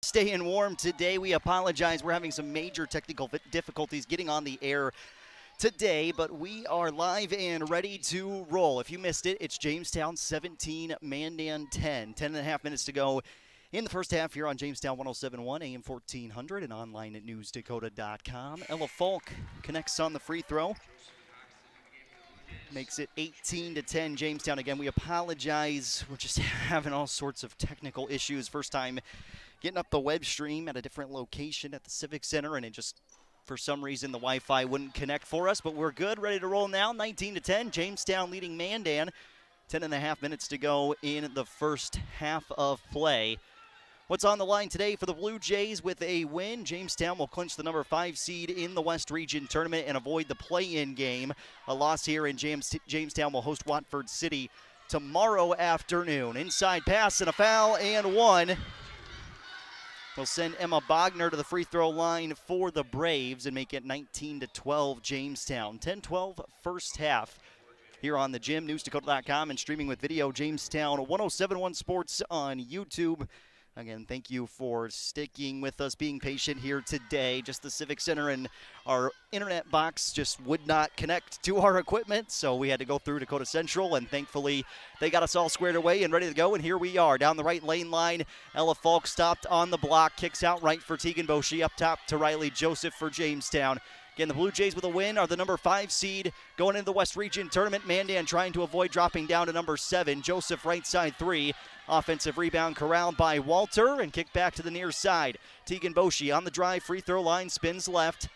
Staying warm today. We apologize. We're having some major technical difficulties getting on the air today, but we are live and ready to roll. If you missed it, it's Jamestown 17, Mandan 10. 10.5 minutes to go in the first half here on Jamestown 107.1 AM 1400 and online at newsdakota.com. Ella Falk connects on the free throw. Makes it 18-10 Jamestown. Again, we apologize. We're just having all sorts of technical issues. First time getting up the web stream at a different location at the Civic Center, and it just, for some reason, the Wi-Fi wouldn't connect for us, but we're good, ready to roll now. 19-10, Jamestown leading Mandan. 10.5 minutes to go in the first half of play. What's on the line today for the Blue Jays? With a win, Jamestown will clinch the number 5 seed in the West Region Tournament and avoid the play-in game. A loss here in Jamestown will host Watford City tomorrow afternoon. Inside pass and a foul and one. We'll send Emma Bogner to the free throw line for the Braves and make it 19-12 Jamestown. 10-12 first half here on the Gym, newsdakota.com, and streaming with video, Jamestown 107.1 Sports on YouTube. Again, thank you for sticking with us, being patient here today. Just the Civic Center and our internet box just would not connect to our equipment, so we had to go through Dakota Central, and thankfully they got us all squared away and ready to go, and here we are. Down the right lane line, Ella Falk stopped on the block, kicks out right for Tegan Boshi, up top to Riley Joseph for Jamestown. Again, the Blue Jays with a win are the number 5 seed going into the West Region Tournament. Mandan trying to avoid dropping down to number 7. Joseph right side 3. Offensive rebound corralled by Walter and kicked back to the near side. Tegan Boshi on the drive, free throw line, spins left.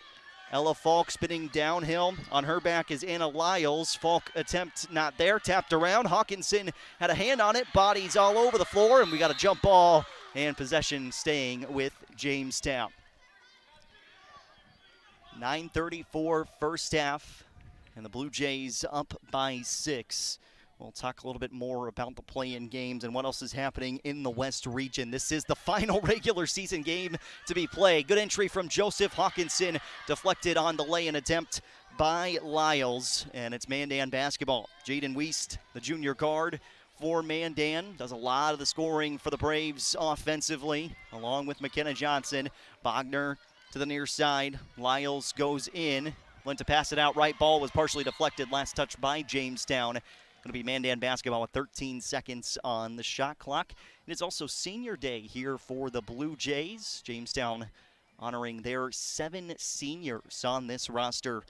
Ella Falk spinning downhill. On her back is Anna Lyles. Falk attempt not there, tapped around. Hawkinson had a hand on it, bodies all over the floor, and we got a jump ball and possession staying with Jamestown. 9:34 first half, and the Blue Jays up by 6. We'll talk a little bit more about the play-in games and what else is happening in the West Region. This is the final regular season game to be played. Good entry from Joseph. Hawkinson deflected on the lay-in attempt by Lyles, and it's Mandan basketball. Jaden Wiest, the junior guard for Mandan, does a lot of the scoring for the Braves offensively, along with McKenna Johnson. Bogner to the near side. Lyles goes in. Went to pass it out right. Ball was partially deflected. Last touch by Jamestown. Going to be Mandan basketball with 13 seconds on the shot clock. And it's also senior day here for the Blue Jays. Jamestown honoring their 7 seniors on this roster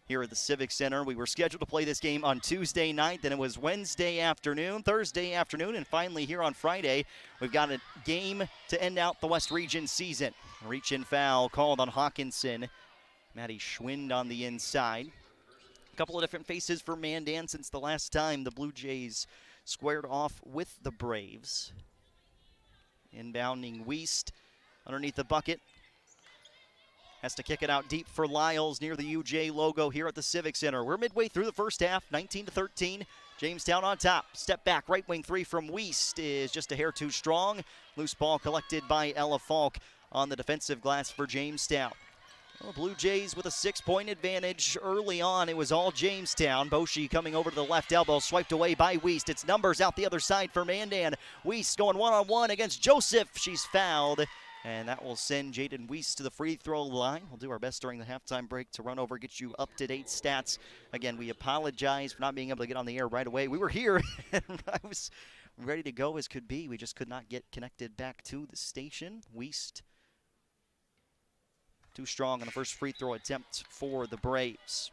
here at the Civic Center. We were scheduled to play this game on Tuesday night, then it was Wednesday afternoon, Thursday afternoon, and finally here on Friday, we've got a game to end out the West Region season. Reach-in foul called on Hawkinson. Maddie Schwind on the inside. A couple of different faces for Mandan since the last time the Blue Jays squared off with the Braves. Inbounding Wiest underneath the bucket. Has to kick it out deep for Lyles near the UJ logo here at the Civic Center. We're midway through the first half, 19-13. Jamestown on top. Step back, right wing 3 from Wiest is just a hair too strong. Loose ball collected by Ella Falk on the defensive glass for Jamestown. Well, Blue Jays with a 6-point advantage. Early on, it was all Jamestown. Boshi coming over to the left elbow, swiped away by Wiest. It's numbers out the other side for Mandan. Wiest going one-on-one against Joseph. She's fouled. And that will send Jaden Wiest to the free throw line. We'll do our best during the halftime break to run over, get you up-to-date stats. Again, we apologize for not being able to get on the air right away. We were here, and I was ready to go as could be. We just could not get connected back to the station. Wiest too strong on the first free throw attempt for the Braves.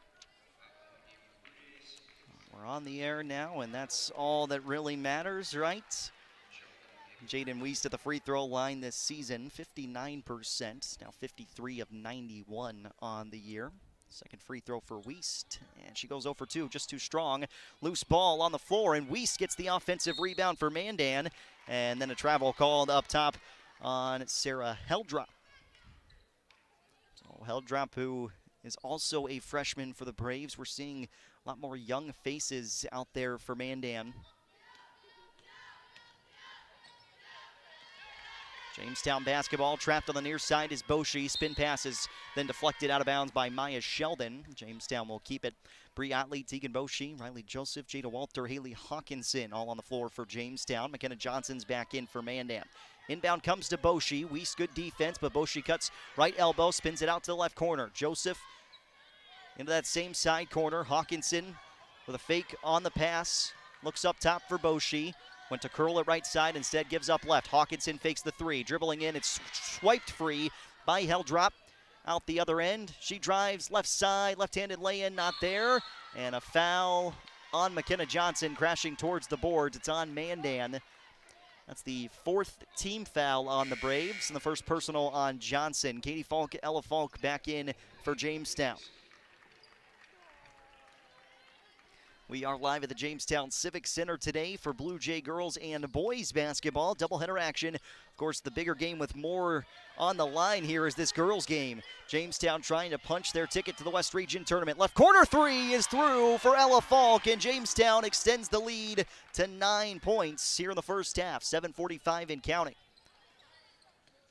We're on the air now, and that's all that really matters, right? Jaden Wiest at the free throw line this season, 59%, now 53 of 91 on the year. Second free throw for Wiest, and she goes 0 for 2, just too strong. Loose ball on the floor, and Wiest gets the offensive rebound for Mandan, and then a travel called up top on Sarah Heldrop. So Heldrop, who is also a freshman for the Braves. We're seeing a lot more young faces out there for Mandan. Jamestown basketball trapped on the near side is Boshi. Spin passes, then deflected out of bounds by Maya Sheldon. Jamestown will keep it. Bree Otley, Tegan Boshi, Riley Joseph, Jada Walter, Haley Hawkinson all on the floor for Jamestown. McKenna Johnson's back in for Mandan. Inbound comes to Boshi. Weiss, good defense, but Boshi cuts right elbow, spins it out to the left corner. Joseph into that same side corner. Hawkinson with a fake on the pass. Looks up top for Boshi. Went to curl it right side, instead gives up left. Hawkinson fakes the three. Dribbling in, it's swiped free by Heldrop. Out the other end. She drives left side, left-handed lay-in, not there. And a foul on McKenna Johnson, crashing towards the boards. It's on Mandan. That's the fourth team foul on the Braves, and the first personal on Johnson. Katie Falk, Ella Falk back in for Jamestown. We are live at the Jamestown Civic Center today for Blue Jay girls and boys basketball. Doubleheader action. Of course, the bigger game with more on the line here is this girls game. Jamestown trying to punch their ticket to the West Region Tournament. Left corner three is through for Ella Falk, and Jamestown extends the lead to 9 points here in the first half. 7:45 and counting.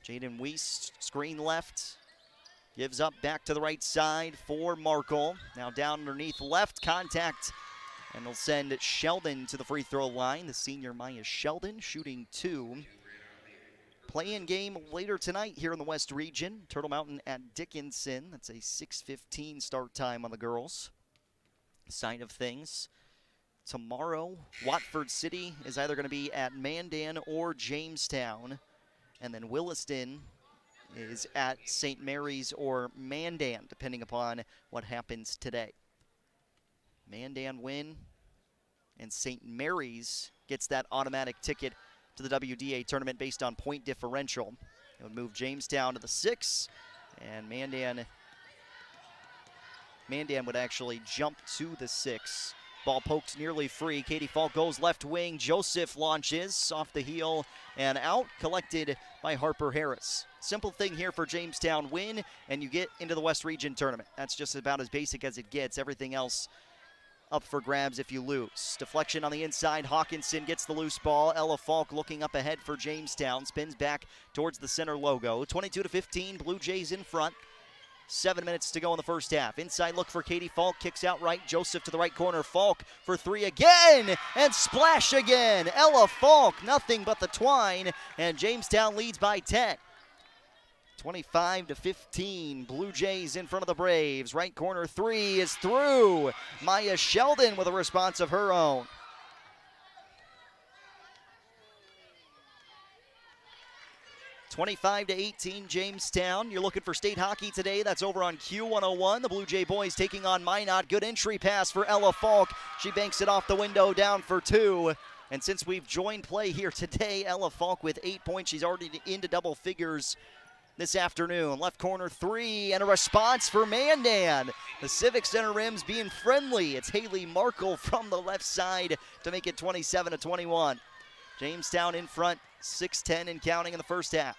Jaden Weiss, screen left. Gives up back to the right side for Markle. Now down underneath left, contact. And they'll send Sheldon to the free throw line. The senior Maya Sheldon shooting 2. Play-in game later tonight here in the West Region. Turtle Mountain at Dickinson. That's a 6:15 start time on the girls side of things. Tomorrow, Watford City is either going to be at Mandan or Jamestown. And then Williston is at St. Mary's or Mandan, depending upon what happens today. Mandan win, and St. Mary's gets that automatic ticket to the WDA tournament based on point differential. It would move Jamestown to the 6, and Mandan would actually jump to the 6. Ball poked nearly free. Katie Falk goes left wing. Joseph launches off the heel and out, collected by Harper Harris. Simple thing here for Jamestown, win, and you get into the West Region tournament. That's just about as basic as it gets. Everything else up for grabs if you lose. Deflection on the inside. Hawkinson gets the loose ball. Ella Falk looking up ahead for Jamestown. Spins back towards the center logo. 22-15, Blue Jays in front. 7 minutes to go in the first half. Inside look for Katie Falk. Kicks out right. Joseph to the right corner. Falk for 3 again. And splash again. Ella Falk, nothing but the twine. And Jamestown leads by 10. 25-15, Blue Jays in front of the Braves. Right corner 3 is through. Maya Sheldon with a response of her own. (25-18) Jamestown. You're looking for state hockey today. That's over on Q101. The Blue Jay boys taking on Minot. Good entry pass for Ella Falk. She banks it off the window, down for 2. And since we've joined play here today, Ella Falk with 8 points. She's already into double figures this afternoon. Left corner 3, and a response for Mandan. The Civic Center rims being friendly. It's Haley Markle from the left side to make it 27-21. Jamestown in front, 6:10 and counting in the first half.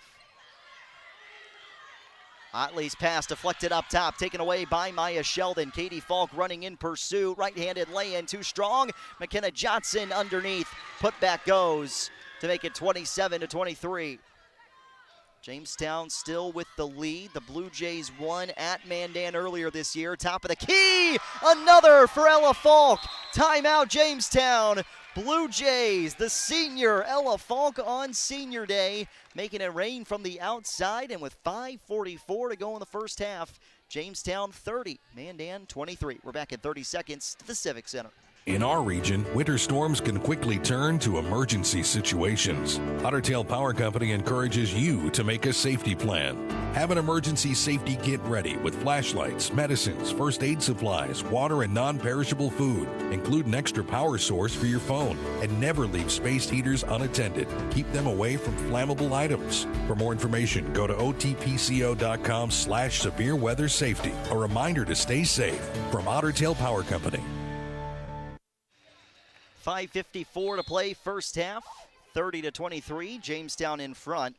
Otley's pass deflected up top, taken away by Maya Sheldon. Katie Falk running in pursuit. Right-handed lay-in, too strong. McKenna Johnson underneath. Putback goes to make it 27-23. Jamestown still with the lead. The Blue Jays won at Mandan earlier this year. Top of the key, another for Ella Falk. Timeout Jamestown. Blue Jays, the senior Ella Falk on senior day, making it rain from the outside, and with 5:44 to go in the first half, Jamestown 30, Mandan 23. We're back in 30 seconds to the Civic Center. In our region, winter storms can quickly turn to emergency situations. Otter Tail Power Company encourages you to make a safety plan. Have an emergency safety kit ready with flashlights, medicines, first aid supplies, water, and non-perishable food. Include an extra power source for your phone, and never leave space heaters unattended. Keep them away from flammable items. For more information, go to otpco.com/severe weather safety. A reminder to stay safe from Otter Tail Power Company. 5:54 to play first half, 30-23, Jamestown in front.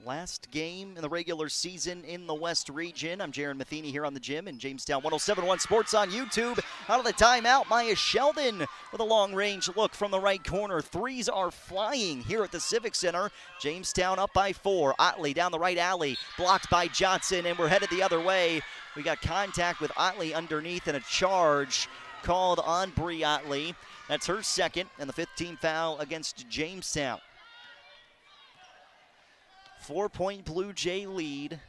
Last game in the regular season in the West Region. I'm Jaron Matheny here on the gym in Jamestown 107.1 Sports on YouTube. Out of the timeout, Maya Sheldon with a long-range look from the right corner. Threes are flying here at the Civic Center. Jamestown up by 4. Otley down the right alley, blocked by Johnson, and we're headed the other way. We got contact with Otley underneath and a charge called on Bree Otley. That's her second, and the 15th foul against Jamestown. 4-point Blue Jay lead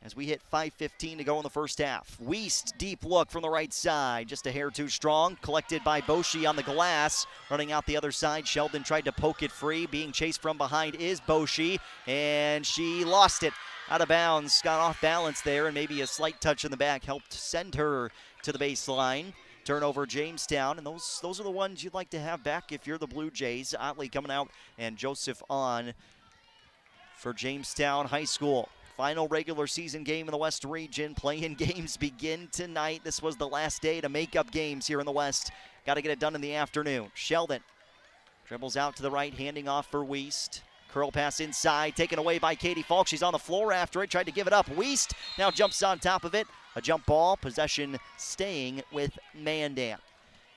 as we hit 5:15 to go in the first half. Weist, deep look from the right side, just a hair too strong. Collected by Boshi on the glass. Running out the other side, Sheldon tried to poke it free. Being chased from behind is Boshi, and she lost it. Out of bounds, got off balance there, and maybe a slight touch in the back helped send her to the baseline. Turnover Jamestown, and those are the ones you'd like to have back if you're the Blue Jays. Otley coming out, and Joseph on for Jamestown High School. Final regular season game in the West region. Play-in games begin tonight. This was the last day to make up games here in the West. Got to get it done in the afternoon. Sheldon dribbles out to the right, handing off for Weist. Curl pass inside, taken away by Katie Falk. She's on the floor after it, tried to give it up. Weist now jumps on top of it. A jump ball, possession staying with Mandan.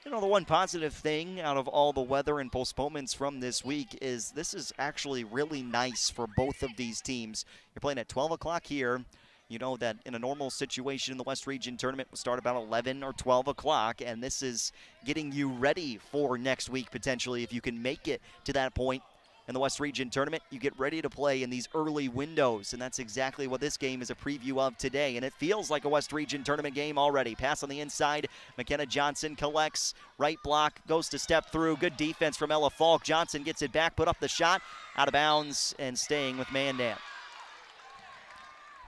You know, the one positive thing out of all the weather and postponements from this week is this is actually really nice for both of these teams. You're playing at 12 o'clock here. You know that in a normal situation in the West Region tournament will start about 11 or 12 o'clock, and this is getting you ready for next week potentially if you can make it to that point. In the West Region tournament, you get ready to play in these early windows, and that's exactly what this game is a preview of today, and it feels like a West Region tournament game already. Pass on the inside, McKenna Johnson collects, right block, goes to step through, good defense from Ella Falk. Johnson gets it back, put up the shot, out of bounds, and staying with Mandan.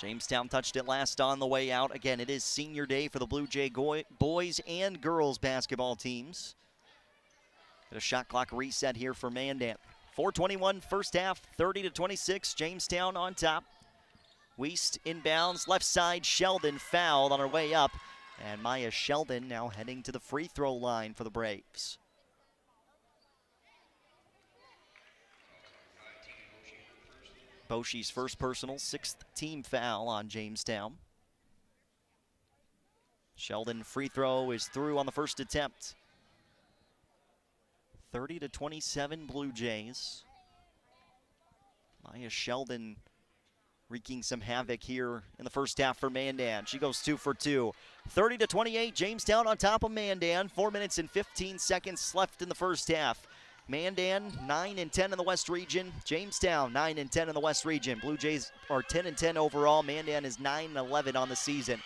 Jamestown touched it last on the way out. Again, it is senior day for the Blue Jay boys and girls basketball teams. Get a shot clock reset here for Mandan. 4:21 first half, 30-26, Jamestown on top. Weist inbounds, left side, Sheldon fouled on her way up. And Maya Sheldon now heading to the free throw line for the Braves. Boshi's first personal, 6th team foul on Jamestown. Sheldon free throw is through on the first attempt. 30-27 Blue Jays. Maya Sheldon wreaking some havoc here in the first half for Mandan. She goes 2 for 2. 30-28, Jamestown on top of Mandan. 4 minutes and 15 seconds left in the first half. Mandan 9-10 in the West region. Jamestown 9-10 in the West region. Blue Jays are 10-10 overall. Mandan is 9-11 on the season.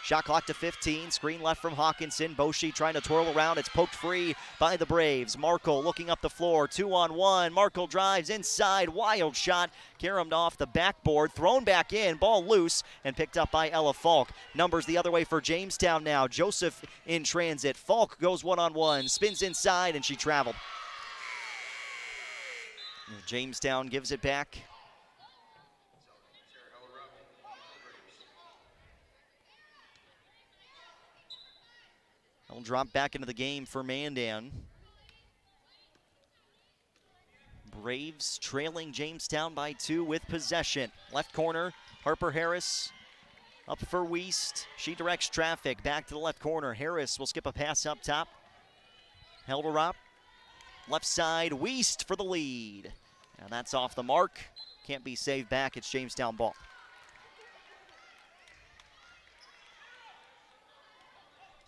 Shot clock to 15, screen left from Hawkinson. Boshi trying to twirl around, it's poked free by the Braves. Markle looking up the floor, 2-on-1. Markle drives inside, wild shot, caromed off the backboard, thrown back in, ball loose, and picked up by Ella Falk. Numbers the other way for Jamestown now. Joseph in transit, Falk goes 1-on-1, spins inside, and she traveled. Jamestown gives it back. They'll drop back into the game for Mandan. Braves trailing Jamestown by 2 with possession. Left corner, Harper Harris up for Weist. She directs traffic back to the left corner. Harris will skip a pass up top. Helderop, left side, Weist for the lead. And that's off the mark. Can't be saved back, it's Jamestown ball.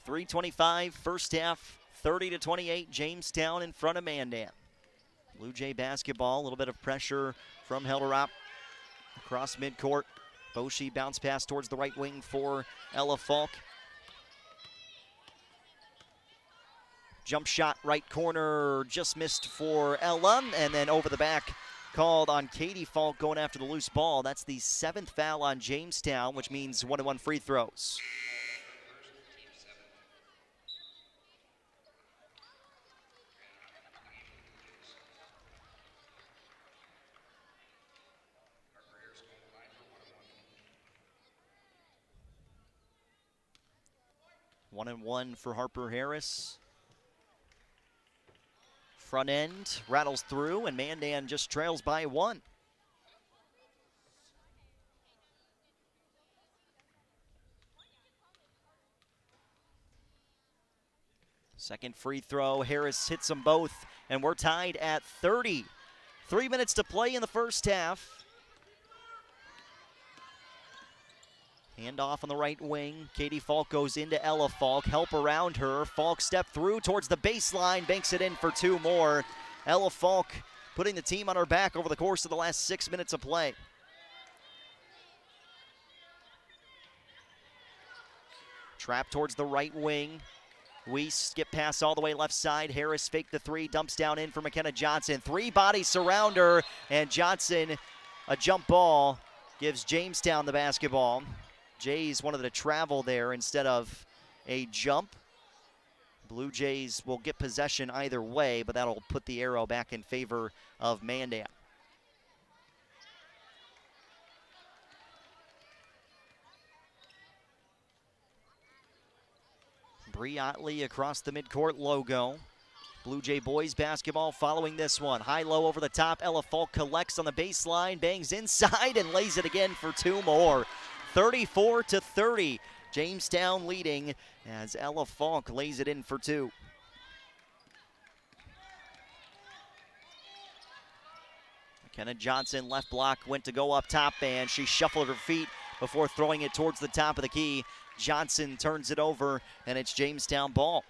.325 first half, 30-28, Jamestown in front of Mandan. Blue Jay basketball, a little bit of pressure from Helderop across midcourt. Boshi bounce pass towards the right wing for Ella Falk. Jump shot right corner, just missed for Ella, and then over the back called on Katie Falk going after the loose ball. That's the 7th foul on Jamestown, which means 1-1 free throws. One and one for Harper Harris. Front end rattles through, and Mandan just trails by 1. Second free throw, Harris hits them both, and we're tied at 30. 3 minutes to play in the first half. Handoff on the right wing. Katie Falk goes into Ella Falk. Help around her. Falk step through towards the baseline. Banks it in for 2 more. Ella Falk putting the team on her back over the course of the last 6 minutes of play. Trap towards the right wing. Weiss skip pass all the way left side. Harris fake the three, dumps down in for McKenna Johnson. Three bodies surround her, and Johnson, a jump ball, gives Jamestown the basketball. Jays wanted to travel there instead of a jump. Blue Jays will get possession either way, but that'll put the arrow back in favor of Mandan. Bree Otley across the midcourt logo. Blue Jay boys basketball following this one. High-low over the top. Ella Falk collects on the baseline, bangs inside, and lays it again for two more. 34-30. Jamestown leading as Ella Falk lays it in for two. McKenna Johnson, left block, went to go up top, and she shuffled her feet before throwing it towards the top of the key. Johnson turns it over, and it's Jamestown ball.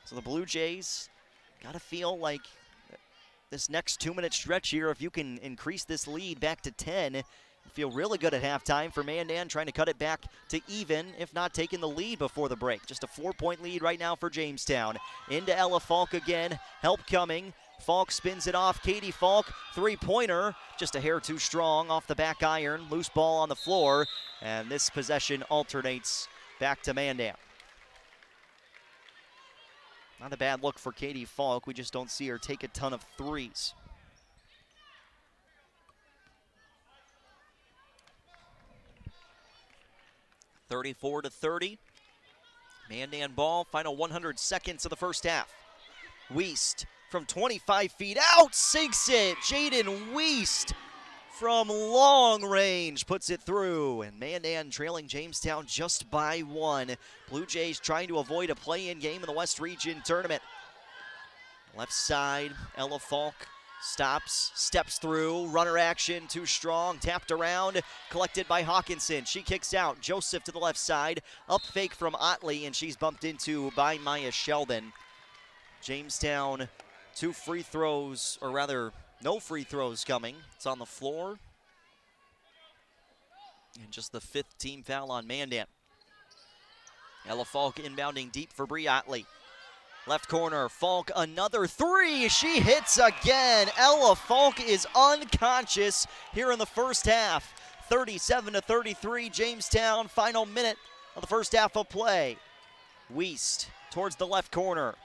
So the Blue Jays got to feel like this next 2-minute stretch here, if you can increase this lead back to 10, you feel really good at halftime. For Mandan, trying to cut it back to even, if not taking the lead before the break. Just a 4-point lead right now for Jamestown. Into Ella Falk again, help coming. Falk spins it off. Katie Falk, three-pointer, just a hair too strong off the back iron. Loose ball on the floor, and this possession alternates back to Mandan. Not a bad look for Katie Falk. We just don't see her take a ton of threes. (34-30). Mandan ball, final 100 seconds of the first half. Weist from 25 feet out, sinks it. Jaden Weist from long range puts it through, and Mandan trailing Jamestown just by one. Blue Jays trying to avoid a play-in game in the West Region tournament. Left side, Ella Falk stops, steps through, runner action, too strong, tapped around, collected by Hawkinson. She kicks out, Joseph to the left side, up fake from Otley, and she's bumped into by Maya Sheldon. Jamestown, two free throws, or rather, no free throws coming. It's on the floor. And just the 5th team foul on Mandan. Ella Falk inbounding deep for Bree Otley. Left corner, Falk, another three. She hits again. Ella Falk is unconscious here in the first half. 37-33, Jamestown, final minute of the first half of play. Weist towards the left corner.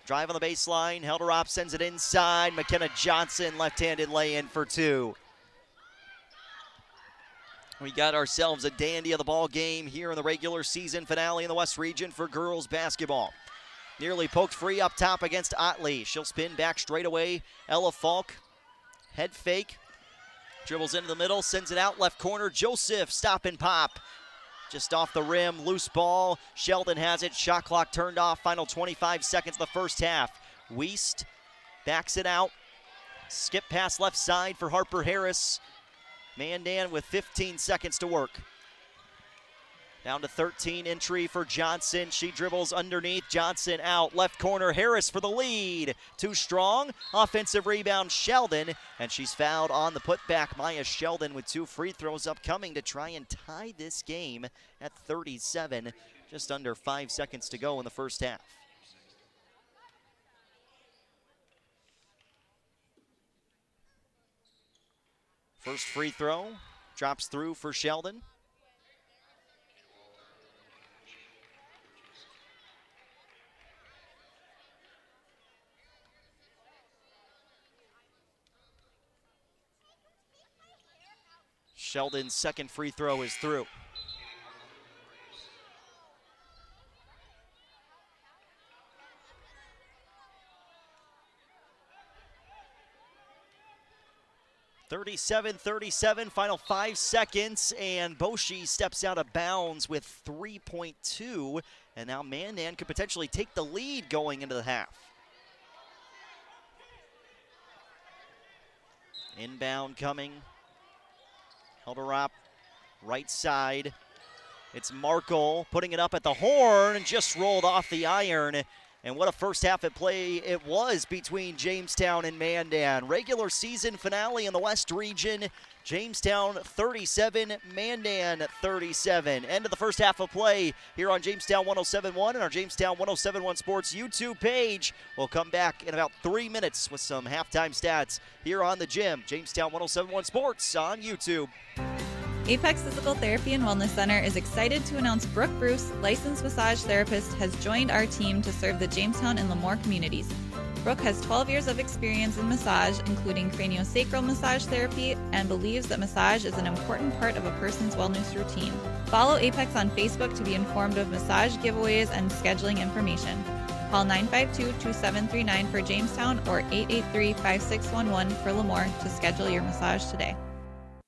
Drive on the baseline, held her up, sends it inside. McKenna Johnson, left-handed lay-in for two. We got ourselves a dandy of the ball game here in the regular season finale in the West Region for girls basketball. Nearly poked free up top against Otley. She'll spin back straight away. Ella Falk, head fake, dribbles into the middle, sends it out, left corner. Joseph, stop and pop. Just off the rim, loose ball. Sheldon has it, shot clock turned off. Final 25 seconds of the first half. Weist backs it out. Skip pass left side for Harper Harris. Mandan with 15 seconds to work. Down to 13, entry for Johnson. She dribbles underneath, Johnson out. Left corner, Harris for the lead. Too strong, offensive rebound, Sheldon. And she's fouled on the putback. Maya Sheldon with two free throws upcoming to try and tie this game at 37. Just under 5 seconds to go in the first half. First free throw, drops through for Sheldon. Sheldon's second free throw is through. (37-37), final 5 seconds, and Boshi steps out of bounds with 3.2, and now Mandan could potentially take the lead going into the half. Inbound coming. Held her up, right side. It's Markle putting it up at the horn and just rolled off the iron. And what a first half of play it was between Jamestown and Mandan. Regular season finale in the West region. Jamestown 37, Mandan 37. End of the first half of play here on Jamestown 107.1 and our Jamestown 107.1 Sports YouTube page. We'll come back in about 3 minutes with some halftime stats here on the gym. Jamestown 107.1 Sports on YouTube. Apex Physical Therapy and Wellness Center is excited to announce Brooke Bruce, licensed massage therapist, has joined our team to serve the Jamestown and Lemoore communities. Brooke has 12 years of experience in massage, including craniosacral massage therapy, and believes that massage is an important part of a person's wellness routine. Follow Apex on Facebook to be informed of massage giveaways and scheduling information. Call 952-2739 for Jamestown or 883-5611 for Lemoore to schedule your massage today.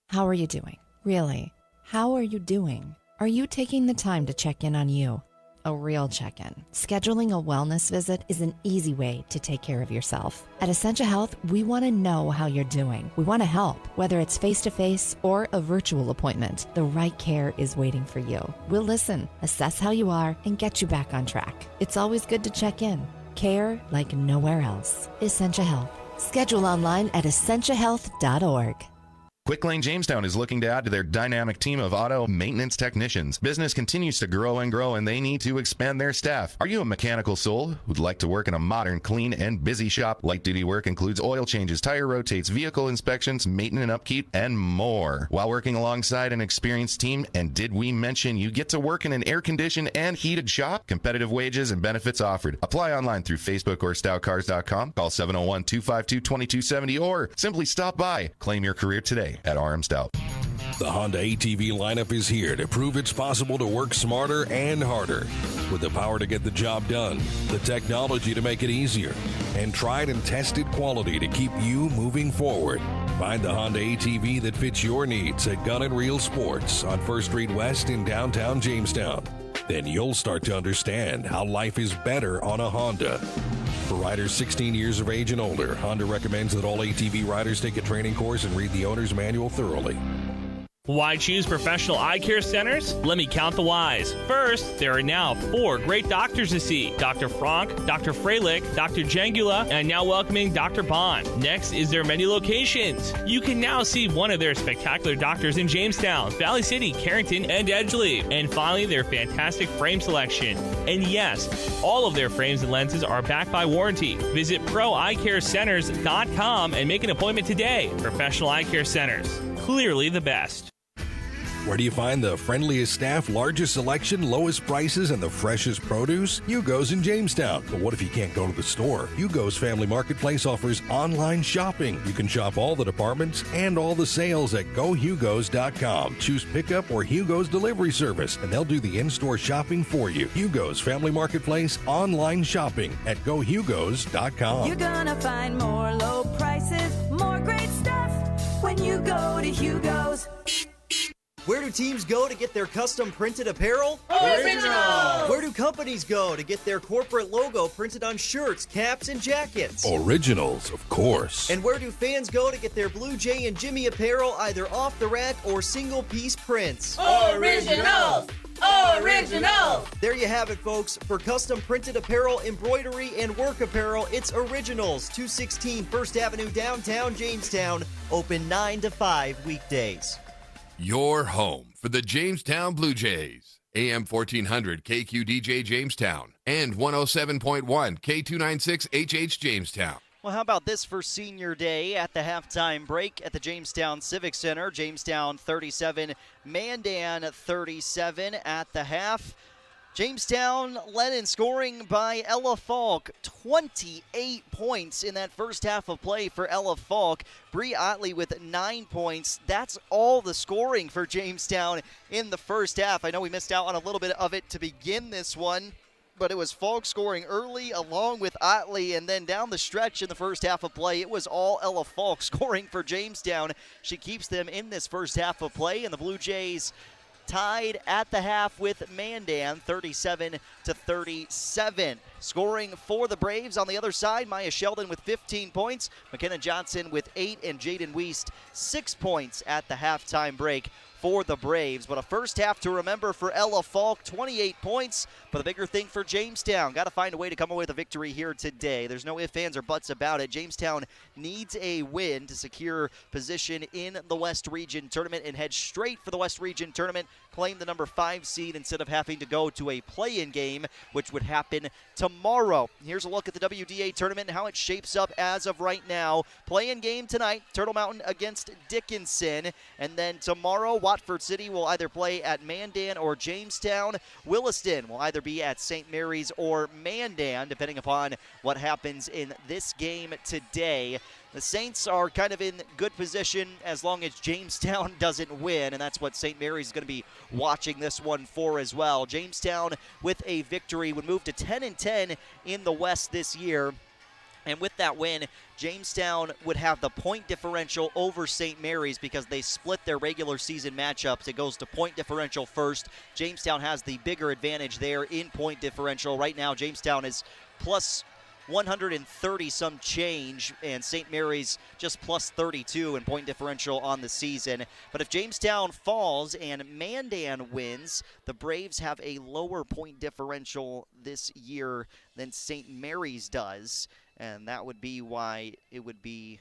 How are you doing? Really? How are you doing? Are you taking the time to check in on you? A real check-in. Scheduling a wellness visit is an easy way to take care of yourself. At Essentia Health, we want to know how you're doing. We want to help. Whether it's face-to-face or a virtual appointment, the right care is waiting for you. We'll listen, assess how you are, and get you back on track. It's always good to check in. Care like nowhere else. Essentia Health. Schedule online at essentiahealth.org. Quick Lane Jamestown is looking to add to their dynamic team of auto maintenance technicians. Business continues to grow and grow, and they need to expand their staff. Are you a mechanical soul who'd like to work in a modern, clean, and busy shop? Light-duty work includes oil changes, tire rotates, vehicle inspections, maintenance and upkeep, and more. While working alongside an experienced team, and did we mention you get to work in an air-conditioned and heated shop? Competitive wages and benefits offered. Apply online through Facebook or stoutcars.com. Call 701-252-2270 or simply stop by. Claim your career today at RM Stout. The Honda ATV lineup is here to prove it's possible to work smarter and harder. With the power to get the job done, the technology to make it easier, and tried and tested quality to keep you moving forward. Find the Honda ATV that fits your needs at Gun & Reel Sports on 1st Street West in downtown Jamestown. Then you'll start to understand how life is better on a Honda. For riders 16 years of age and older, Honda recommends that all ATV riders take a training course and read the owner's manual thoroughly. Why choose professional eye care centers? Let me count the whys. First, there are now 4 great doctors to see. Dr. Frank, Dr. Freilich, Dr. Jangula, and now welcoming Dr. Bond. Next is their many locations. You can now see one of their spectacular doctors in Jamestown, Valley City, Carrington, and Edgeley. And finally, their fantastic frame selection. And yes, all of their frames and lenses are backed by warranty. Visit ProEyeCareCenters.com and make an appointment today. Professional Eye Care Centers. Clearly the best. Where do you find the friendliest staff, largest selection, lowest prices, and the freshest produce? Hugo's in Jamestown. But what if you can't go to the store? Hugo's Family Marketplace offers online shopping. You can shop all the departments and all the sales at GoHugos.com. Choose pickup or Hugo's delivery service, and they'll do the in-store shopping for you. Hugo's Family Marketplace online shopping at GoHugos.com. You're gonna find more low prices, more great stuff when you go to Hugo's. Where do teams go to get their custom printed apparel? Originals! Where do companies go to get their corporate logo printed on shirts, caps, and jackets? Originals, of course. And where do fans go to get their Blue Jay and Jimmy apparel either off the rack or single-piece prints? Originals! Originals! There you have it, folks. For custom printed apparel, embroidery, and work apparel, it's Originals, 216 First Avenue, downtown Jamestown. Open 9 to 5 weekdays. Your home for the Jamestown Blue Jays. AM 1400 KQDJ Jamestown and 107.1 K296 HH Jamestown. Well, how about this for Senior Day at the halftime break at the Jamestown Civic Center? Jamestown 37, Mandan 37 at the half. Jamestown led in scoring by Ella Falk, 28 points in that first half of play for Ella Falk. Bree Otley with 9 points. That's all the scoring for Jamestown in the first half. I know we missed out on a little bit of it to begin this one, but it was Falk scoring early along with Otley, and then down the stretch in the first half of play, it was all Ella Falk scoring for Jamestown. She keeps them in this first half of play, and the Blue Jays tied at the half with Mandan, 37-37. Scoring for the Braves on the other side, Maya Sheldon with 15 points, McKenna Johnson with 8, and Jaden Wiest 6 points at the halftime break for the Braves. But a first half to remember for Ella Falk, 28 points. But the bigger thing for Jamestown, got to find a way to come away with a victory here today. There's no ifs, ands, or buts about it. Jamestown needs a win to secure position in the West Region Tournament and head straight for the West Region Tournament, claim the number 5 seed instead of having to go to a play-in game, which would happen tomorrow. Here's a look at the WDA tournament and how it shapes up as of right now. Play-in game tonight, Turtle Mountain against Dickinson, and then tomorrow Watford City will either play at Mandan or Jamestown. Williston will either be at St. Mary's or Mandan, depending upon what happens in this game today. The Saints are kind of in good position as long as Jamestown doesn't win, and that's what St. Mary's is going to be watching this one for as well. Jamestown, with a victory, would move to 10-10 in the West this year. And with that win, Jamestown would have the point differential over St. Mary's because they split their regular season matchups. It goes to point differential first. Jamestown has the bigger advantage there in point differential. Right now, Jamestown is plus 130 some change, and St. Mary's just plus 32 in point differential on the season. But if Jamestown falls and Mandan wins, the Braves have a lower point differential this year than St. Mary's does, and that would be why it would be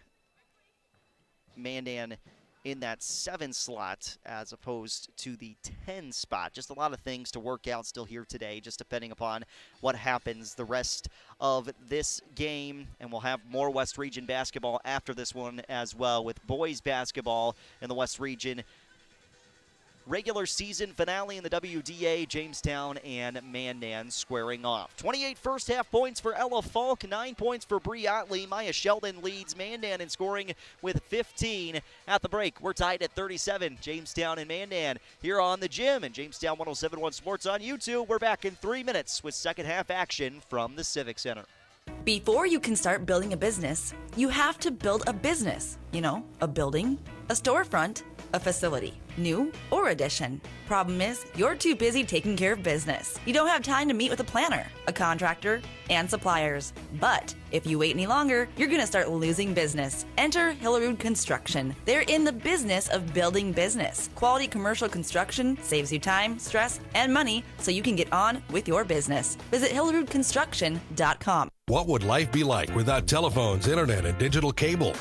Mandan in that 7 slot as opposed to the 10 spot. Just a lot of things to work out still here today, just depending upon what happens the rest of this game. And we'll have more West Region basketball after this one as well, with boys basketball in the West Region regular season finale in the WDA, Jamestown and Mandan squaring off. 28 first half points for Ella Falk, 9 points for Bree Otley. Maya Sheldon leads Mandan in scoring with 15. At the break, we're tied at 37, Jamestown and Mandan here on the Gym and Jamestown 107.1 Sports on YouTube. We're back in 3 minutes with second half action from the Civic Center. Before you can start building a business, you have to build a business. You know, a building, a storefront, a facility, new or addition. Problem is, you're too busy taking care of business. You don't have time to meet with a planner, a contractor, and suppliers. But if you wait any longer, you're going to start losing business. Enter Hillerud Construction. They're in the business of building business. Quality commercial construction saves you time, stress, and money so you can get on with your business. Visit hillerudconstruction.com. What would life be like without telephones, internet, and digital cable?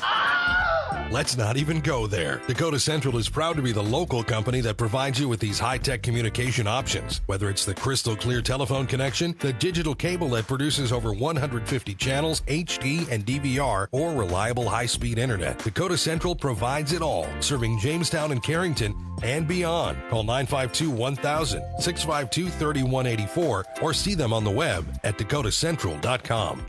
Let's not even go there. Dakota Central is proud to be the local company that provides you with these high-tech communication options. Whether it's the crystal clear telephone connection, the digital cable that produces over 150 channels, HD and DVR, or reliable high-speed internet, Dakota Central provides it all, serving Jamestown and Carrington and beyond. Call 952-1000, 652-3184, or see them on the web at dakotacentral.com.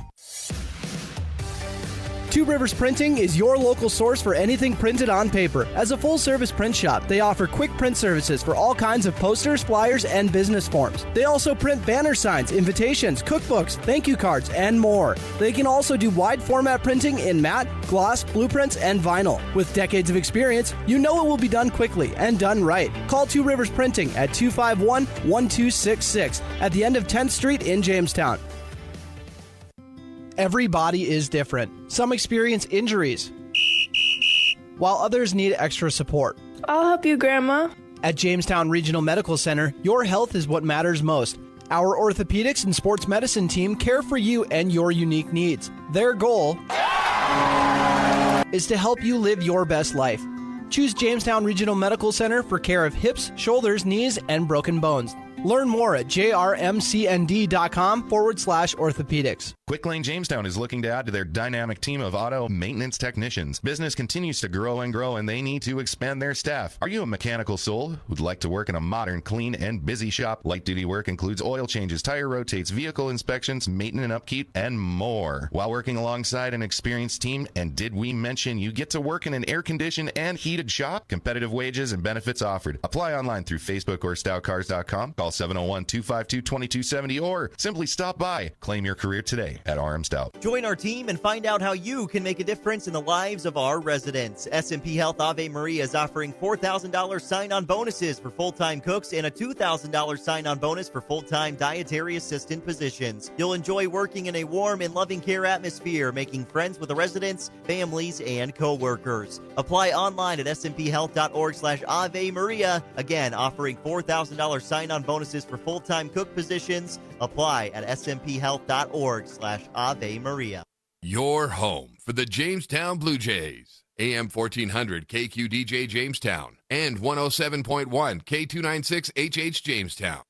Two Rivers Printing is your local source for anything printed on paper. As a full-service print shop, they offer quick print services for all kinds of posters, flyers, and business forms. They also print banner signs, invitations, cookbooks, thank you cards, and more. They can also do wide format printing in matte, gloss, blueprints, and vinyl. With decades of experience, you know it will be done quickly and done right. Call Two Rivers Printing at 251-1266 at the end of 10th Street in Jamestown. Every body is different. Some experience injuries, while others need extra support. I'll help you, Grandma. At Jamestown Regional Medical Center, your health is what matters most. Our orthopedics and sports medicine team care for you and your unique needs. Their goal is to help you live your best life. Choose Jamestown Regional Medical Center for care of hips, shoulders, knees, and broken bones. Learn more at jrmcnd.com/orthopedics. Quick Lane Jamestown is looking to add to their dynamic team of auto maintenance technicians. Business continues to grow and grow, and they need to expand their staff. Are you a mechanical soul who'd like to work in a modern, clean, and busy shop? Light-duty work includes oil changes, tire rotates, vehicle inspections, maintenance and upkeep, and more. While working alongside an experienced team, and did we mention you get to work in an air-conditioned and heated shop? Competitive wages and benefits offered. Apply online through Facebook or stoutcars.com. Call Call 701-252-2270 or simply stop by. Claim your career today at RM Stout. Join our team and find out how you can make a difference in the lives of our residents. S&P Health Ave Maria is offering $4,000 sign-on bonuses for full-time cooks and a $2,000 sign-on bonus for full-time dietary assistant positions. You'll enjoy working in a warm and loving care atmosphere, making friends with the residents, families, and co-workers. Apply online at sphealth.org/Ave Maria. Again, offering $4,000 sign-on bonuses for full-time cook positions. Apply at sphealth.org/Ave Maria. Your home for the Jamestown Blue Jays. AM 1400 KQDJ Jamestown and 107.1 K296 HH Jamestown.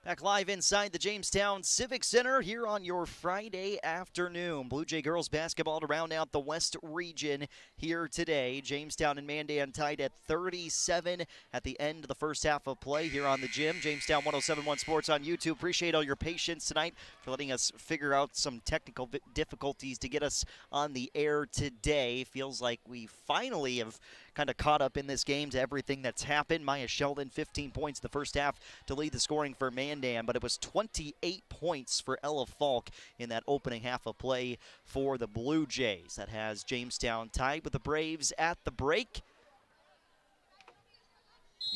Back live inside the Jamestown Civic Center here on your Friday afternoon. Blue Jay girls basketball to round out the West region here today. Jamestown and Mandan tied at 37 at the end of the first half of play here on the gym. Jamestown 107.1 Sports on YouTube. Appreciate all your patience tonight for letting us figure out some technical difficulties to get us on the air today. Feels like we finally have kind of caught up in this game to everything that's happened. Maya Sheldon, 15 points the first half to lead the scoring for Mandan, but it was 28 points for Ella Falk in that opening half of play for the Blue Jays. That has Jamestown tied with the Braves at the break.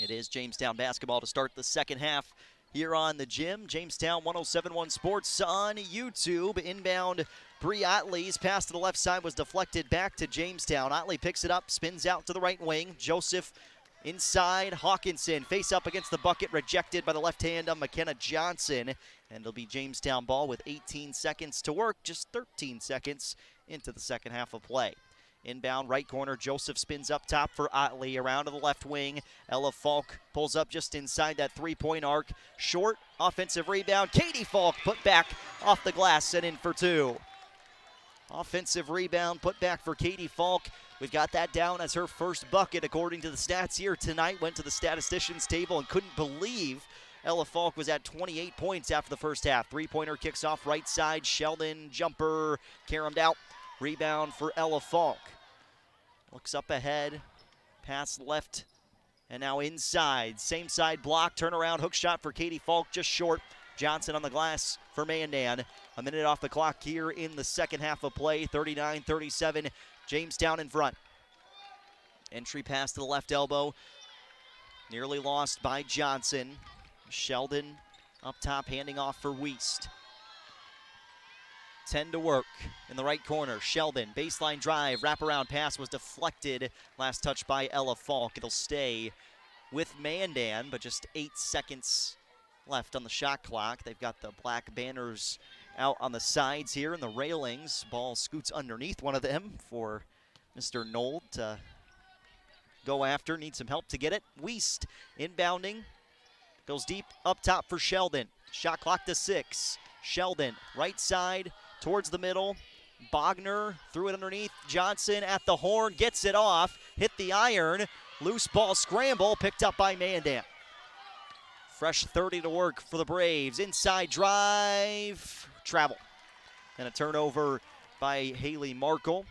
It is Jamestown basketball to start the second half here on the gym. Jamestown 107.1 Sports on YouTube. Inbound, Bree Otley's pass to the left side was deflected back to Jamestown. Otley picks it up, spins out to the right wing. Joseph inside. Hawkinson face up against the bucket, rejected by the left hand of McKenna Johnson. And it'll be Jamestown ball with 18 seconds to work, just 13 seconds into the second half of play. Inbound right corner, Joseph spins up top for Otley, around to the left wing. Ella Falk pulls up just inside that three-point arc. Short offensive rebound. Katie Falk put back off the glass and in for two. Offensive rebound put back for Katie Falk. We've got that down as her first bucket according to the stats here tonight. Went to the statisticians table and couldn't believe Ella Falk was at 28 points after the first half. Three-pointer kicks off right side. Sheldon, jumper, caromed out. Rebound for Ella Falk. Looks up ahead, pass left, and now inside. Same side block, turnaround, hook shot for Katie Falk, just short. Johnson on the glass for Mandan. A minute off the clock here in the second half of play, 39-37, Jamestown in front. Entry pass to the left elbow, nearly lost by Johnson. Sheldon up top, handing off for Wiest. 10 to work in the right corner. Sheldon, baseline drive, wraparound pass was deflected. Last touch by Ella Falk. It'll stay with Mandan, but just 8 seconds left on the shot clock. They've got the black banners out on the sides here and the railings. Ball scoots underneath one of them for Mr. Nold to go after. Needs some help to get it. Wiest inbounding. Goes deep up top for Sheldon. Shot clock to 6. Sheldon, right side, towards the middle. Bogner threw it underneath. Johnson at the horn, gets it off, hit the iron. Loose ball scramble, picked up by Mandan. Fresh 30 to work for the Braves. Inside drive, travel. And a turnover by Haley Markle.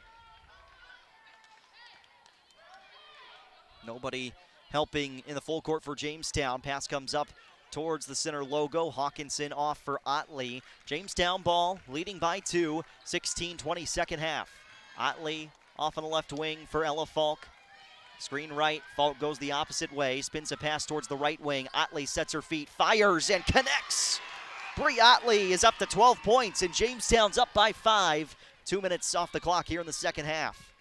Nobody helping in the full court for Jamestown. Pass comes up towards the center logo. Hawkinson off for Otley. Jamestown ball leading by 2, 16-20 second half. Otley off on the left wing for Ella Falk. Screen right, Falk goes the opposite way, spins a pass towards the right wing. Otley sets her feet, fires and connects. Bree Otley is up to 12 points and Jamestown's up by 5. 2 minutes off the clock here in the second half.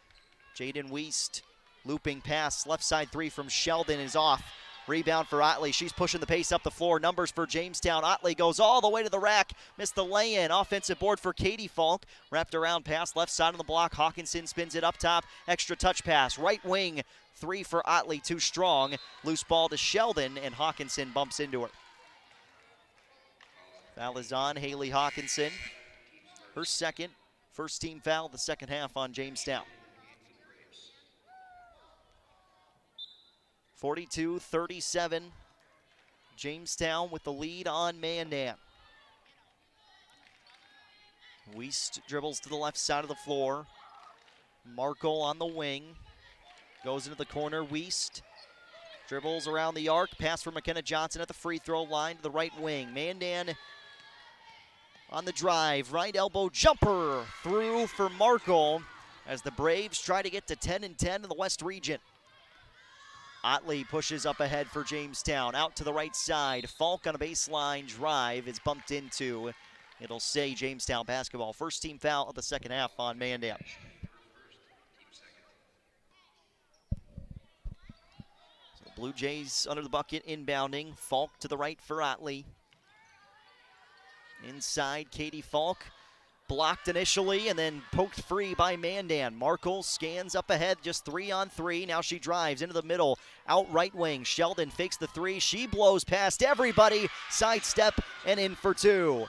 Jaden Wiest, looping pass, left side three from Sheldon is off. Rebound for Otley. She's pushing the pace up the floor. Numbers for Jamestown. Otley goes all the way to the rack. Missed the lay-in. Offensive board for Katie Falk. Wrapped around pass. Left side of the block. Hawkinson spins it up top. Extra touch pass. Right wing. 3 for Otley. Too strong. Loose ball to Sheldon, and Hawkinson bumps into her. Foul is on Haley Hawkinson. Her second. First team foul the second half on Jamestown. 42-37. Jamestown with the lead on Mandan. Wiest dribbles to the left side of the floor. Markle on the wing. Goes into the corner. Wiest Dribbles around the arc. Pass for McKenna Johnson at the free throw line to the right wing. Mandan on the drive. Right elbow jumper through for Markle as the Braves try to get to 10-10 in the West region. Otley pushes up ahead for Jamestown. Out to the right side. Falk on a baseline drive is bumped into. It'll say Jamestown basketball. First team foul of the second half on Mandan. So Blue Jays under the bucket inbounding. Falk to the right for Otley. Inside, Katie Falk. Blocked initially and then poked free by Mandan. Markle scans up ahead, just 3-on-3. Now she drives into the middle, out right wing. Sheldon fakes the three. She blows past everybody. Sidestep and in for two.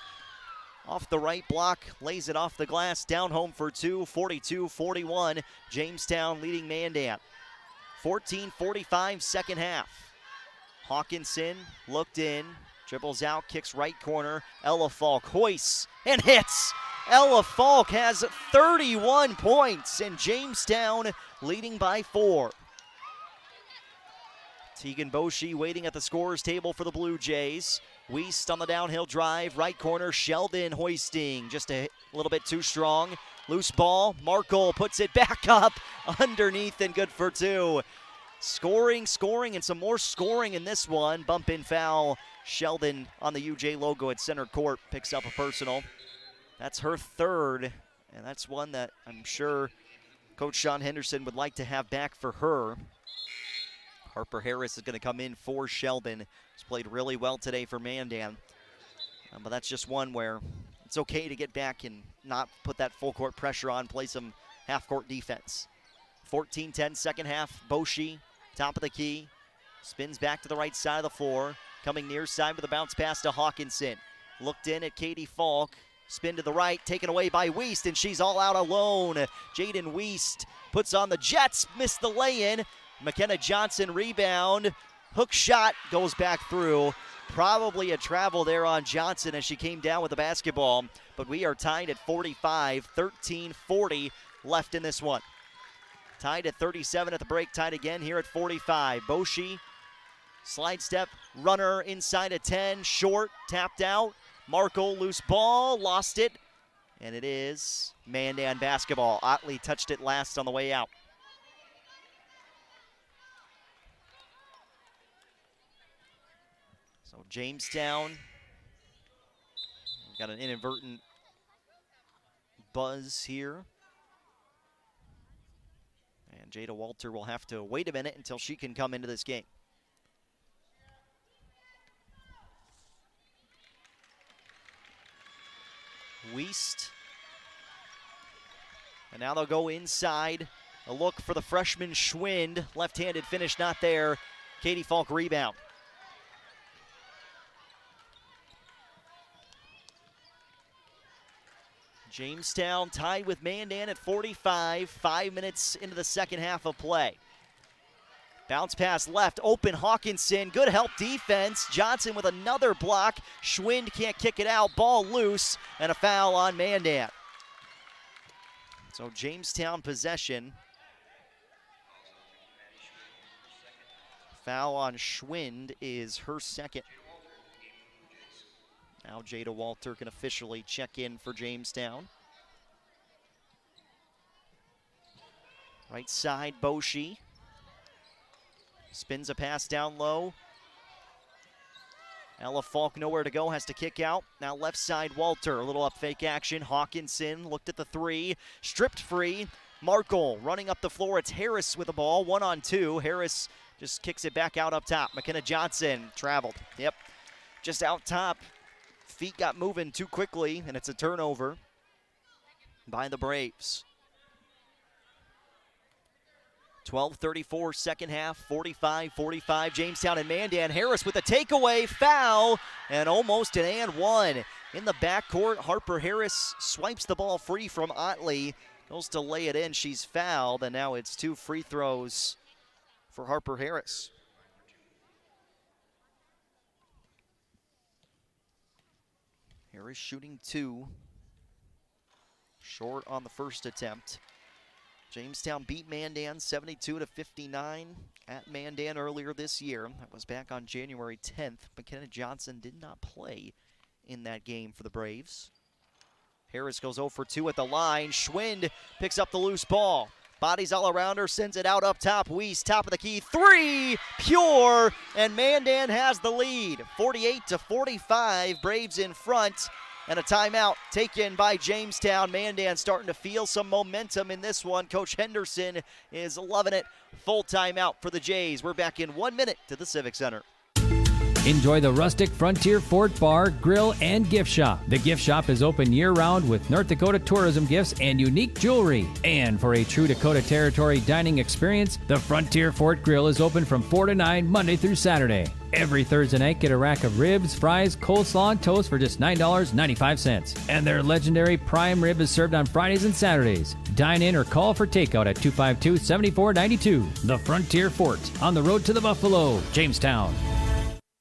Off the right block, lays it off the glass. Down home for two, 42-41. Jamestown leading Mandan. 14:45 second half. Hawkinson looked in, dribbles out, kicks right corner. Ella Falk hoists and hits. Ella Falk has 31 points, and Jamestown leading by 4. Tegan Boshi waiting at the scorer's table for the Blue Jays. Wiest on the downhill drive, right corner, Sheldon hoisting, just a little bit too strong. Loose ball, Markle puts it back up underneath and good for two. Scoring, and some more scoring in this one. Bump in foul. Sheldon on the UJ logo at center court picks up a personal. That's her third, and that's one that I'm sure Coach Sean Henderson would like to have back for her. Harper Harris is going to come in for Sheldon. He's played really well today for Mandan. But that's just one where it's okay to get back and not put that full court pressure on, play some half court defense. 14-10 second half. Boshi, top of the key, spins back to the right side of the floor. Coming near side with a bounce pass to Hawkinson. Looked in at Katie Falk. Spin to the right, taken away by Wiest, and she's all out alone. Jaden Wiest puts on the Jets, missed the lay-in. McKenna Johnson rebound. Hook shot goes back through. Probably a travel there on Johnson as she came down with the basketball. But we are tied at 45, 13:40 left in this one. Tied at 37 at the break, tied again here at 45. Boshi, slide step, runner inside at 10, short, tapped out. Markle, loose ball, lost it, and it is Mandan basketball. Otley touched it last on the way out. So Jamestown got an inadvertent buzz here. And Jada Walter will have to wait a minute until she can come into this game. Wiest. And now they'll go inside. A look for the freshman Schwind. Left-handed finish not there. Katie Falk rebound. Jamestown tied with Mandan at 45. 5 minutes into the second half of play. Bounce pass left, open Hawkinson, good help defense. Johnson with another block. Schwind can't kick it out, ball loose, and a foul on Mandan. So Jamestown possession. Foul on Schwind is her second. Now Jada Walter can officially check in for Jamestown. Right side, Boshi. Spins a pass down low. Ella Falk nowhere to go, has to kick out. Now left side, Walter, a little up fake action. Hawkinson looked at the three, stripped free. Markle running up the floor. It's Harris with the ball, 1-on-2. Harris just kicks it back out up top. McKenna Johnson traveled. Yep, just out top. Feet got moving too quickly, and it's a turnover by the Braves. 12:34 second half, 45-45. Jamestown and Mandan. Harris with a takeaway, foul, and almost an and one. In the backcourt, Harper Harris swipes the ball free from Otley. Goes to lay it in, she's fouled, and now it's 2 free throws for Harper Harris. Harris shooting 2. Short on the first attempt. Jamestown beat Mandan 72-59 at Mandan earlier this year. That was back on January 10th. McKenna Johnson did not play in that game for the Braves. Harris goes 0 for 2 at the line. Schwind picks up the loose ball. Bodies all around her, sends it out up top. Weiss, top of the key, 3, pure, and Mandan has the lead. 48-45, Braves in front. And a timeout taken by Jamestown. Mandan starting to feel some momentum in this one. Coach Henderson is loving it. Full timeout for the Jays. We're back in 1 minute to the Civic Center. Enjoy the rustic Frontier Fort Bar, Grill, and Gift Shop. The gift shop is open year-round with North Dakota tourism gifts and unique jewelry. And for a true Dakota Territory dining experience, the Frontier Fort Grill is open from 4 to 9 Monday through Saturday. Every Thursday night, get a rack of ribs, fries, coleslaw, and toast for just $9.95. And their legendary prime rib is served on Fridays and Saturdays. Dine in or call for takeout at 252-7492. The Frontier Fort, on the road to the Buffalo, Jamestown.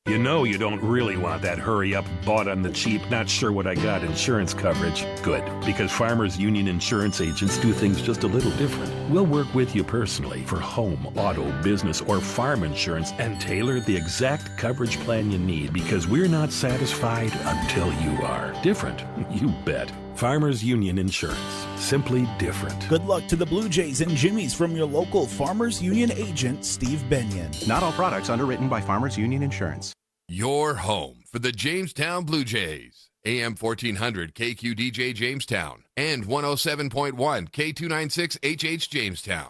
You know you don't really want that hurry-up, bought on the cheap, not sure what I got insurance coverage. Good, because Farmers Union insurance agents do things just a little different. We'll work with you personally for home, auto, business, or farm insurance and tailor the exact coverage plan you need because we're not satisfied until you are. Different? You bet. Farmers Union Insurance. Simply different. Good luck to the Blue Jays and Jimmies from your local Farmers Union agent, Steve Benyon. Not all products underwritten by Farmers Union Insurance. Your home for the Jamestown Blue Jays. AM 1400 KQDJ Jamestown and 107.1 K296 HH Jamestown.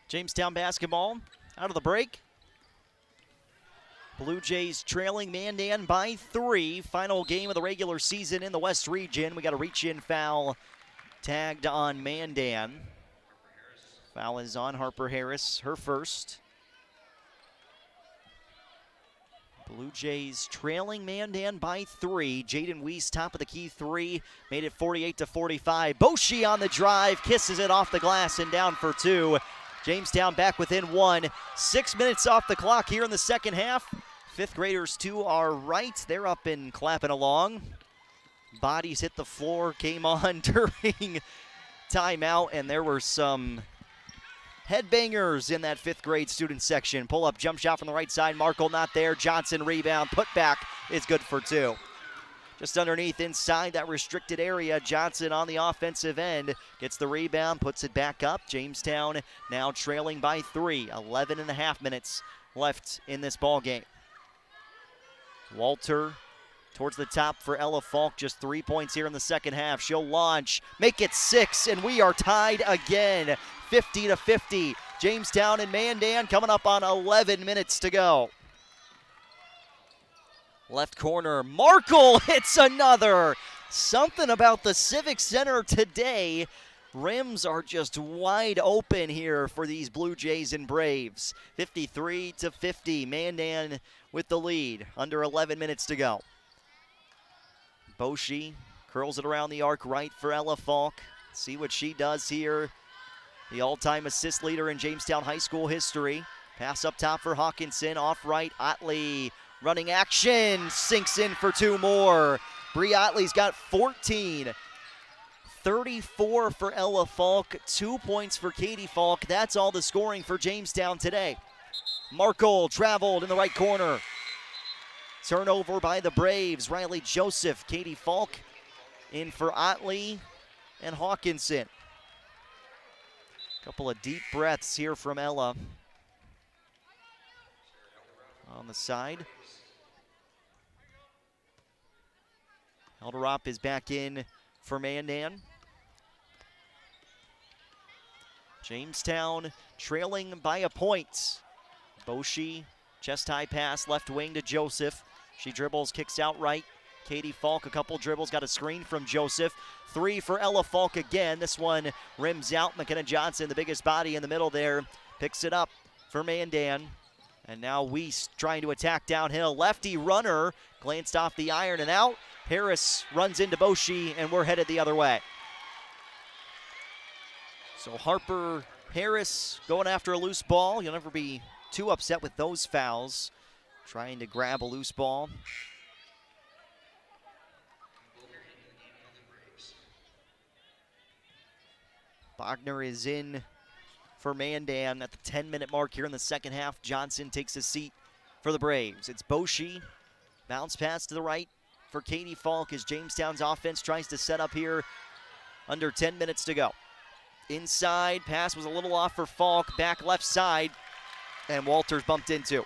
Jamestown basketball out of the break. Blue Jays trailing Mandan by 3. Final game of the regular season in the West region. We got a reach-in foul tagged on Mandan. Foul is on Harper Harris, her first. Blue Jays trailing Mandan by 3. Jaden Weiss, top of the key 3, made it 48-45. Boshi on the drive, kisses it off the glass and down for 2. Jamestown back within 1. 6 minutes off the clock here in the second half. Fifth graders to our right, they're up and clapping along. Bodies hit the floor, came on during timeout, and there were some headbangers in that fifth grade student section. Pull up, jump shot from the right side. Markle not there. Johnson rebound. Put back is good for 2. Just underneath inside that restricted area. Johnson on the offensive end gets the rebound, puts it back up. Jamestown now trailing by 3. 11.5 minutes left in this ball game. Walter towards the top for Ella Falk. Just 3 points here in the second half. She'll launch, make it 6, and we are tied again. 50-50. Jamestown and Mandan coming up on 11 minutes to go. Left corner, Markle hits another. Something about the Civic Center today. Rims are just wide open here for these Blue Jays and Braves. 53-50. Mandan with the lead. Under 11 minutes to go. Boshi curls it around the arc right for Ella Falk. See what she does here. The all-time assist leader in Jamestown High School history. Pass up top for Hawkinson. Off right, Otley. Running action. Sinks in for 2 more. Bree Otley's got 14. 34 for Ella Falk. 2 points for Katie Falk. That's all the scoring for Jamestown today. Markle traveled in the right corner. Turnover by the Braves. Riley Joseph, Katie Falk in for Otley and Hawkinson. Couple of deep breaths here from Ella. On the side. Elderop is back in for Mandan. Jamestown trailing by a point. Boshi, chest high pass, left wing to Joseph. She dribbles, kicks out right. Katie Falk, a couple dribbles, got a screen from Joseph. 3 for Ella Falk again. This one rims out. McKenna Johnson, the biggest body in the middle there, picks it up for Mandan. And now Weiss trying to attack downhill. Lefty runner, glanced off the iron and out. Harris runs into Boshi, and we're headed the other way. So Harper Harris going after a loose ball. You'll never be too upset with those fouls. Trying to grab a loose ball. Bogner is in for Mandan at the 10-minute mark here in the second half. Johnson takes a seat for the Braves. It's Boshi. Bounce pass to the right for Katie Falk as Jamestown's offense tries to set up here. Under 10 minutes to go. Inside, pass was a little off for Falk. Back left side, and Walters bumped into.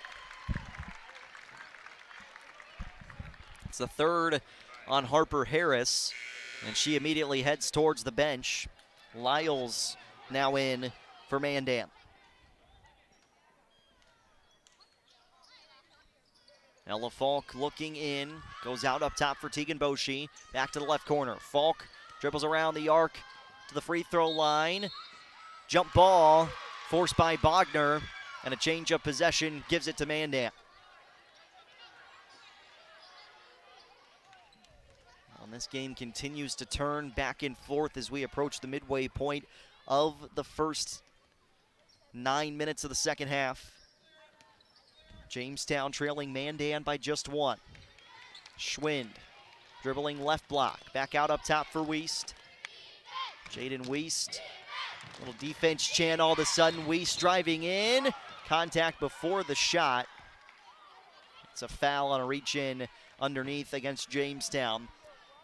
It's the third on Harper Harris, and she immediately heads towards the bench. Lyles now in for Mandan. Ella Falk looking in, goes out up top for Tegan Boshi. Back to the left corner. Falk dribbles around the arc to the free throw line. Jump ball forced by Bogner, and a change of possession gives it to Mandan. And this game continues to turn back and forth as we approach the midway point of the first 9 minutes of the second half. Jamestown trailing Mandan by just one. Schwind dribbling left block. Back out up top for Wiest. Jaden Wiest. Little defense chant all of a sudden. Wiest driving in. Contact before the shot. It's a foul on a reach in underneath against Jamestown.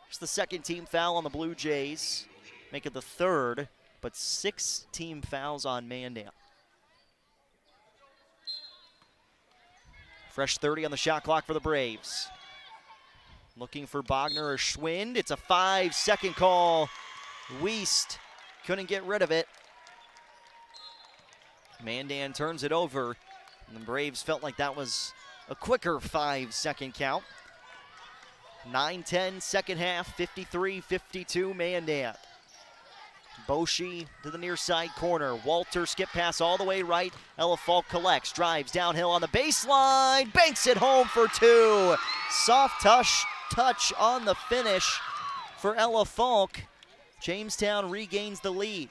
It's the second team foul on the Blue Jays. Make it the third, but 6 team fouls on Mandan. Fresh 30 on the shot clock for the Braves. Looking for Bogner or Schwind. It's a 5-second call. Wiest couldn't get rid of it. Mandan turns it over, and the Braves felt like that was a quicker 5-second count. 9-10 second half, 53-52 Mandan. Boshi to the near side corner. Walter skip pass all the way right. Ella Falk collects, drives downhill on the baseline, banks it home for 2. Soft touch on the finish for Ella Falk. Jamestown regains the lead.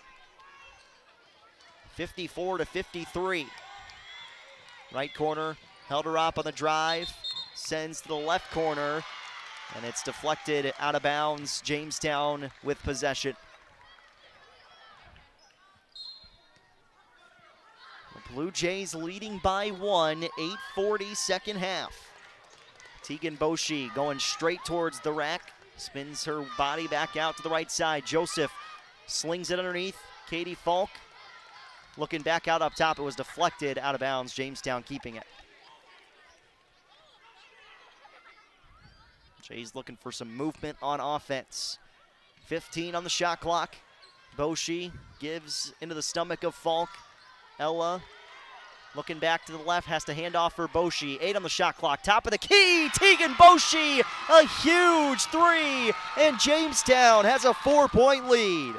54-53. Right corner, held her up on the drive, sends to the left corner, and it's deflected out of bounds. Jamestown with possession. The Blue Jays leading by 1, 8:40 second half. Tegan Boshi going straight towards the rack, spins her body back out to the right side. Joseph slings it underneath. Katie Falk looking back out up top. It was deflected out of bounds. Jamestown keeping it. Jays looking for some movement on offense. 15 on the shot clock. Boshi gives into the stomach of Falk. Ella looking back to the left, has to hand off for Boshi. 8 on the shot clock. Top of the key, Tegan Boshi, a huge 3, and Jamestown has a 4-point lead.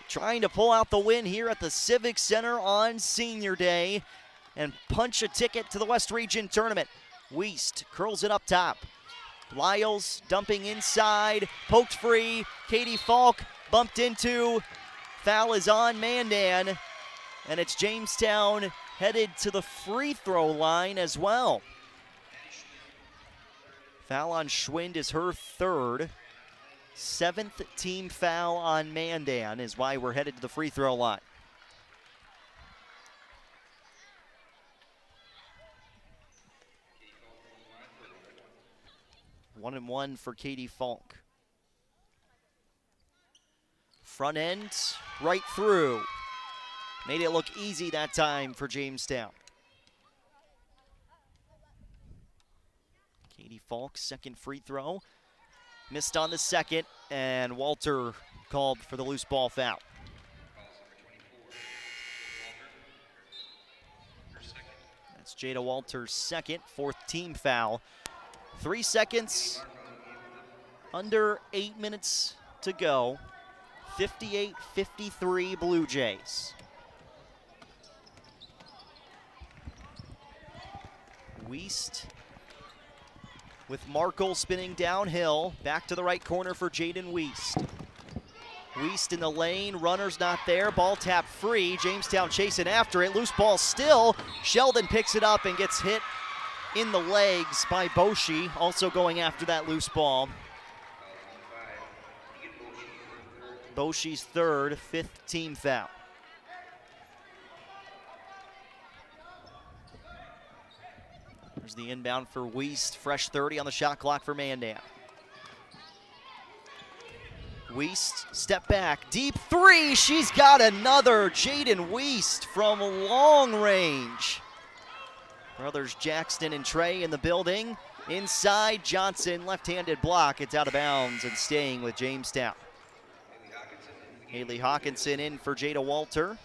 Trying to pull out the win here at the Civic Center on Senior Day and punch a ticket to the West Region Tournament. Wiest curls it up top. Lyles dumping inside, poked free. Katie Falk bumped into. Foul is on Mandan, and it's Jamestown headed to the free throw line as well. Foul on Schwind is her third. 7th team foul on Mandan is why we're headed to the free throw line. One and one for Katie Falk. Front end, right through. Made it look easy that time for Jamestown. Katie Falk's second free throw. Missed on the second, and Walter called for the loose ball foul. That's Jada Walter's second, 4th team foul. 3 seconds, under 8 minutes to go. 58-53 Blue Jays. Wiest with Markle spinning downhill. Back to the right corner for Jaden Wiest. Wiest in the lane, runner's not there. Ball tapped free. Jamestown chasing after it. Loose ball still. Sheldon picks it up and gets hit in the legs by Boshi, also going after that loose ball. Boshi's third, 5th team foul. There's the inbound for Wiest, fresh 30 on the shot clock for Mandan. Wiest, step back, deep three, she's got another. Jaden Wiest from long range. Brothers Jackson and Trey in the building. Inside, Johnson, left-handed block. It's out of bounds and staying with Jamestown. Haley Hawkinson in for Jada Walter.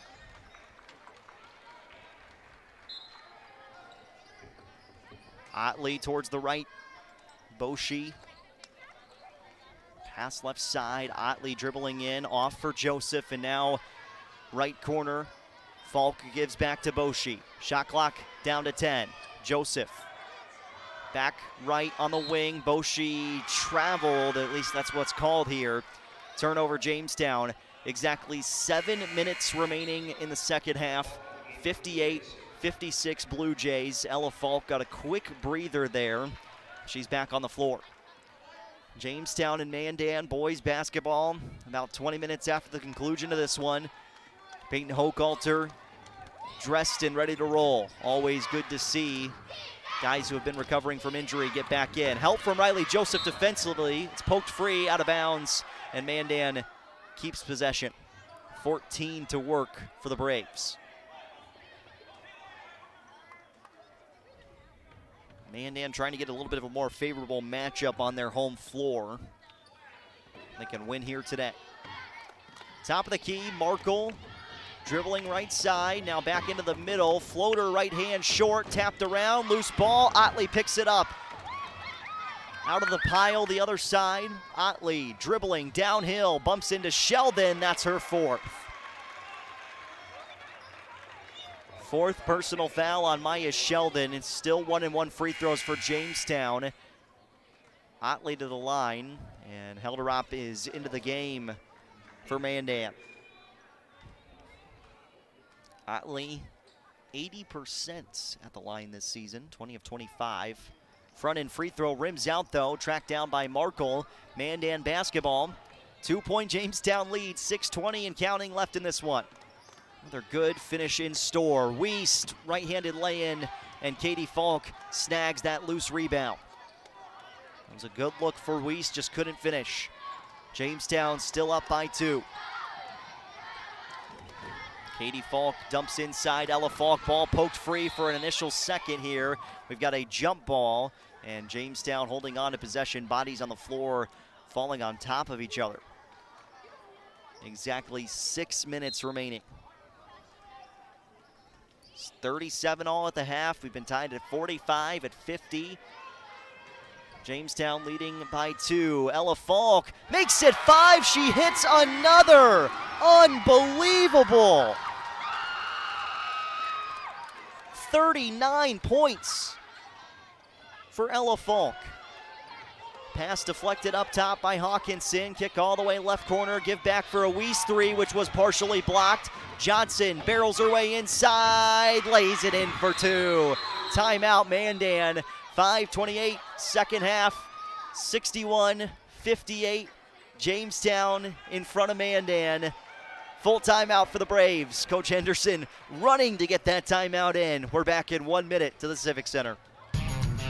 Otley towards the right. Boshi. Pass left side. Otley dribbling in, off for Joseph, and now right corner. Falk gives back to Boshi. Shot clock down to 10. Joseph. Back right on the wing. Boshi traveled, at least that's what's called here. Turnover Jamestown. Exactly 7 minutes remaining in the second half. 58-56 Blue Jays. Ella Falk got a quick breather there. She's back on the floor. Jamestown and Mandan boys basketball about 20 minutes after the conclusion of this one. Peyton Hochhalter dressed and ready to roll. Always good to see guys who have been recovering from injury get back in. Help from Riley Joseph defensively. It's poked free, out of bounds, and Mandan keeps possession. 14 to work for the Braves. Mandan trying to get a little bit of a more favorable matchup on their home floor. They can win here today. Top of the key, Markle dribbling right side, now back into the middle. Floater right hand short, tapped around, loose ball. Otley picks it up. Out of the pile, the other side. Otley dribbling downhill, bumps into Sheldon. That's her fourth. Fourth personal foul on Maya Sheldon. It's still 1-and-1 free throws for Jamestown. Otley to the line, and Helderop is into the game for Mandan. Otley, 80% at the line this season, 20 of 25. Front end free throw rims out though, tracked down by Markle. Mandan basketball. 2-point Jamestown lead, 6:20 and counting left in this one. Another good finish in store. Wiest, right-handed lay-in, and Katie Falk snags that loose rebound. That was a good look for Wiest, just couldn't finish. Jamestown still up by 2. Katie Falk dumps inside. Ella Falk, ball poked free for an initial second here. We've got a jump ball, and Jamestown holding on to possession. Bodies on the floor falling on top of each other. Exactly 6 minutes remaining. It's 37 all at the half. We've been tied at 45 at 50. Jamestown leading by 2. Ella Falk makes it 5. She hits another. Unbelievable. 39 points for Ella Falk. Pass deflected up top by Hawkinson. Kick all the way left corner. Give back for a Wiest 3, which was partially blocked. Johnson barrels her way inside. Lays it in for 2. Timeout Mandan. 5:28 second half. 61-58. Jamestown in front of Mandan. Full timeout for the Braves. Coach Henderson running to get that timeout in. We're back in 1 minute to the Civic Center.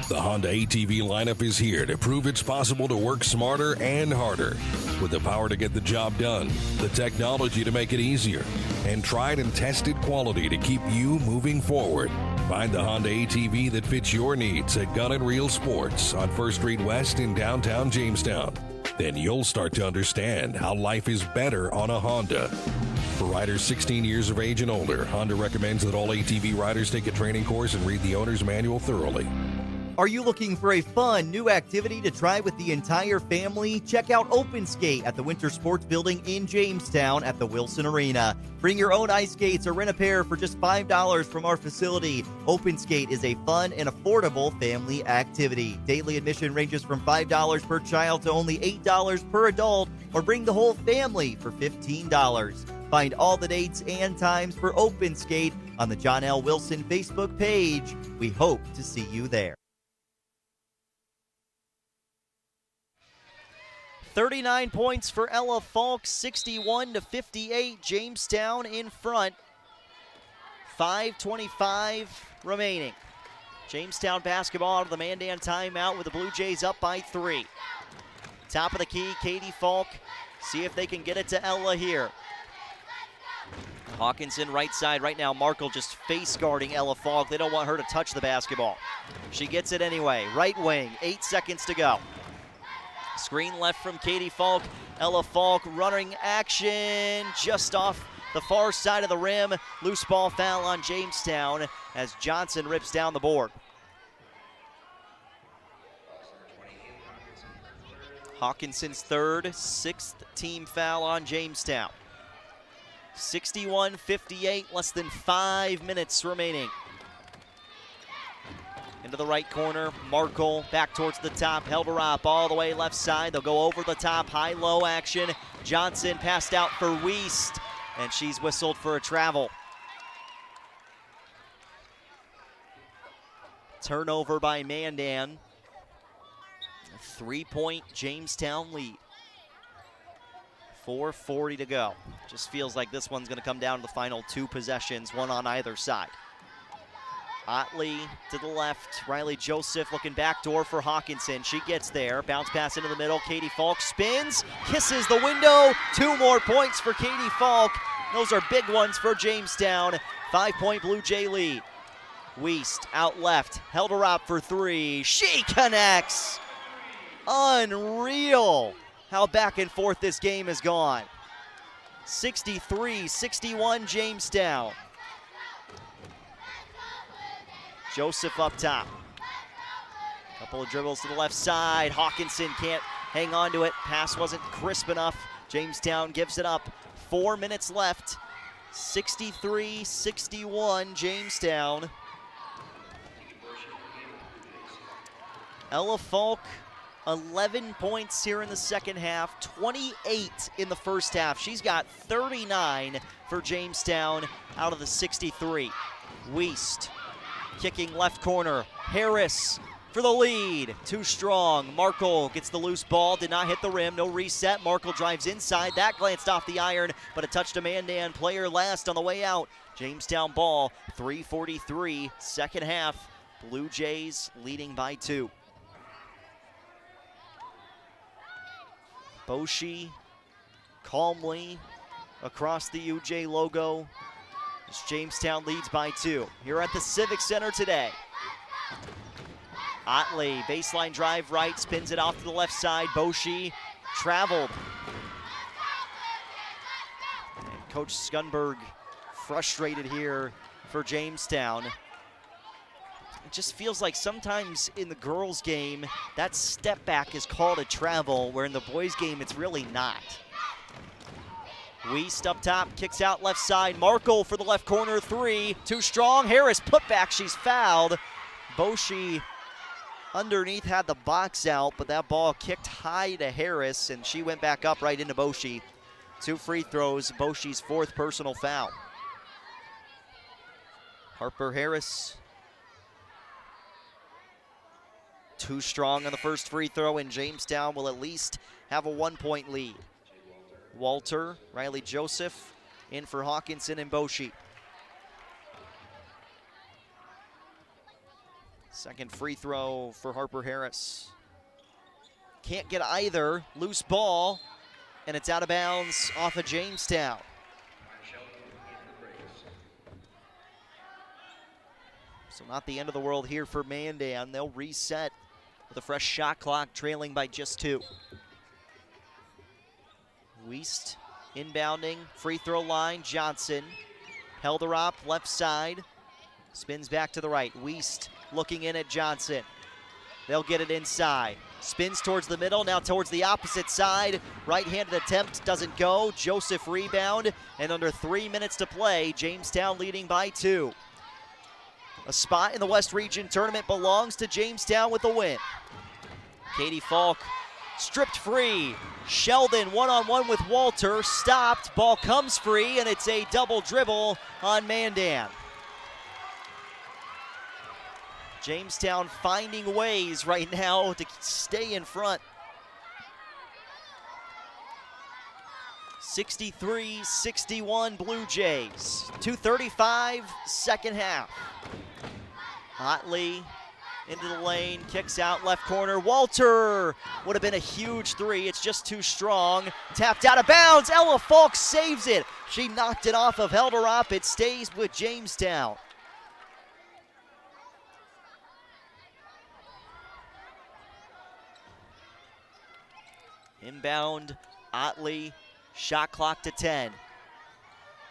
The Honda ATV lineup is here to prove it's possible to work smarter and harder. With the power to get the job done, the technology to make it easier, and tried and tested quality to keep you moving forward. Find the Honda ATV that fits your needs at Gun and Reel Sports on 1st Street West in downtown Jamestown. Then you'll start to understand how life is better on a Honda. For riders 16 years of age and older, Honda recommends that all ATV riders take a training course and read the owner's manual thoroughly. Are you looking for a fun new activity to try with the entire family? Check out Open Skate at the Winter Sports Building in Jamestown at the Wilson Arena. Bring your own ice skates or rent a pair for just $5 from our facility. Open Skate is a fun and affordable family activity. Daily admission ranges from $5 per child to only $8 per adult, or bring the whole family for $15. Find all the dates and times for Open Skate on the John L. Wilson Facebook page. We hope to see you there. 39 points for Ella Falk, 61-58. Jamestown in front. 5:25 remaining. Jamestown basketball out of the Mandan timeout with the Blue Jays up by 3. Top of the key, Katie Falk. See if they can get it to Ella here. Hawkinson right side right now. Markle just face guarding Ella Falk. They don't want her to touch the basketball. She gets it anyway. Right wing, 8 seconds to go. Screen left from Katie Falk. Ella Falk running action just off the far side of the rim. Loose ball foul on Jamestown as Johnson rips down the board. Hawkinson's third, 6th team foul on Jamestown. 61-58, less than 5 minutes remaining. Into the right corner, Markle back towards the top, Helderop all the way left side. They'll go over the top, high-low action. Johnson passed out for Wiest, and she's whistled for a travel. Turnover by Mandan. A 3-point Jamestown lead. 4:40 to go. Just feels like this one's going to come down to the final 2 possessions, one on either side. Otley to the left. Riley Joseph looking backdoor for Hawkinson. She gets there. Bounce pass into the middle. Katie Falk spins, kisses the window. 2 more points for Katie Falk. Those are big ones for Jamestown. 5-point Blue Jay lead. Wiest out left. Helderop for 3. She connects. Unreal how back and forth this game has gone. 63-61 Jamestown. Joseph up top. Couple of dribbles to the left side. Hawkinson can't hang on to it. Pass wasn't crisp enough. Jamestown gives it up. 4 minutes left. 63-61 Jamestown. Ella Falk, 11 points here in the second half, 28 in the first half. She's got 39 for Jamestown out of the 63. Wiest kicking left corner. Harris for the lead. Too strong. Markle gets the loose ball. Did not hit the rim. No reset. Markle drives inside. That glanced off the iron, but a touch to Mandan. Player last on the way out. Jamestown ball. 3:43 second half. Blue Jays leading by 2. Boshi calmly across the UJ logo as Jamestown leads by 2. Here at the Civic Center today. Otley, baseline drive right, spins it off to the left side. Boshi traveled. And Coach Skunberg frustrated here for Jamestown. It just feels like sometimes in the girls' game, that step back is called a travel, where in the boys' game, it's really not. Wiest up top, kicks out left side. Markle for the left corner, 3. Too strong. Harris put back, she's fouled. Boshi underneath had the box out, but that ball kicked high to Harris, and she went back up right into Boshi. 2 free throws, Boshi's 4th personal foul. Harper Harris. Too strong on the first free throw, and Jamestown will at least have a 1-point lead. Walter, Riley Joseph in for Hawkinson and Boshi. Second free throw for Harper Harris. Can't get either. Loose ball, and it's out of bounds off of Jamestown. So not the end of the world here for Mandan. They'll reset with a fresh shot clock, trailing by just 2. Wiest inbounding, free throw line, Johnson. Helderop, left side, spins back to the right. Wiest looking in at Johnson. They'll get it inside. Spins towards the middle, now towards the opposite side. Right-handed attempt doesn't go. Joseph rebound, and under 3 minutes to play, Jamestown leading by 2. A spot in the West Region Tournament belongs to Jamestown with the win. Katie Falk stripped free. Sheldon one-on-one with Walter, stopped. Ball comes free, and it's a double dribble on Mandan. Jamestown finding ways right now to stay in front. 63-61 Blue Jays. 2:35 second half. Otley into the lane, kicks out left corner. Walter would have been a huge three. It's just too strong. Tapped out of bounds. Ella Falk saves it. She knocked it off of Helderop. It stays with Jamestown. Inbound, Otley, shot clock to 10.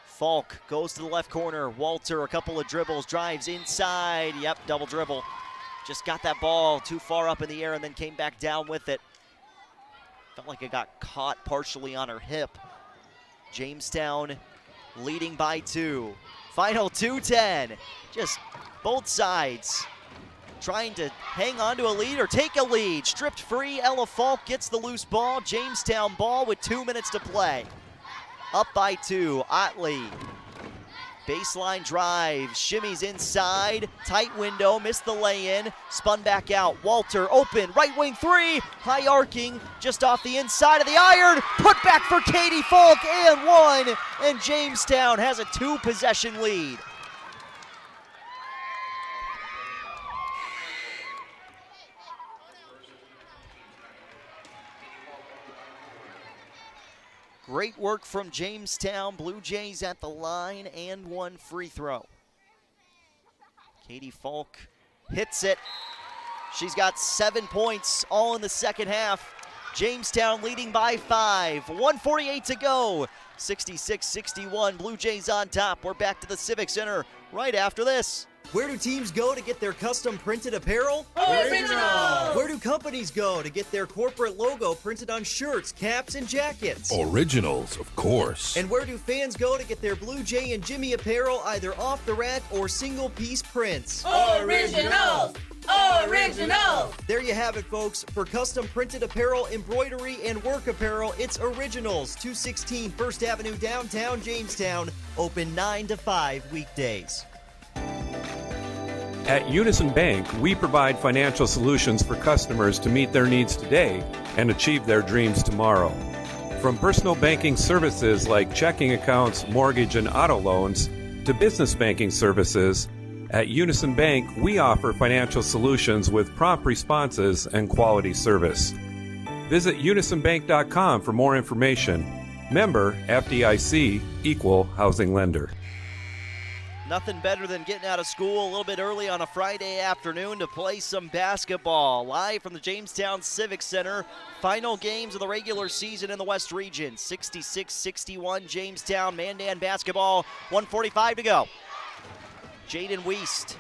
Falk goes to the left corner. Walter, a couple of dribbles, drives inside. Yep, double dribble. Just got that ball too far up in the air and then came back down with it. Felt like it got caught partially on her hip. Jamestown leading by 2. Final 2:10. Just both sides trying to hang on to a lead or take a lead. Stripped free, Ella Falk gets the loose ball. Jamestown ball with 2 minutes to play. Up by 2, Otley. Baseline drive, shimmies inside, tight window, missed the lay-in, spun back out. Walter open, right wing three, high arcing, just off the inside of the iron. Put back for Katie Falk and one, and Jamestown has a 2-possession lead. Great work from Jamestown. Blue Jays at the line and 1 free throw. Katie Falk hits it. She's got 7 points all in the second half. Jamestown leading by 5. 1:48 to go. 66-61. Blue Jays on top. We're back to the Civic Center right after this. Where do teams go to get their custom printed apparel? Originals! Where do companies go to get their corporate logo printed on shirts, caps, and jackets? Originals, of course. And where do fans go to get their Blue Jay and Jimmy apparel either off the rack or single-piece prints? Originals! Originals! There you have it, folks. For custom printed apparel, embroidery, and work apparel, it's Originals, 216 First Avenue, downtown Jamestown. Open 9 to 5 weekdays. At Unison Bank, we provide financial solutions for customers to meet their needs today and achieve their dreams tomorrow. From personal banking services like checking accounts, mortgage, and auto loans, to business banking services, at Unison Bank, we offer financial solutions with prompt responses and quality service. Visit unisonbank.com for more information. Member FDIC, Equal Housing Lender. Nothing better than getting out of school a little bit early on a Friday afternoon to play some basketball. Live from the Jamestown Civic Center, final games of the regular season in the West Region. 66-61 Jamestown, Mandan basketball, 1:45 to go. Jaden Wiest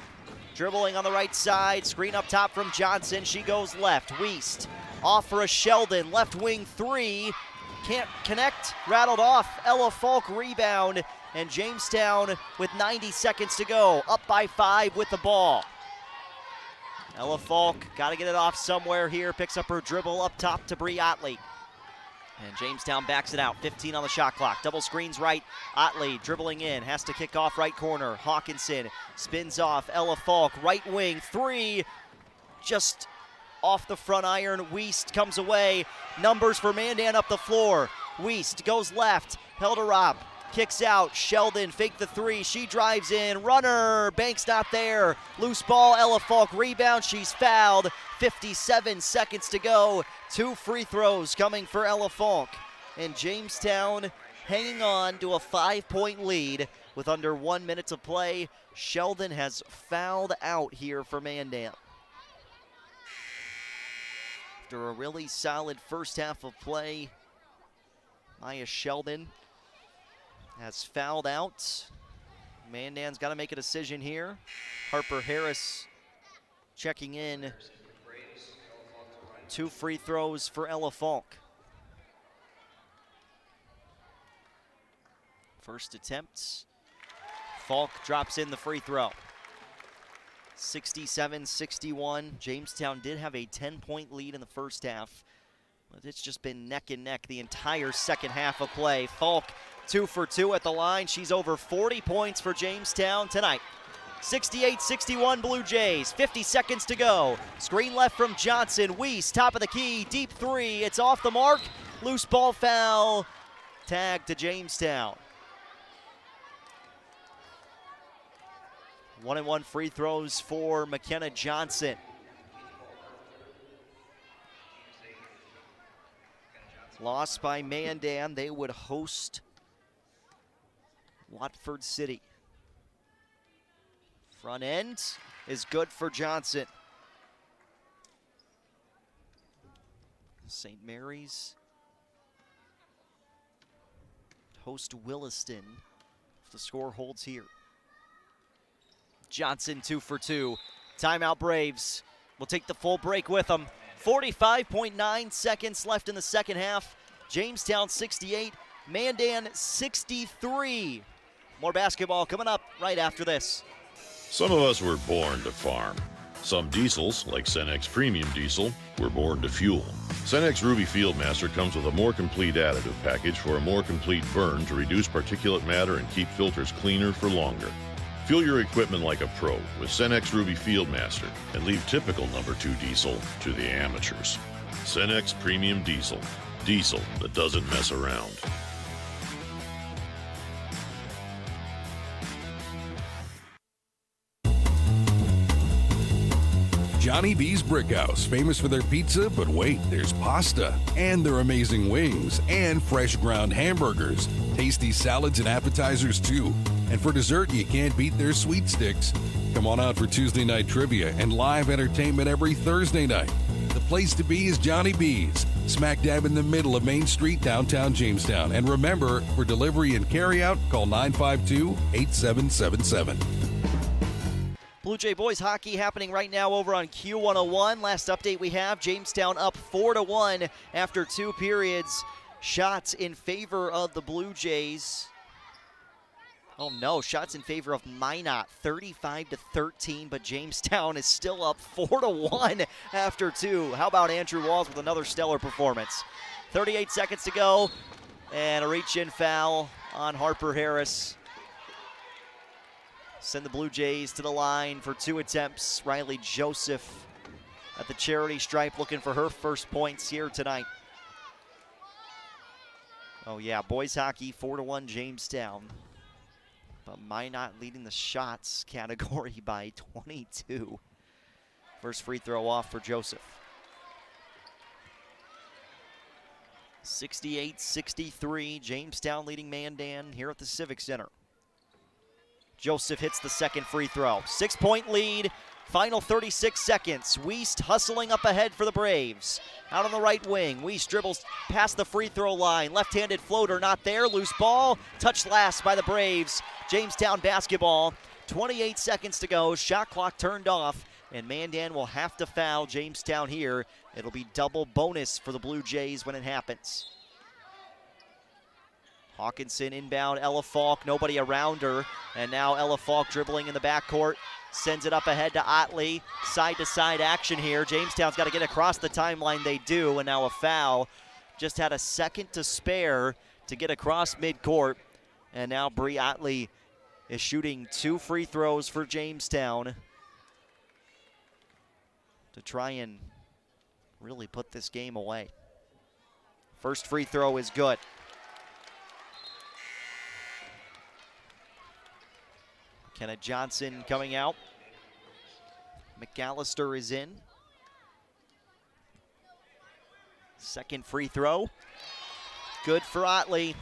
dribbling on the right side, screen up top from Johnson. She goes left. Wiest off for a Sheldon, left wing three. Can't connect, rattled off. Ella Falk rebound. And Jamestown with 90 seconds to go, up by 5 with the ball. Ella Falk got to get it off somewhere here, picks up her dribble up top to Bree Otley. And Jamestown backs it out, 15 on the shot clock. Double screens right, Otley dribbling in, has to kick off right corner. Hawkinson spins off, Ella Falk, right wing, three, just off the front iron. Wiest comes away, numbers for Mandan up the floor. Wiest goes left, Helderop. Kicks out, Sheldon fake the three, she drives in, runner, Banks not there, loose ball, Ella Falk rebound, she's fouled, 57 seconds to go, 2 free throws coming for Ella Falk, and Jamestown hanging on to a 5-point lead with under 1 minute to play. Sheldon has fouled out here for Mandan. After a really solid first half of play, Maya Sheldon has fouled out. Mandan's got to make a decision here. Harper Harris checking in. 2 free throws for Ella Falk. First attempt. Falk drops in the free throw. 67-61. Jamestown did have a 10-point lead in the first half, but it's just been neck and neck the entire second half of play. Falk 2 for 2 at the line. She's over 40 points for Jamestown tonight. 68-61 Blue Jays, 50 seconds to go. Screen left from Johnson. Wiest, top of the key, deep three. It's off the mark. Loose ball foul. tag to Jamestown. 1-and-1 free throws for McKenna Johnson. Lost by Mandan. They would host Watford City. Front end is good for Johnson. St. Mary's host Williston if the score holds here. Johnson 2 for 2. Timeout Braves. We'll take the full break with them. 45.9 seconds left in the second half. Jamestown 68, Mandan 63. More basketball coming up right after this. Some of us were born to farm. Some diesels, like Cenex Premium Diesel, were born to fuel. Cenex Ruby Fieldmaster comes with a more complete additive package for a more complete burn to reduce particulate matter and keep filters cleaner for longer. Fuel your equipment like a pro with Cenex Ruby Fieldmaster and leave typical number 2 diesel to the amateurs. Cenex Premium Diesel. Diesel that doesn't mess around. Johnny B's Brickhouse, famous for their pizza, but wait, there's pasta, and their amazing wings, and fresh ground hamburgers, tasty salads and appetizers too. And for dessert, you can't beat their sweet sticks. Come on out for Tuesday night trivia and live entertainment every Thursday night. The place to be is Johnny B's, smack dab in the middle of Main Street, downtown Jamestown. And remember, for delivery and carryout, call 952-8777. Blue Jay boys hockey happening right now over on Q101. Last update we have, Jamestown up 4-1 after 2 periods. Shots in favor of the Blue Jays. Oh no, shots in favor of Minot, 35-13, but Jamestown is still up 4-1 after 2. How about Andrew Walls with another stellar performance? 38 seconds to go, and a reach-in foul on Harper Harris. Send the Blue Jays to the line for 2 attempts. Riley Joseph at the charity stripe looking for her first points here tonight. Oh yeah, boys hockey 4-1 Jamestown. But Minot leading the shots category by 22. First free throw off for Joseph. 68-63, Jamestown leading Mandan here at the Civic Center. Joseph hits the second free throw. 6-point lead, final 36 seconds. Wiest hustling up ahead for the Braves. Out on the right wing, Wiest dribbles past the free throw line. Left-handed floater not there, loose ball. Touched last by the Braves. Jamestown basketball, 28 seconds to go. Shot clock turned off, and Mandan will have to foul Jamestown here. It'll be double bonus for the Blue Jays when it happens. Hawkinson inbound, Ella Falk, nobody around her. And now Ella Falk dribbling in the backcourt, sends it up ahead to Otley. Side-to-side action here. Jamestown's got to get across the timeline, they do, and now a foul. Just had a second to spare to get across midcourt. And now Bree Otley is shooting 2 free throws for Jamestown to try and really put this game away. First free throw is good. McKenna Johnson coming out. McAllister is in. Second free throw. Good for Otley.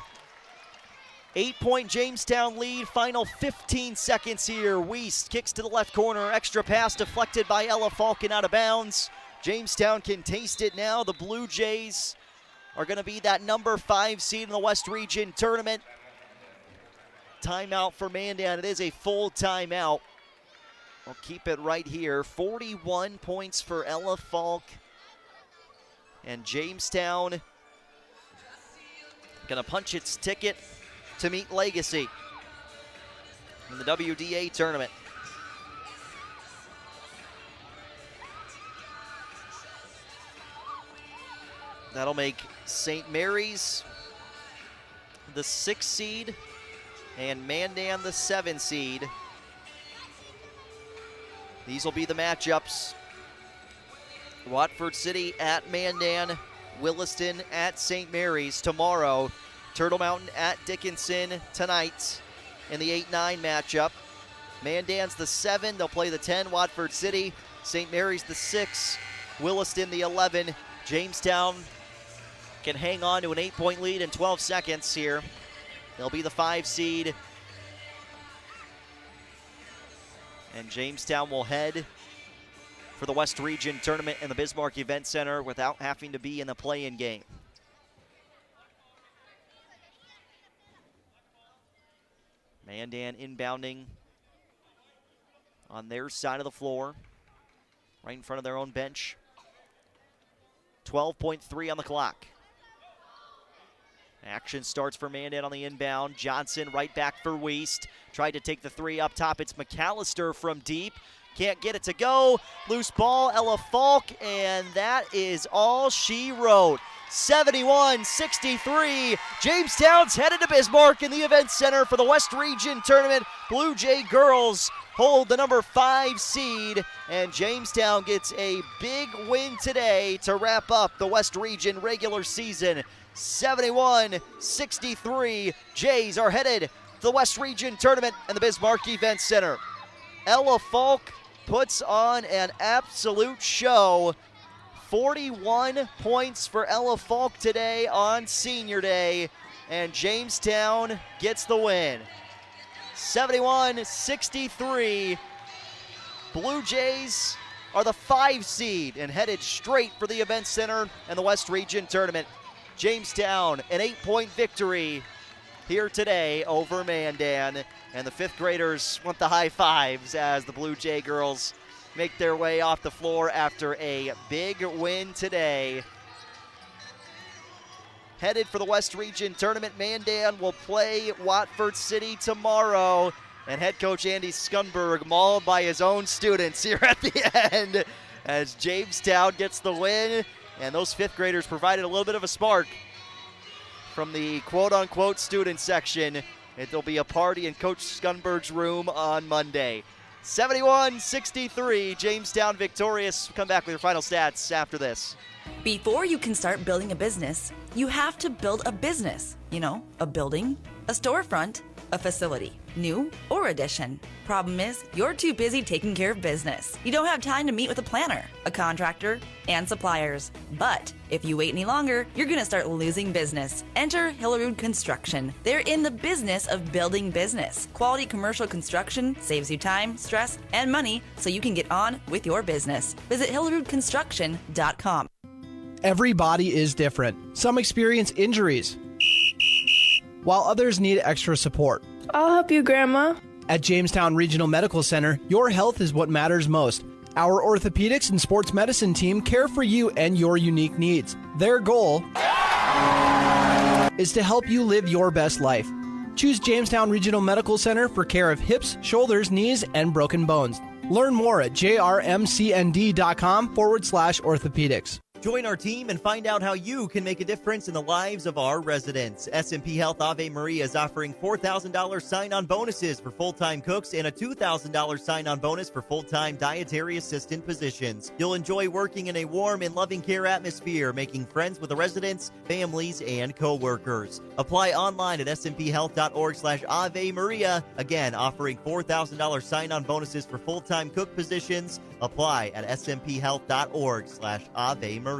8-point Jamestown lead, final 15 seconds here. Wiest kicks to the left corner, extra pass deflected by Ella Falcon out of bounds. Jamestown can taste it now. The Blue Jays are going to be that number 5 seed in the West Region tournament. Timeout for Mandan. It is a full timeout. I'll keep it right here. 41 points for Ella Falk. And Jamestown going to punch its ticket to meet Legacy in the WDA tournament. That'll make St. Mary's the 6th seed and Mandan the 7 seed. These will be the matchups. Watford City at Mandan, Williston at St. Mary's tomorrow. Turtle Mountain at Dickinson tonight in the 8-9 matchup. Mandan's the 7. They'll play the 10. Watford City. St. Mary's the 6. Williston the 11. Jamestown can hang on to an 8-point lead in 12 seconds here. They'll be the 5 seed. And Jamestown will head for the West Region Tournament in the Bismarck Event Center without having to be in the play-in game. Mandan inbounding on their side of the floor, right in front of their own bench. 12.3 on the clock. Action starts for Mandan on the inbound. Johnson right back for Weist. Tried to take the 3 up top. It's McAllister from deep. Can't get it to go. Loose ball, Ella Falk, and that is all she wrote. 71-63. Jamestown's headed to Bismarck in the Event Center for the West Region Tournament. Blue Jay girls hold the number 5 seed, and Jamestown gets a big win today to wrap up the West Region regular season. 71-63. Jays are headed to the West Region Tournament and the Bismarck Event Center. Ella Falk puts on an absolute show. 41 points for Ella Falk today on Senior Day, and Jamestown gets the win. 71-63. Blue Jays are the 5 seed and headed straight for the Event Center and the West Region Tournament. Jamestown, an 8-point victory here today over Mandan, and the 5th graders want the high fives as the Blue Jay girls make their way off the floor after a big win today. Headed for the West Region Tournament, Mandan will play Watford City tomorrow, and head coach Andy Scunberg mauled by his own students here at the end as Jamestown gets the win, and those 5th graders provided a little bit of a spark from the quote-unquote student section. It'll be a party in Coach Scunberg's room on Monday. 71-63, Jamestown victorious. We'll come back with your final stats after this. Before you can start building a business, you have to build a business. You know, a building, a storefront, a facility, new or addition. Problem is, you're too busy taking care of business. You don't have time to meet with a planner, a contractor, and suppliers. But if you wait any longer, you're going to start losing business. Enter Hillerud Construction. They're in the business of building business. Quality commercial construction saves you time, stress, and money so you can get on with your business. Visit hillerudconstruction.com. Every body is different. Some experience injuries, while others need extra support. I'll help you, Grandma. At Jamestown Regional Medical Center, your health is what matters most. Our orthopedics and sports medicine team care for you and your unique needs. Their goal is to help you live your best life. Choose Jamestown Regional Medical Center for care of hips, shoulders, knees, and broken bones. Learn more at jrmcnd.com/orthopedics. Join our team and find out how you can make a difference in the lives of our residents. S&P Health Ave Maria is offering $4,000 sign-on bonuses for full-time cooks and a $2,000 sign-on bonus for full-time dietary assistant positions. You'll enjoy working in a warm and loving care atmosphere, making friends with the residents, families, and co-workers. Apply online at smphhealth.org/Ave Maria. Again, offering $4,000 sign-on bonuses for full-time cook positions. Apply at smphhealth.org/Ave Maria.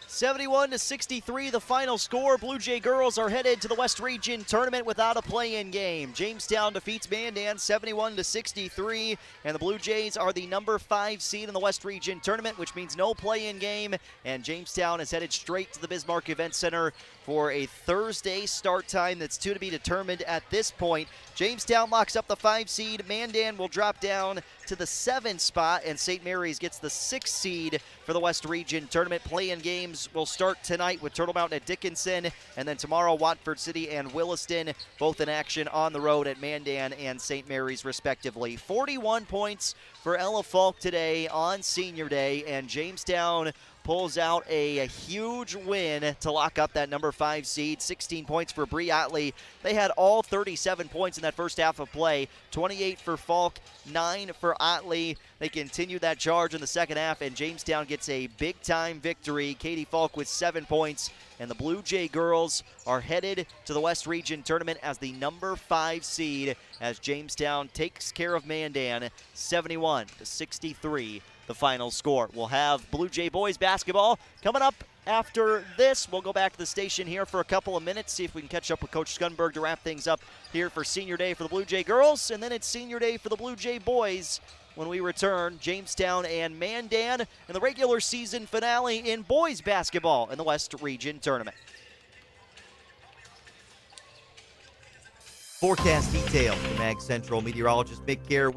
71-63, the final score. Blue Jay girls are headed to the West Region Tournament without a play-in game. Jamestown defeats Mandan 71-63, and the Blue Jays are the number 5 seed in the West Region Tournament, which means no play-in game, and Jamestown is headed straight to the Bismarck Event Center for a Thursday start time that's to be determined at this point. Jamestown locks up the 5 seed. Mandan will drop down to the 7 spot, and St. Mary's gets the 6 seed for the West Region Tournament. Play-in games will start tonight with Turtle Mountain at Dickinson, and then tomorrow Watford City and Williston, both in action on the road at Mandan and St. Mary's respectively. 41 points for Ella Falk today on Senior Day, and Jamestown pulls out a huge win to lock up that number 5 seed. 16 points for Bree Otley. They had all 37 points in that first half of play. 28 for Falk, 9 for Otley. They continue that charge in the second half, and Jamestown gets a big-time victory. Katie Falk with 7 points, and the Blue Jay girls are headed to the West Region Tournament as the number 5 seed as Jamestown takes care of Mandan 71-63, the final score. We'll have Blue Jay boys basketball coming up after this. We'll go back to the station here for a couple of minutes, see if we can catch up with Coach Skunberg to wrap things up here for Senior Day for the Blue Jay girls, and then it's Senior Day for the Blue Jay boys when we return. Jamestown and Mandan in the regular season finale in boys basketball in the West Region Tournament. Forecast details from Ag Central meteorologist Mick Care.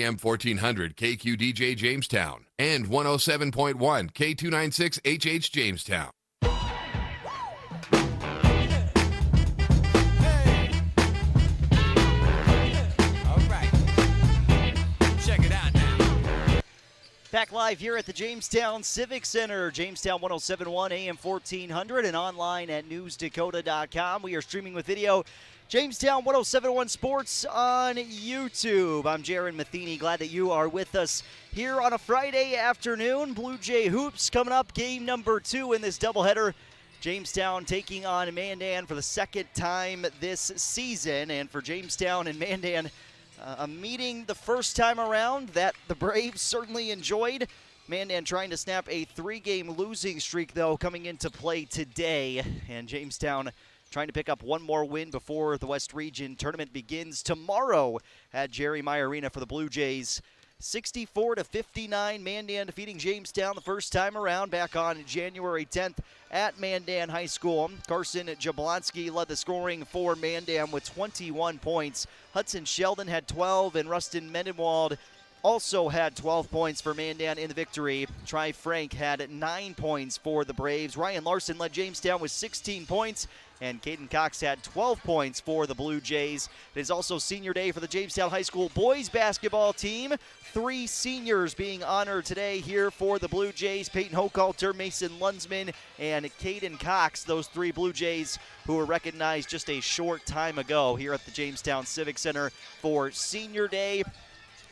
AM 1400 KQDJ Jamestown, and 107.1 K296 HH Jamestown. Back live here at the Jamestown Civic Center, Jamestown 107.1 AM 1400 and online at newsdakota.com. We are streaming with video, Jamestown 107.1 Sports on YouTube. I'm Jaron Matheny. Glad that you are with us here on a Friday afternoon. Blue Jay Hoops coming up, game number 2 in this doubleheader. Jamestown taking on Mandan for the second time this season. And for Jamestown and Mandan, a meeting the first time around that the Braves certainly enjoyed. Mandan trying to snap a 3-game losing streak, though, coming into play today. And Jamestown trying to pick up one more win before the West Region tournament begins tomorrow at Jerry Meyer Arena for the Blue Jays. 64-59, Mandan defeating Jamestown the first time around back on January 10th at Mandan High School. Carson Jablonski led the scoring for Mandan with 21 points. Hudson Sheldon had 12, and Rustin Mendenwald also had 12 points for Mandan in the victory. Tri Frank had 9 points for the Braves. Ryan Larson led Jamestown with 16 points, and Caden Cox had 12 points for the Blue Jays. It is also senior day for the Jamestown High School boys basketball team. 3 seniors being honored today here for the Blue Jays. Peyton Hochhalter, Mason Lunsman, and Caden Cox, those 3 Blue Jays who were recognized just a short time ago here at the Jamestown Civic Center for senior day.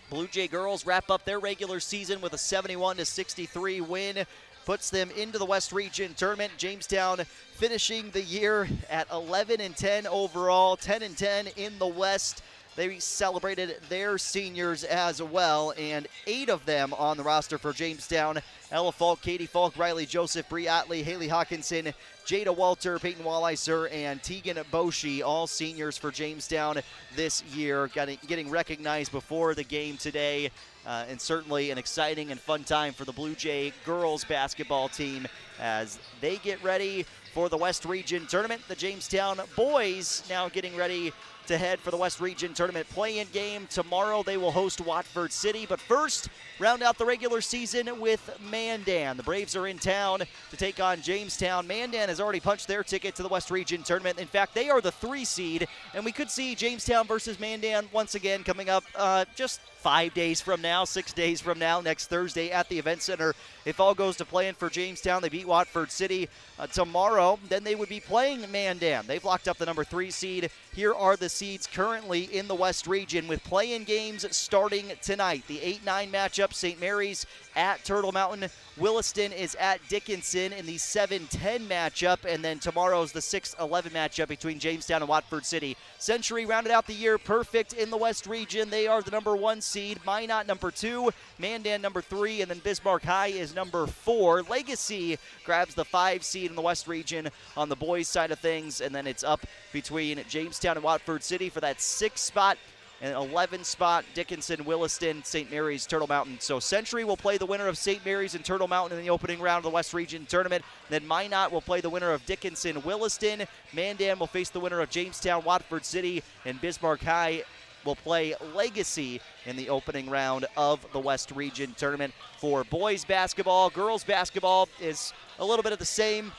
Blue Jay girls wrap up their regular season with a 71-63 win. Puts them into the West Region tournament. Jamestown finishing the year at 11-10 overall, 10-10 in the West. They celebrated their seniors as well, and 8 of them on the roster for Jamestown. Ella Falk, Katie Falk, Riley Joseph, Bree Otley, Haley Hawkinson, Jada Walter, Peyton Walliser, and Tegan Boshi, all seniors for Jamestown this year, getting recognized before the game today. And certainly an exciting and fun time for the Blue Jay girls basketball team as they get ready for the West Region tournament. The Jamestown boys now getting ready to head for the West Region tournament play-in game. Tomorrow they will host Watford City, but first, round out the regular season with Mandan. The Braves are in town to take on Jamestown. Mandan has already punched their ticket to the West Region tournament. In fact, they are the 3 seed, and we could see Jamestown versus Mandan once again coming up just 5 days from now, 6 days from now, next Thursday at the Event Center. If all goes to plan for Jamestown, they beat Watford City tomorrow, then they would be playing Mandan. They've locked up the number 3 seed. Here are the seeds currently in the West Region with play-in games starting tonight. The 8-9 matchup, St. Mary's at Turtle Mountain. Williston is at Dickinson in the 7-10 matchup, and then tomorrow's the 6-11 matchup between Jamestown and Watford City. Century rounded out the year perfect in the West Region. They are the number 1 seed, Minot number 2, Mandan number 3, and then Bismarck High is number 4. Legacy grabs the 5 seed in the West Region on the boys' side of things, and then it's up between Jamestown and Watford City for that 6th spot. And 11 spot, Dickinson, Williston, St. Mary's, Turtle Mountain. So Century will play the winner of St. Mary's and Turtle Mountain in the opening round of the West Region tournament. Then Minot will play the winner of Dickinson, Williston. Mandan will face the winner of Jamestown, Watford City, and Bismarck High will play Legacy in the opening round of the West Region tournament. For boys basketball, girls basketball is a little bit of the same,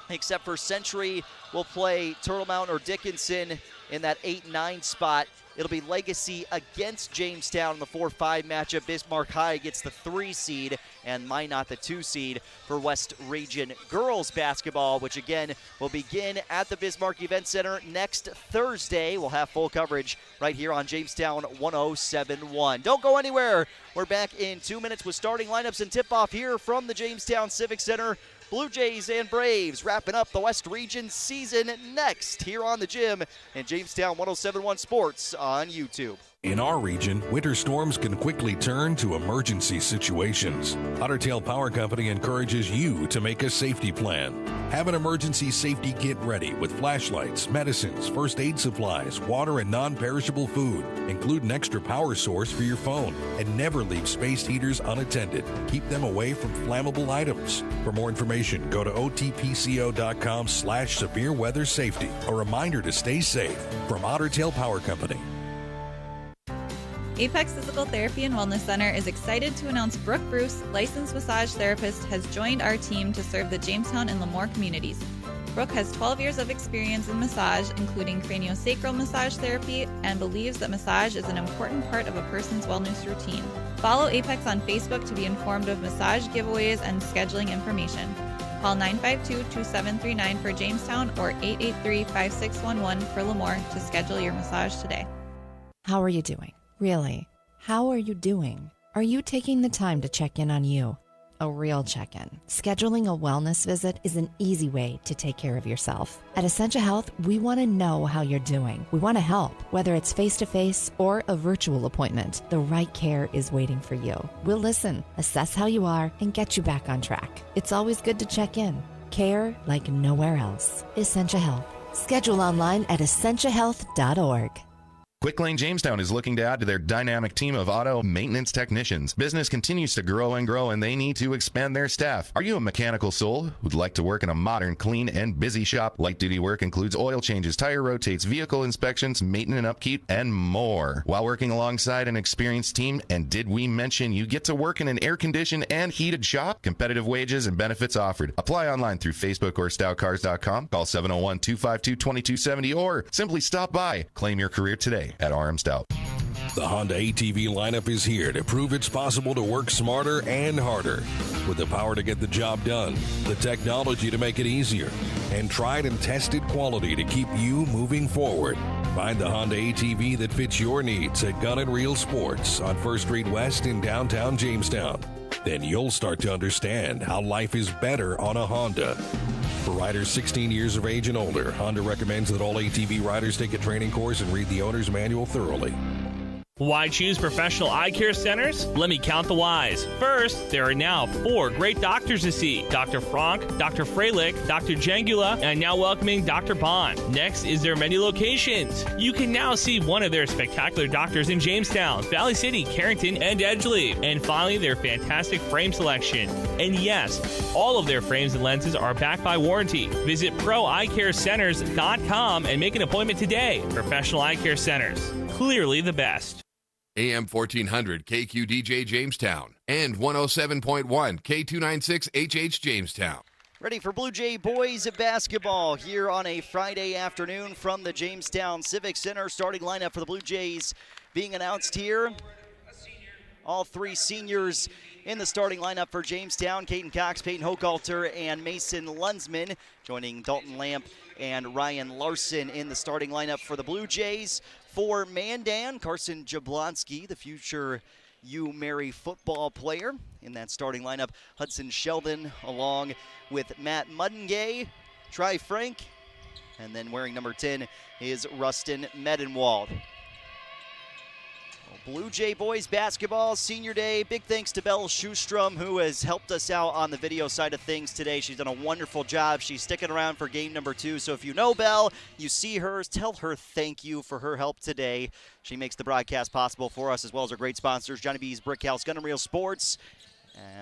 except for Century will play Turtle Mountain or Dickinson in that 8-9 spot. It'll be Legacy against Jamestown in the 4-5 matchup. Bismarck High gets the 3 seed and Minot the 2 seed for West Region girls basketball, which again will begin at the Bismarck Event Center next Thursday. We'll have full coverage right here on Jamestown 107.1. Don't go anywhere. We're back in 2 minutes with starting lineups and tip-off here from the Jamestown Civic Center. Blue Jays and Braves wrapping up the West Region season next here on the Gym and Jamestown 107.1 Sports on YouTube. In our region, winter storms can quickly turn to emergency situations. Otter Tail Power Company encourages you to make a safety plan. Have an emergency safety kit ready with flashlights, medicines, first aid supplies, water, and non-perishable food. Include an extra power source for your phone and never leave space heaters unattended. Keep them away from flammable items. For more information, go to otpco.com/severe weather safety. A reminder to stay safe from Otter Tail Power Company. Apex Physical Therapy and Wellness Center is excited to announce Brooke Bruce, licensed massage therapist, has joined our team to serve the Jamestown and Lemoore communities. Brooke has 12 years of experience in massage, including craniosacral massage therapy, and believes that massage is an important part of a person's wellness routine. Follow Apex on Facebook to be informed of massage giveaways and scheduling information. Call 952-2739 for Jamestown or 883-5611 for Lemoore to schedule your massage today. How are you doing? Really? How are you doing? Are you taking the time to check in on you? A real check-in. Scheduling a wellness visit is an easy way to take care of yourself. At Essentia Health, we want to know how you're doing. We want to help. Whether it's face-to-face or a virtual appointment, the right care is waiting for you. We'll listen, assess how you are, and get you back on track. It's always good to check in. Care like nowhere else. Essentia Health. Schedule online at essentiahealth.org. Quick Lane Jamestown is looking to add to their dynamic team of auto maintenance technicians. Business continues to grow and grow, and they need to expand their staff. Are you a mechanical soul who'd like to work in a modern, clean, and busy shop? Light-duty work includes oil changes, tire rotates, vehicle inspections, maintenance and upkeep, and more. While working alongside an experienced team, and did we mention you get to work in an air-conditioned and heated shop? Competitive wages and benefits offered. Apply online through Facebook or stoutcars.com. Call 701-252-2270 or simply stop by. Claim your career today at RM Stout. The Honda ATV lineup is here to prove it's possible to work smarter and harder. With the power to get the job done, the technology to make it easier, and tried and tested quality to keep you moving forward. Find the Honda ATV that fits your needs at Gun & Reel Sports on 1st Street West in downtown Jamestown. Then you'll start to understand how life is better on a Honda. For riders 16 years of age and older, Honda recommends that all ATV riders take a training course and read the owner's manual thoroughly. Why choose professional eye care centers? Let me count the whys. First, there are now 4 great doctors to see. Dr. Frank, Dr. Freilich, Dr. Jangula, and now welcoming Dr. Bond. Next is their many locations. You can now see one of their spectacular doctors in Jamestown, Valley City, Carrington, and Edgeley. And finally, their fantastic frame selection. And yes, all of their frames and lenses are backed by warranty. Visit proeyecarecenters.com and make an appointment today. Professional Eye Care Centers. Clearly the best. AM 1400 KQDJ Jamestown and 107.1 K296HH Jamestown. Ready for Blue Jay boys basketball here on a Friday afternoon from the Jamestown Civic Center. Starting lineup for the Blue Jays being announced here. All 3 seniors in the starting lineup for Jamestown: Caden Cox, Peyton Hochhalter, and Mason Lunsman, joining Dalton Lamp and Ryan Larson in the starting lineup for the Blue Jays. For Mandan, Carson Jablonski, the future U-Mary football player, in that starting lineup. Hudson Sheldon along with Matt Muddengay, Tri Frank, and then wearing number 10 is Rustin Medenwald. Blue Jay boys basketball senior day. Big thanks to Belle Schustrom, who has helped us out on the video side of things today. She's done a wonderful job. She's sticking around for game number 2. So if you know Belle, you see her, tell her thank you for her help today. She makes the broadcast possible for us, as well as our great sponsors, Johnny B's Brick House, Gun & Reel Sports,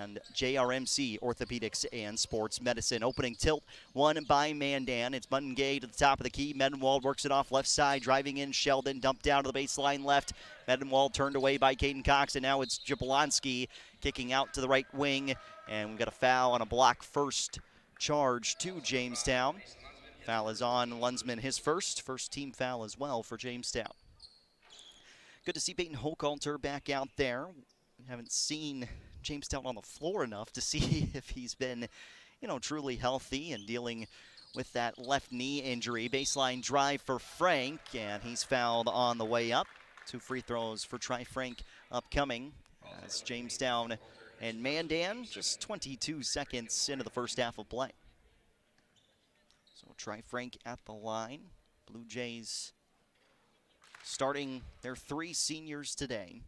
and JRMC Orthopedics and Sports Medicine. Opening tilt won by Mandan. It's Muddengay to the top of the key. Medenwald works it off left side, driving in Sheldon, dumped down to the baseline left. Medenwald turned away by Caden Cox, and now it's Jablonski kicking out to the right wing. And we've got a foul on a block first charge to Jamestown. Foul is on Lunsman, his first team foul as well for Jamestown. Good to see Peyton Hochhalter back out there. We haven't seen Jamestown on the floor enough to see if he's been, truly healthy and dealing with that left knee injury. Baseline drive for Frank, and he's fouled on the way up. 2 free throws for Tri Frank upcoming. As Jamestown and Mandan just 22 seconds into the first half of play. So Tri Frank at the line. Blue Jays starting their 3 seniors today.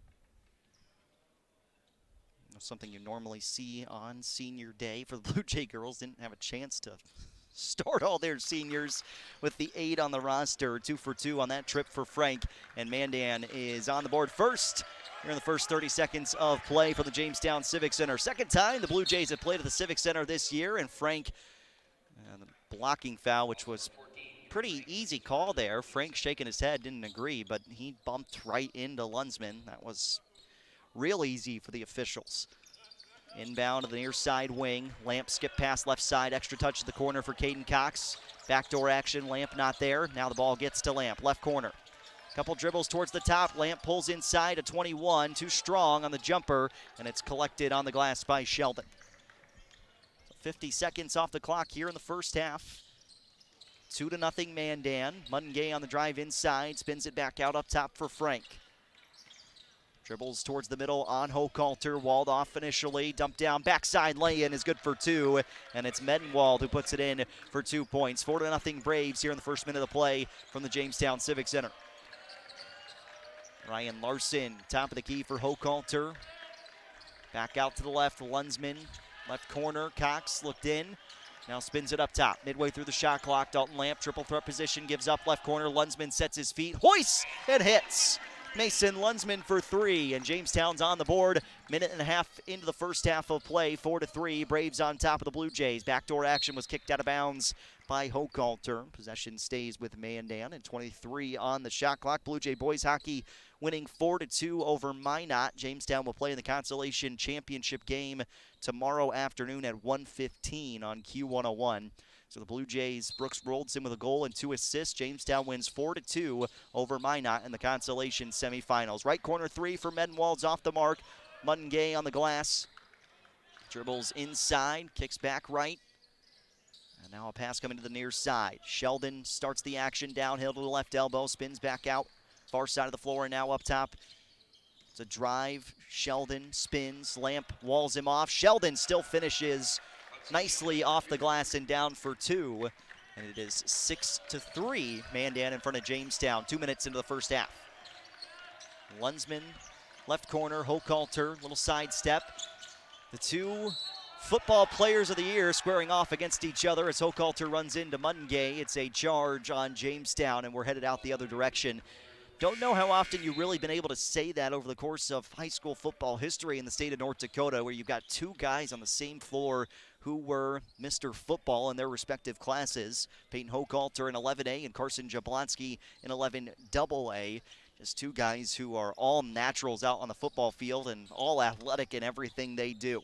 Something you normally see on senior day for the Blue Jay girls. Didn't have a chance to start all their seniors with the 8 on the roster. 2 for 2 on that trip for Frank. And Mandan is on the board first here in the first 30 seconds of play for the Jamestown Civic Center. Second time the Blue Jays have played at the Civic Center this year. And Frank, the blocking foul, which was pretty easy call there. Frank shaking his head, didn't agree, but he bumped right into Lunsman. That was real easy for the officials. Inbound to the near side wing. Lamp skip pass left side. Extra touch to the corner for Caden Cox. Backdoor action. Lamp not there. Now the ball gets to Lamp. Left corner. Couple dribbles towards the top. Lamp pulls inside a 21. Too strong on the jumper, and it's collected on the glass by Sheldon. So 50 seconds off the clock here in the first half. 2-0 Mandan. Mungay on the drive inside. Spins it back out up top for Frank. Dribbles towards the middle on Hochhalter, walled off initially, dumped down, backside lay-in is good for 2, and it's Medenwald who puts it in for 2 points. 4-0 Braves here in the first minute of play from the Jamestown Civic Center. Ryan Larson, top of the key for Hochhalter. Back out to the left, Lunsman, left corner, Cox looked in, now spins it up top. Midway through the shot clock, Dalton Lamp, triple threat position, gives up left corner, Lunsman sets his feet, hoists, and hits. Mason Lunsman for 3, and Jamestown's on the board. Minute and a half into the first half of play, 4-3. Braves on top of the Blue Jays. Backdoor action was kicked out of bounds by Hochhalter. Possession stays with Mandan, and 23 on the shot clock. Blue Jay boys hockey winning 4-2 over Minot. Jamestown will play in the Consolation Championship game tomorrow afternoon at 1:15 on Q101. So the Blue Jays, Brooks Roldson with a goal and 2 assists. Jamestown wins 4-2 over Minot in the consolation semifinals. Right corner 3 for Medenwald's off the mark. Mungay on the glass. Dribbles inside, kicks back right. And now a pass coming to the near side. Sheldon starts the action downhill to the left elbow, spins back out. Far side of the floor and now up top. It's a drive. Sheldon spins. Lamp walls him off. Sheldon still finishes nicely off the glass and down for 2. And it is 6-3. Mandan in front of Jamestown. 2 minutes into the first half. Lunsman, left corner. Hochhalter, little sidestep. The 2 football players of the year squaring off against each other as Hochhalter runs into Mungay. It's a charge on Jamestown, and we're headed out the other direction. Don't know how often you've really been able to say that over the course of high school football history in the state of North Dakota, where you've got 2 guys on the same floor who were Mr. Football in their respective classes. Peyton Hochhalter in 11A and Carson Jablonski in 11AA. Just 2 guys who are all naturals out on the football field and all athletic in everything they do.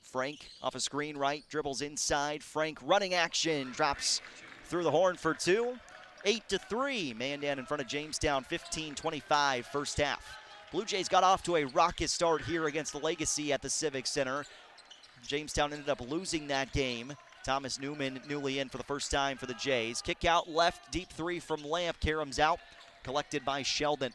Frank off a screen right, dribbles inside. Frank running action, drops through the horn for 2. 8-3, Mandan in front of Jamestown, 15-25 first half. Blue Jays got off to a rocket start here against the Legacy at the Civic Center. Jamestown ended up losing that game. Thomas Newman newly in for the first time for the Jays. Kick out left, deep 3 from Lamp. Karam's out, collected by Sheldon.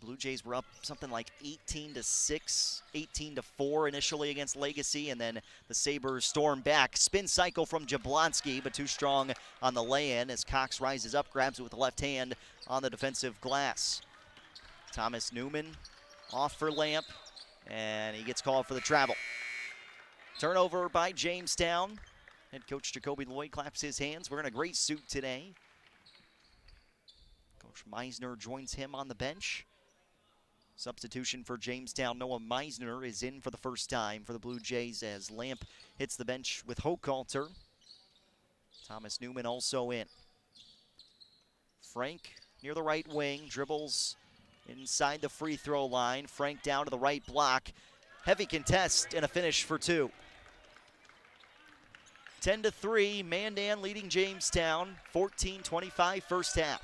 Blue Jays were up something like 18-6, 18-4 initially against Legacy, and then the Sabres storm back. Spin cycle from Jablonski, but too strong on the lay-in as Cox rises up, grabs it with the left hand on the defensive glass. Thomas Newman off for Lamp, and he gets called for the travel. Turnover by Jamestown. Head coach Jacoby Lloyd claps his hands. We're in a great suit today. Coach Meisner joins him on the bench. Substitution for Jamestown, Noah Meisner is in for the first time for the Blue Jays as Lamp hits the bench with Hochhalter. Thomas Newman also in. Frank near the right wing, dribbles inside the free throw line. Frank down to the right block. Heavy contest and a finish for 2. 10-3, Mandan leading Jamestown, 14-25 first half.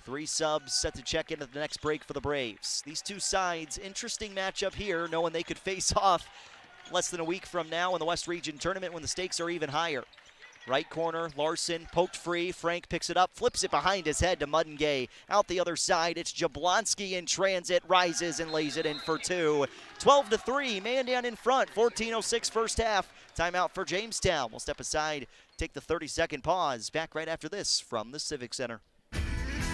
3 subs set to check into the next break for the Braves. These 2 sides, interesting matchup here, knowing they could face off less than a week from now in the West Region Tournament when the stakes are even higher. Right corner, Larson poked free. Frank picks it up, flips it behind his head to Mungay. Out the other side, it's Jablonski in transit, rises and lays it in for 2. 12-3, Mandan in front, 14:06 first half. Timeout for Jamestown. We'll step aside, take the 30-second pause. Back right after this from the Civic Center.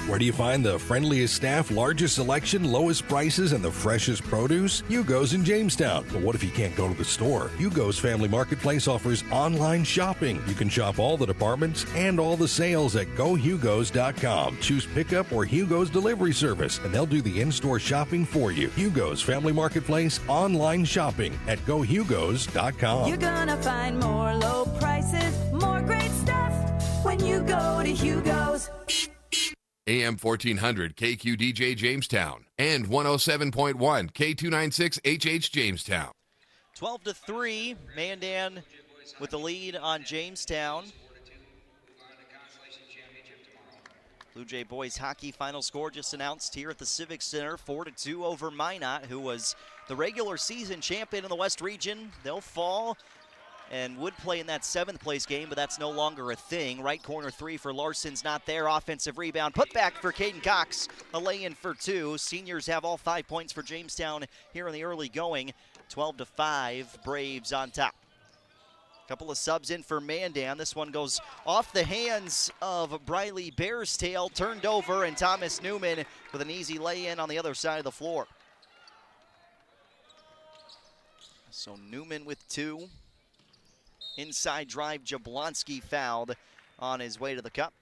Where do you find the friendliest staff, largest selection, lowest prices, and the freshest produce? Hugo's in Jamestown. But what if you can't go to the store? Hugo's Family Marketplace offers online shopping. You can shop all the departments and all the sales at GoHugos.com. Choose pickup or Hugo's delivery service, and they'll do the in-store shopping for you. Hugo's Family Marketplace online shopping at GoHugos.com. You're gonna find more low prices, more great stuff go to Hugo's. AM 1400 KQDJ Jamestown and 107.1 K296 HH Jamestown. 12-3, Mandan with the lead on Jamestown. Blue Jay boys hockey final score just announced here at the Civic Center, 4-2 over Minot, who was the regular season champion in the West Region. They'll fall and would play in that 7th place game, but that's no longer a thing. Right corner 3 for Larson's not there. Offensive rebound, put back for Caden Cox. A lay-in for 2. Seniors have all 5 points for Jamestown here in the early going. 12-5, Braves on top. Couple of subs in for Mandan. This one goes off the hands of Briley Bearstail, turned over, and Thomas Newman with an easy lay-in on the other side of the floor. So Newman with 2. Inside drive, Jablonski fouled on his way to the cup.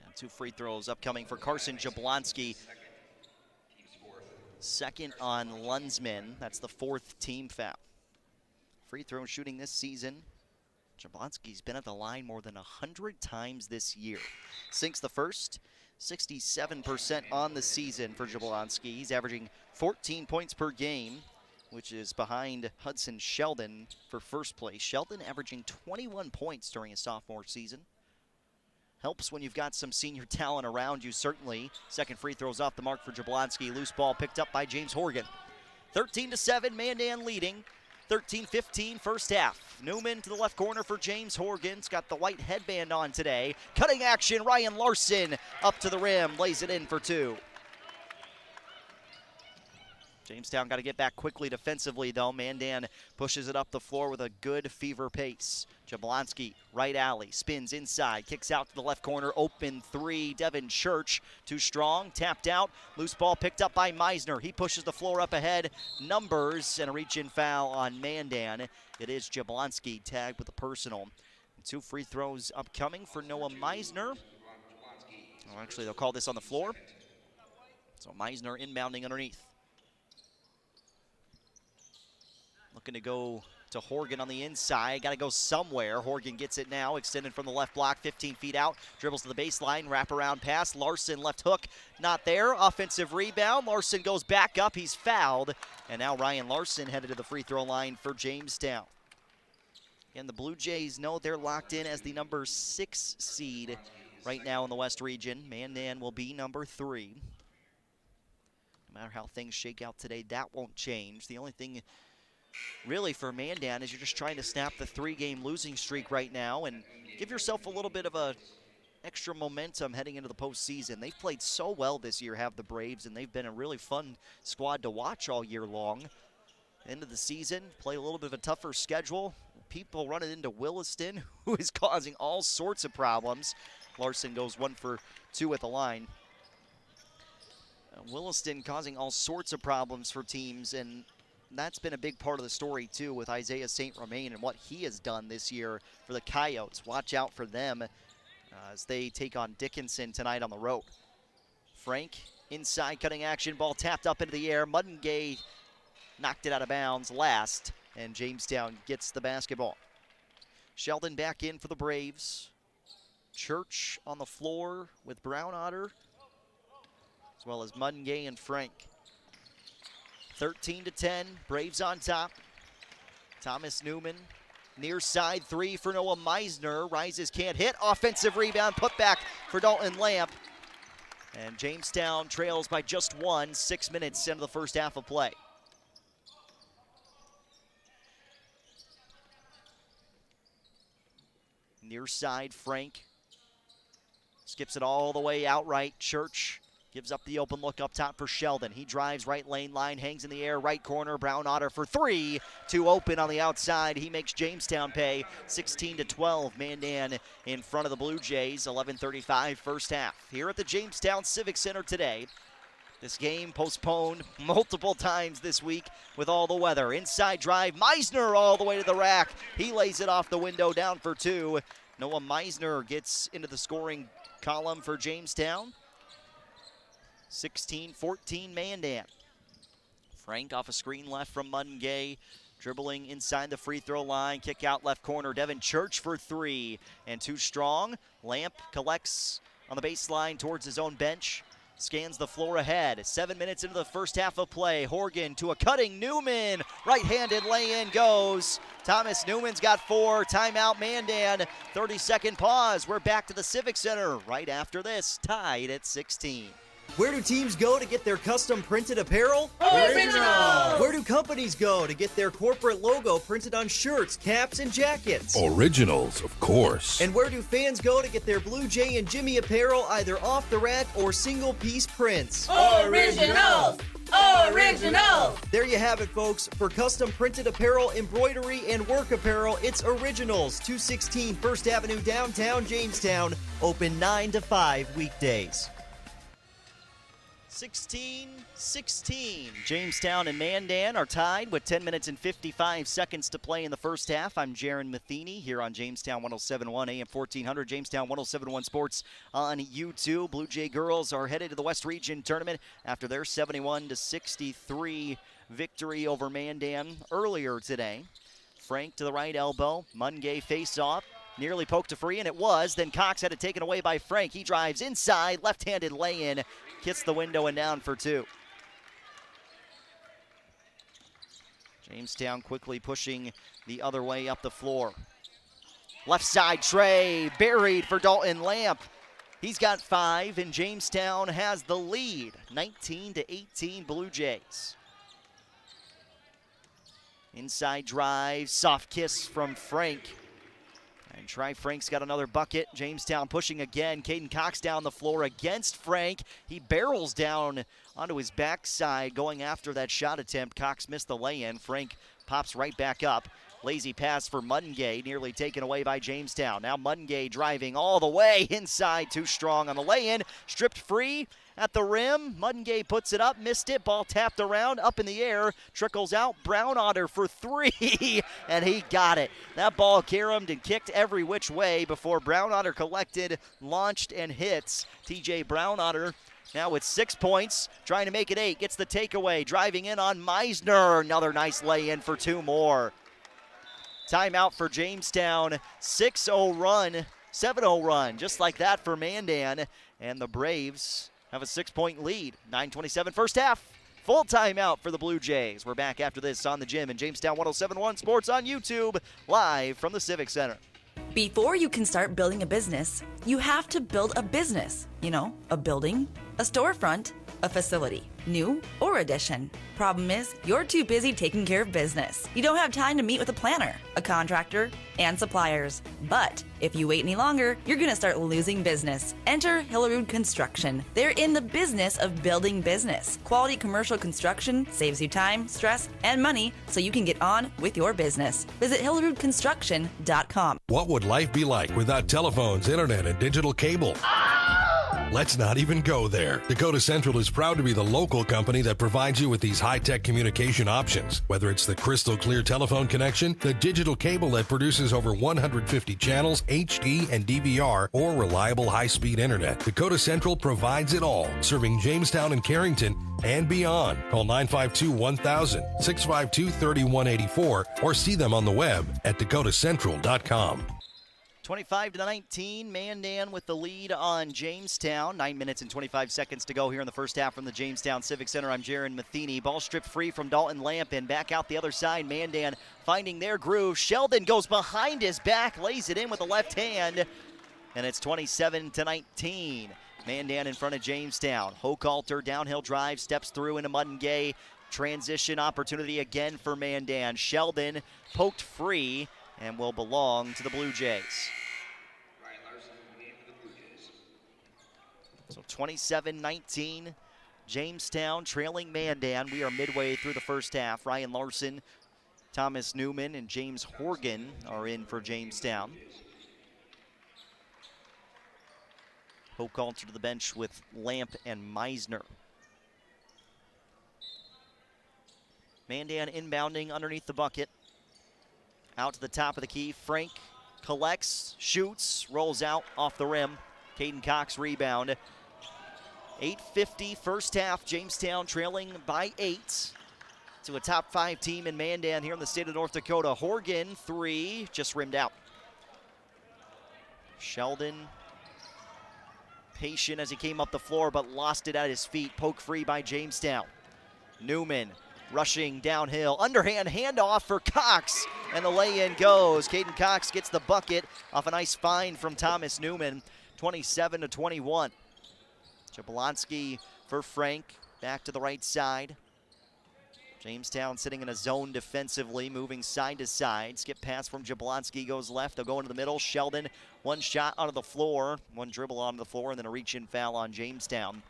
And 2 free throws upcoming for Carson Jablonski. Second on Lunsman. That's the 4th team foul. Free throw shooting this season. Jablonski's been at the line more than 100 times this year. Sinks the first. 67% on the season for Jablonski. He's averaging 14 points per game, which is behind Hudson Sheldon for first place. Sheldon averaging 21 points during his sophomore season. Helps when you've got some senior talent around you, certainly. Second free throw's off the mark for Jablonski. Loose ball picked up by James Horgan. 13-7, Mandan leading. 13-15 first half. Newman to the left corner for James Horgan. He's got the white headband on today. Cutting action, Ryan Larson up to the rim, lays it in for 2. Jamestown got to get back quickly defensively, though. Mandan pushes it up the floor with a good fever pace. Jablonski, right alley, spins inside, kicks out to the left corner, open 3. Devin Church, too strong, tapped out. Loose ball picked up by Meisner. He pushes the floor up ahead. Numbers, and a reach-in foul on Mandan. It is Jablonski tagged with a personal. 2 free throws upcoming for Noah Meisner. Oh, actually, they'll call this on the floor. So Meisner inbounding underneath. Looking to go to Horgan on the inside. Got to go somewhere. Horgan gets it now. Extended from the left block, 15 feet out. Dribbles to the baseline. Wraparound pass. Larson left hook. Not there. Offensive rebound. Larson goes back up. He's fouled. And now Ryan Larson headed to the free throw line for Jamestown. And the Blue Jays know they're locked in as the number 6 seed right now in the West Region. Mandan will be number 3. No matter how things shake out today, that won't change. The only thing really for Mandan is you're just trying to snap the 3-game losing streak right now and give yourself a little bit of a extra momentum heading into the postseason. They've played so well this year, have the Braves, and they've been a really fun squad to watch all year long. End of the season, play a little bit of a tougher schedule. People running into Williston, who is causing all sorts of problems. Larson goes 1 for 2 at the line. Williston causing all sorts of problems for teams, and that's been a big part of the story, too, with Isaiah St. Romain and what he has done this year for the Coyotes. Watch out for them as they take on Dickinson tonight on the road. Frank, inside cutting action, ball tapped up into the air. Muddengay knocked it out of bounds last, and Jamestown gets the basketball. Sheldon back in for the Braves. Church on the floor with Brown Otter, as well as Muddengay and Frank. 13-10, Braves on top. Thomas Newman, near side 3 for Noah Meisner. Rises, can't hit. Offensive rebound, put back for Dalton Lamp. And Jamestown trails by just 1, 6 minutes into the first half of play. Near side, Frank. Skips it all the way outright. Church gives up the open look up top for Sheldon. He drives right lane line, hangs in the air, right corner. Brown Otter for 3. 2 open on the outside. He makes Jamestown pay. 16-12. Mandan in front of the Blue Jays. 11:35 first half. Here at the Jamestown Civic Center today. This game postponed multiple times this week with all the weather. Inside drive. Meisner all the way to the rack. He lays it off the window, down for 2. Noah Meisner gets into the scoring column for Jamestown. 16-14 Mandan. Frank off a screen left from Muddengay. Dribbling inside the free throw line, kick out left corner. Devin Church for three, and too strong. Lamp collects on the baseline towards his own bench. Scans the floor ahead. 7 minutes into the first half of play. Horgan to a cutting Newman. Right-handed lay-in goes. Thomas Newman's got four. Timeout Mandan. 30-second pause. We're back to the Civic Center right after this. Tied at 16. Where do teams go to get their custom printed apparel? Originals! Where do companies go to get their corporate logo printed on shirts, caps, and jackets? Originals, of course. And where do fans go to get their Blue Jay and Jimmy apparel either off the rack or single-piece prints? Originals! Originals! There you have it, folks. For custom printed apparel, embroidery, and work apparel, it's Originals, 216 First Avenue, downtown Jamestown. Open 9 to 5 weekdays. 16-16. Jamestown and Mandan are tied with 10 minutes and 55 seconds to play in the first half. I'm Jaron Matheny here on Jamestown 107.1 AM 1400. Jamestown 107.1 Sports on YouTube. Blue Jay girls are headed to the West Region Tournament after their 71-63 victory over Mandan earlier today. Frank to the right elbow. Mungay face-off. Nearly poked to free, and it was. Then Cox had it taken away by Frank. He drives inside, left-handed lay-in, hits the window and down for two. Jamestown quickly pushing the other way up the floor. Left side tray, buried for Dalton Lamp. He's got five, and Jamestown has the lead, 19-18 Blue Jays. Inside drive, soft kiss from Frank. And Frank's got another bucket. Jamestown pushing again. Caden Cox down the floor against Frank. He barrels down onto his backside going after that shot attempt. Cox missed the lay-in. Frank pops right back up. Lazy pass for Mungay, nearly taken away by Jamestown. Now Mungay driving all the way inside, too strong on the lay-in. Stripped free at the rim. Mungay puts it up, missed it. Ball tapped around, up in the air, trickles out. Brown Otter for three, and he got it. That ball caromed and kicked every which way before Brown Otter collected, launched, and hits. TJ Brown Otter now with 6 points, trying to make it 8. Gets the takeaway, driving in on Meisner. Another nice lay-in for two more. Timeout for Jamestown. 6-0 run, 7-0 run, just like that for Mandan. And the Braves have a 6-point lead. 9:27 first half. Full timeout for the Blue Jays. We're back after this on the gym in Jamestown 107.1 Sports on YouTube, live from the Civic Center. Before you can start building a business, you have to build a business. You know, a building, a storefront, a facility, new or addition. Problem is, you're too busy taking care of business. You don't have time to meet with a planner, a contractor, and suppliers. But if you wait any longer, you're going to start losing business. Enter Hillerud Construction. They're in the business of building business. Quality commercial construction saves you time, stress, and money so you can get on with your business. Visit HillerudConstruction.com. What would life be like without telephones, internet, and digital cable? Let's not even go there. Dakota Central is proud to be the local company that provides you with these high-tech communication options. Whether it's the crystal clear telephone connection, the digital cable that produces over 150 channels, HD and DVR, or reliable high-speed internet, Dakota Central provides it all, serving Jamestown and Carrington and beyond. Call 952-1000, 652-3184, or see them on the web at dakotacentral.com. 25-19, Mandan with the lead on Jamestown. 9 minutes and 25 seconds to go here in the first half from the Jamestown Civic Center. I'm Jaron Matheny. Ball stripped free from Dalton Lamp and back out the other side. Mandan finding their groove. Sheldon goes behind his back, lays it in with the left hand, and it's 27-19. Mandan in front of Jamestown. Hochhalter downhill drive, steps through into Mungay. Transition opportunity again for Mandan. Sheldon poked free and will belong to the Blue Jays. So 27-19, Jamestown trailing Mandan. We are midway through the first half. Ryan Larson, Thomas Newman, and James Horgan are in for Jamestown. Hochhalter to the bench with Lamp and Meisner. Mandan inbounding underneath the bucket. Out to the top of the key. Frank collects, shoots, rolls out off the rim. Caden Cox rebound. 8:50 first half. Jamestown trailing by 8. to a top 5 team in Mandan here in the state of North Dakota. Horgan, 3, just rimmed out. Sheldon, patient as he came up the floor, but lost it at his feet. Poke free by Jamestown. Newman rushing downhill. Underhand handoff for Cox, and the lay-in goes. Caden Cox gets the bucket off a nice find from Thomas Newman, 27-21. Jablonski for Frank, back to the right side. Jamestown sitting in a zone defensively, moving side to side. Skip pass from Jablonski goes left. They'll go into the middle. Sheldon, one shot out of the floor, one dribble onto the floor, and then a reach-in foul on Jamestown.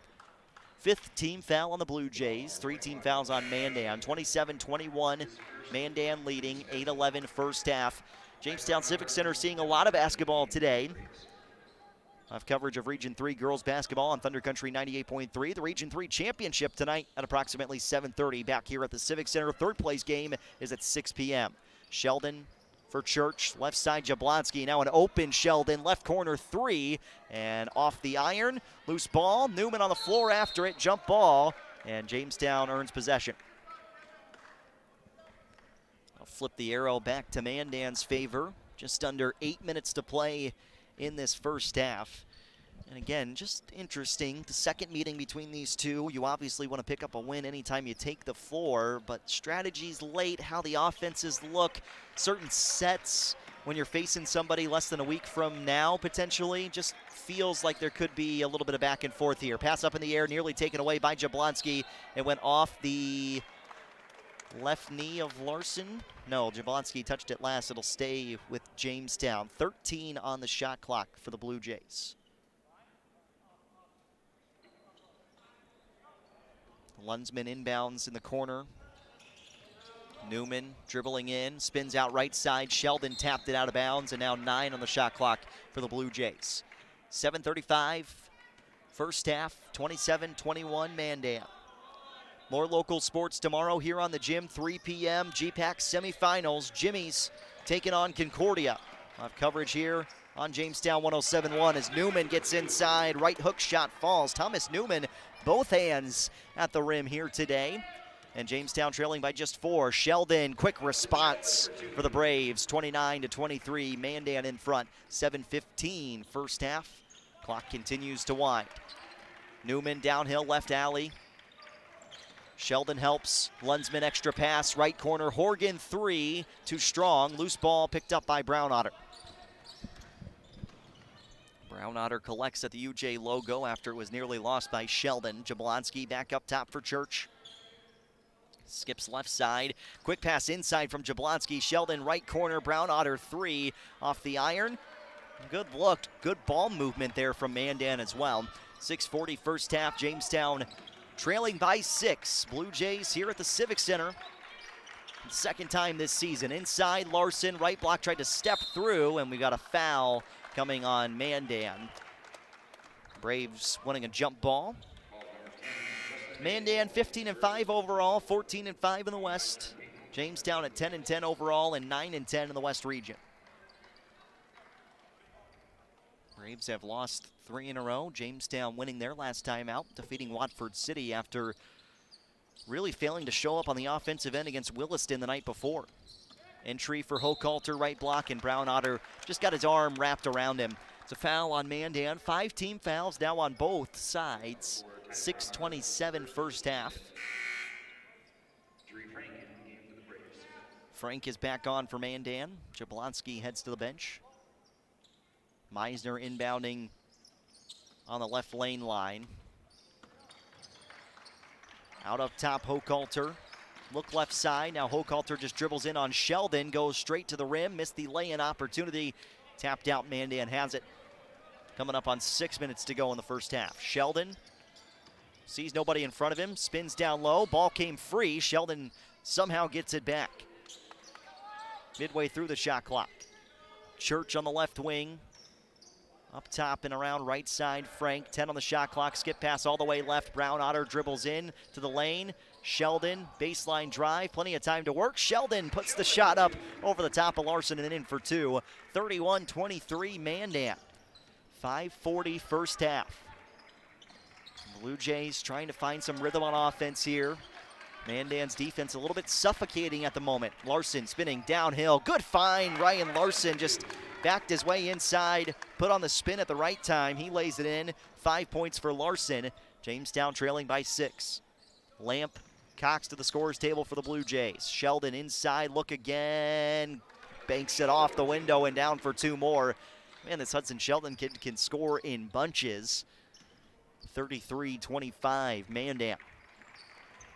5th team foul on the Blue Jays. 3 team fouls on Mandan. 27-21, Mandan leading, 8-11 first half. Jamestown Civic Center seeing a lot of basketball today. I have coverage of Region 3 girls basketball on Thunder Country 98.3. The Region 3 championship tonight at approximately 7:30 back here at the Civic Center. Third place game is at 6 p.m. Sheldon for Church, left side Jablonski. Now an open Sheldon, left corner 3, and off the iron. Loose ball, Newman on the floor after it, jump ball, and Jamestown earns possession. I'll flip the arrow back to Mandan's favor. Just under 8 minutes to play in this first half. And again, just interesting, the second meeting between these two. You obviously want to pick up a win anytime you take the floor, but strategies late, how the offenses look, certain sets when you're facing somebody less than a week from now potentially, just feels like there could be a little bit of back and forth here. Pass up in the air, nearly taken away by Jablonski. It went off the left knee of Larson. No, Jablonski touched it last. It'll stay with Jamestown. 13 on the shot clock for the Blue Jays. Lunsman inbounds in the corner. Newman dribbling in, spins out right side. Sheldon tapped it out of bounds, and now 9 on the shot clock for the Blue Jays. 7:35 first half, 27-21 Mandan. More local sports tomorrow here on the Gym, 3 p.m. GPAC semifinals. Jimmy's taking on Concordia. I'll have coverage here on Jamestown 107.1 as Newman gets inside. Right hook shot falls. Thomas Newman, both hands at the rim here today. And Jamestown trailing by just 4. Sheldon, quick response for the Braves. 29-23, Mandan in front. 7:15 first half. Clock continues to wind. Newman downhill left alley. Sheldon helps. Lunsman extra pass. Right corner. Horgan 3. Too strong. Loose ball picked up by Brown Otter. Brown Otter collects at the UJ logo after it was nearly lost by Sheldon. Jablonski back up top for Church. Skips left side. Quick pass inside from Jablonski. Sheldon right corner. Brown Otter 3 off the iron. Good look. Good ball movement there from Mandan as well. 6:40 first half. Jamestown trailing by 6. Blue Jays here at the Civic Center. Second time this season. Inside Larson. Right block tried to step through, and we got a foul coming on Mandan. Braves winning a jump ball. Mandan 15-5 overall, 14-5 in the West. Jamestown at 10-10 overall and 9-10 in the West region. Braves have lost 3 in a row. Jamestown winning their last time out, defeating Watford City after really failing to show up on the offensive end against Williston the night before. Entry for Hochhalter, right block, and Brown Otter just got his arm wrapped around him. It's a foul on Mandan. 5 team fouls now on both sides. 6:27 first half. Frank is back on for Mandan. Jablonski heads to the bench. Meisner inbounding on the left lane line. Out up top, Hochhalter. Look left side. Now Hochhalter just dribbles in on Sheldon. Goes straight to the rim. Missed the lay-in opportunity. Tapped out. Mandan has it. Coming up on 6 minutes to go in the first half. Sheldon sees nobody in front of him. Spins down low. Ball came free. Sheldon somehow gets it back. Midway through the shot clock. Church on the left wing. Up top and around right side, Frank. 10 on the shot clock. Skip pass all the way left. Brown Otter dribbles in to the lane. Sheldon, baseline drive. Plenty of time to work. Sheldon puts the shot up over the top of Larson and in for 2. 31-23 Mandan. 5:40 first half. Blue Jays trying to find some rhythm on offense here. Mandan's defense a little bit suffocating at the moment. Larson spinning downhill. Good find. Ryan Larson just backed his way inside, put on the spin at the right time. He lays it in. 5 points for Larson. Jamestown trailing by 6. Lamp, Cox to the scorer's table for the Blue Jays. Sheldon inside, look again. Banks it off the window and down for 2 more. Man, this Hudson Sheldon kid can score in bunches. 33-25, Mandan.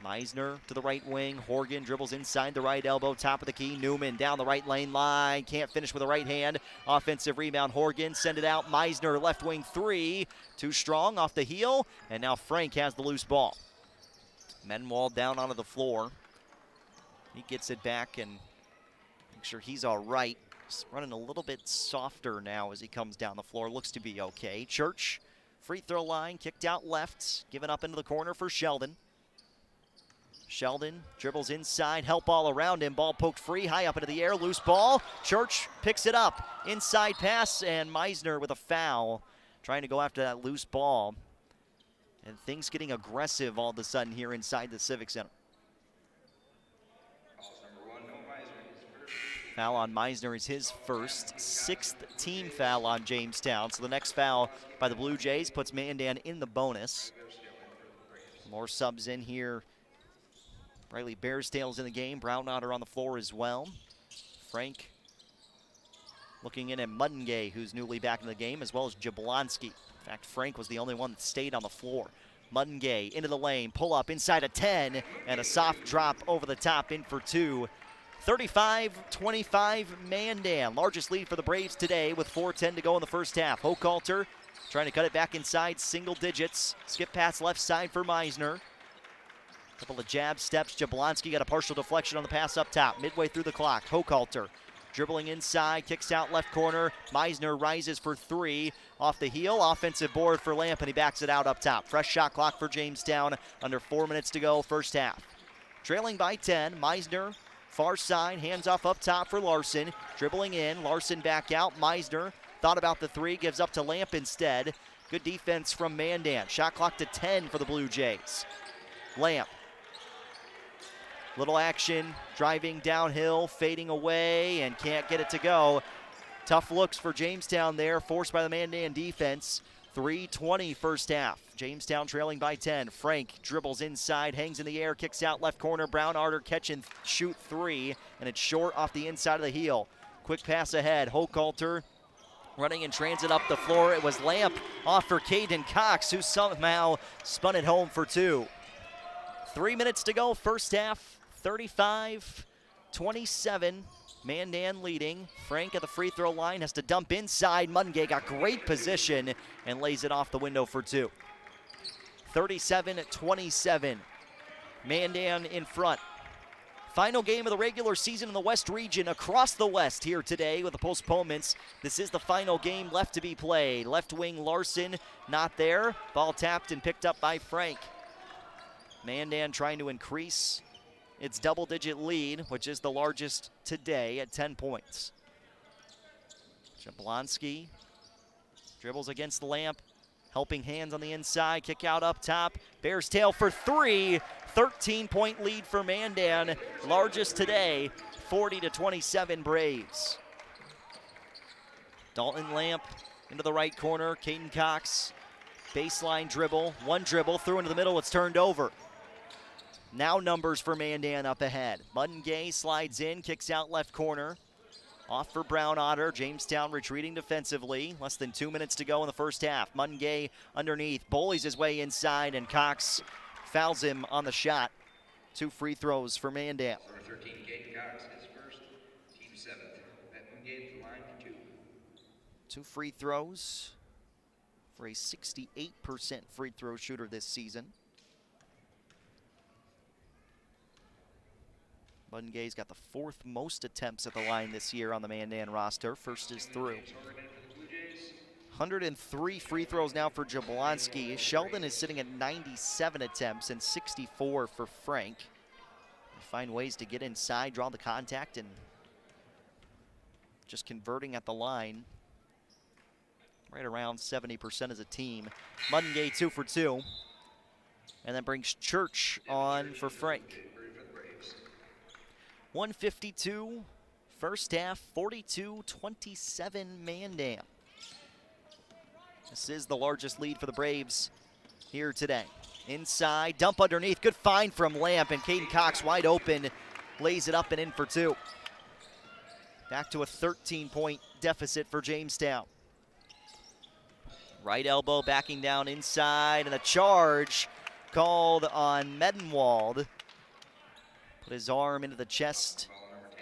Meisner to the right wing. Horgan dribbles inside the right elbow, top of the key. Newman down the right lane line. Can't finish with the right hand. Offensive rebound. Horgan send it out. Meisner left wing 3. Too strong off the heel. And now Frank has the loose ball. Menwald down onto the floor. He gets it back and make sure he's all right. He's running a little bit softer now as he comes down the floor. Looks to be okay. Church, free throw line, kicked out left. Given up into the corner for Sheldon. Sheldon dribbles inside, help all around him. Ball poked free, high up into the air, loose ball. Church picks it up. Inside pass, and Meisner with a foul. Trying to go after that loose ball. And things getting aggressive all of a sudden here inside the Civic Center. Foul on Meisner is his first, 6th team foul on Jamestown. So the next foul by the Blue Jays puts Mandan in the bonus. More subs in here. Riley Bearstail's in the game. Brownotter on the floor as well. Frank looking in at Muddengay, who's newly back in the game, as well as Jablonski. In fact, Frank was the only one that stayed on the floor. Muddengay into the lane, pull up inside a 10, and a soft drop over the top in for 2. 35-25 Mandan. Largest lead for the Braves today with 4:10 to go in the first half. Hochhalter trying to cut it back inside single digits. Skip pass left side for Meisner. Couple of jab steps. Jablonski got a partial deflection on the pass up top. Midway through the clock. Hochhalter dribbling inside, kicks out left corner. Meisner rises for 3. Off the heel, offensive board for Lamp, and he backs it out up top. Fresh shot clock for Jamestown. Under 4 minutes to go, first half. Trailing by 10, Meisner, far side, hands off up top for Larson. Dribbling in, Larson back out. Meisner thought about the 3, gives up to Lamp instead. Good defense from Mandan. Shot clock to 10 for the Blue Jays. Lamp. Little action, driving downhill, fading away, and can't get it to go. Tough looks for Jamestown there, forced by the Mandan defense. 3:20 first half. Jamestown trailing by 10. Frank dribbles inside, hangs in the air, kicks out left corner. Brownotter catch and shoot 3, and it's short off the inside of the heel. Quick pass ahead. Hochhalter running in transit up the floor. It was Lamp off for Caden Cox, who somehow spun it home for 2. 3 minutes to go, first half. 35-27, Mandan leading. Frank at the free throw line has to dump inside. Muddengay got great position and lays it off the window for 2. 37-27, Mandan in front. Final game of the regular season in the West region across the West here today with the postponements. This is the final game left to be played. Left wing Larson not there. Ball tapped and picked up by Frank. Mandan trying to increase its double-digit lead, which is the largest today at 10 points. Jablonski dribbles against the Lamp. Helping hands on the inside. Kick out up top. Bears tail for 3. 13-point lead for Mandan. Largest today. 40-27 Braves. Dalton Lamp into the right corner. Caden Cox. Baseline dribble. One dribble. Through into the middle. It's turned over. Now numbers for Mandan up ahead. Muddengay slides in, kicks out left corner. Off for Brownotter. Jamestown retreating defensively. Less than 2 minutes to go in the first half. Muddengay underneath, bullies his way inside, and Cox fouls him on the shot. 2 free throws for Mandan. Number 13, Caden Cox is first, team 7th. At Muddengay to the line for 2. 2 free throws for a 68% free throw shooter this season. Muddengay's got the 4th most attempts at the line this year on the Mandan roster. First is through. 103 free throws now for Jablonski. Sheldon is sitting at 97 attempts and 64 for Frank. They find ways to get inside, draw the contact, and just converting at the line. Right around 70% as a team. Muddengay 2 for 2. And that brings Church on for Frank. 152 first half, 42-27 Mandan. This is the largest lead for the Braves here today. Inside, dump underneath, good find from Lamp, and Caden Cox wide open, lays it up and in for two. Back to a 13-point deficit for Jamestown. Right elbow backing down inside, and a charge called on Medenwald. Put his arm into the chest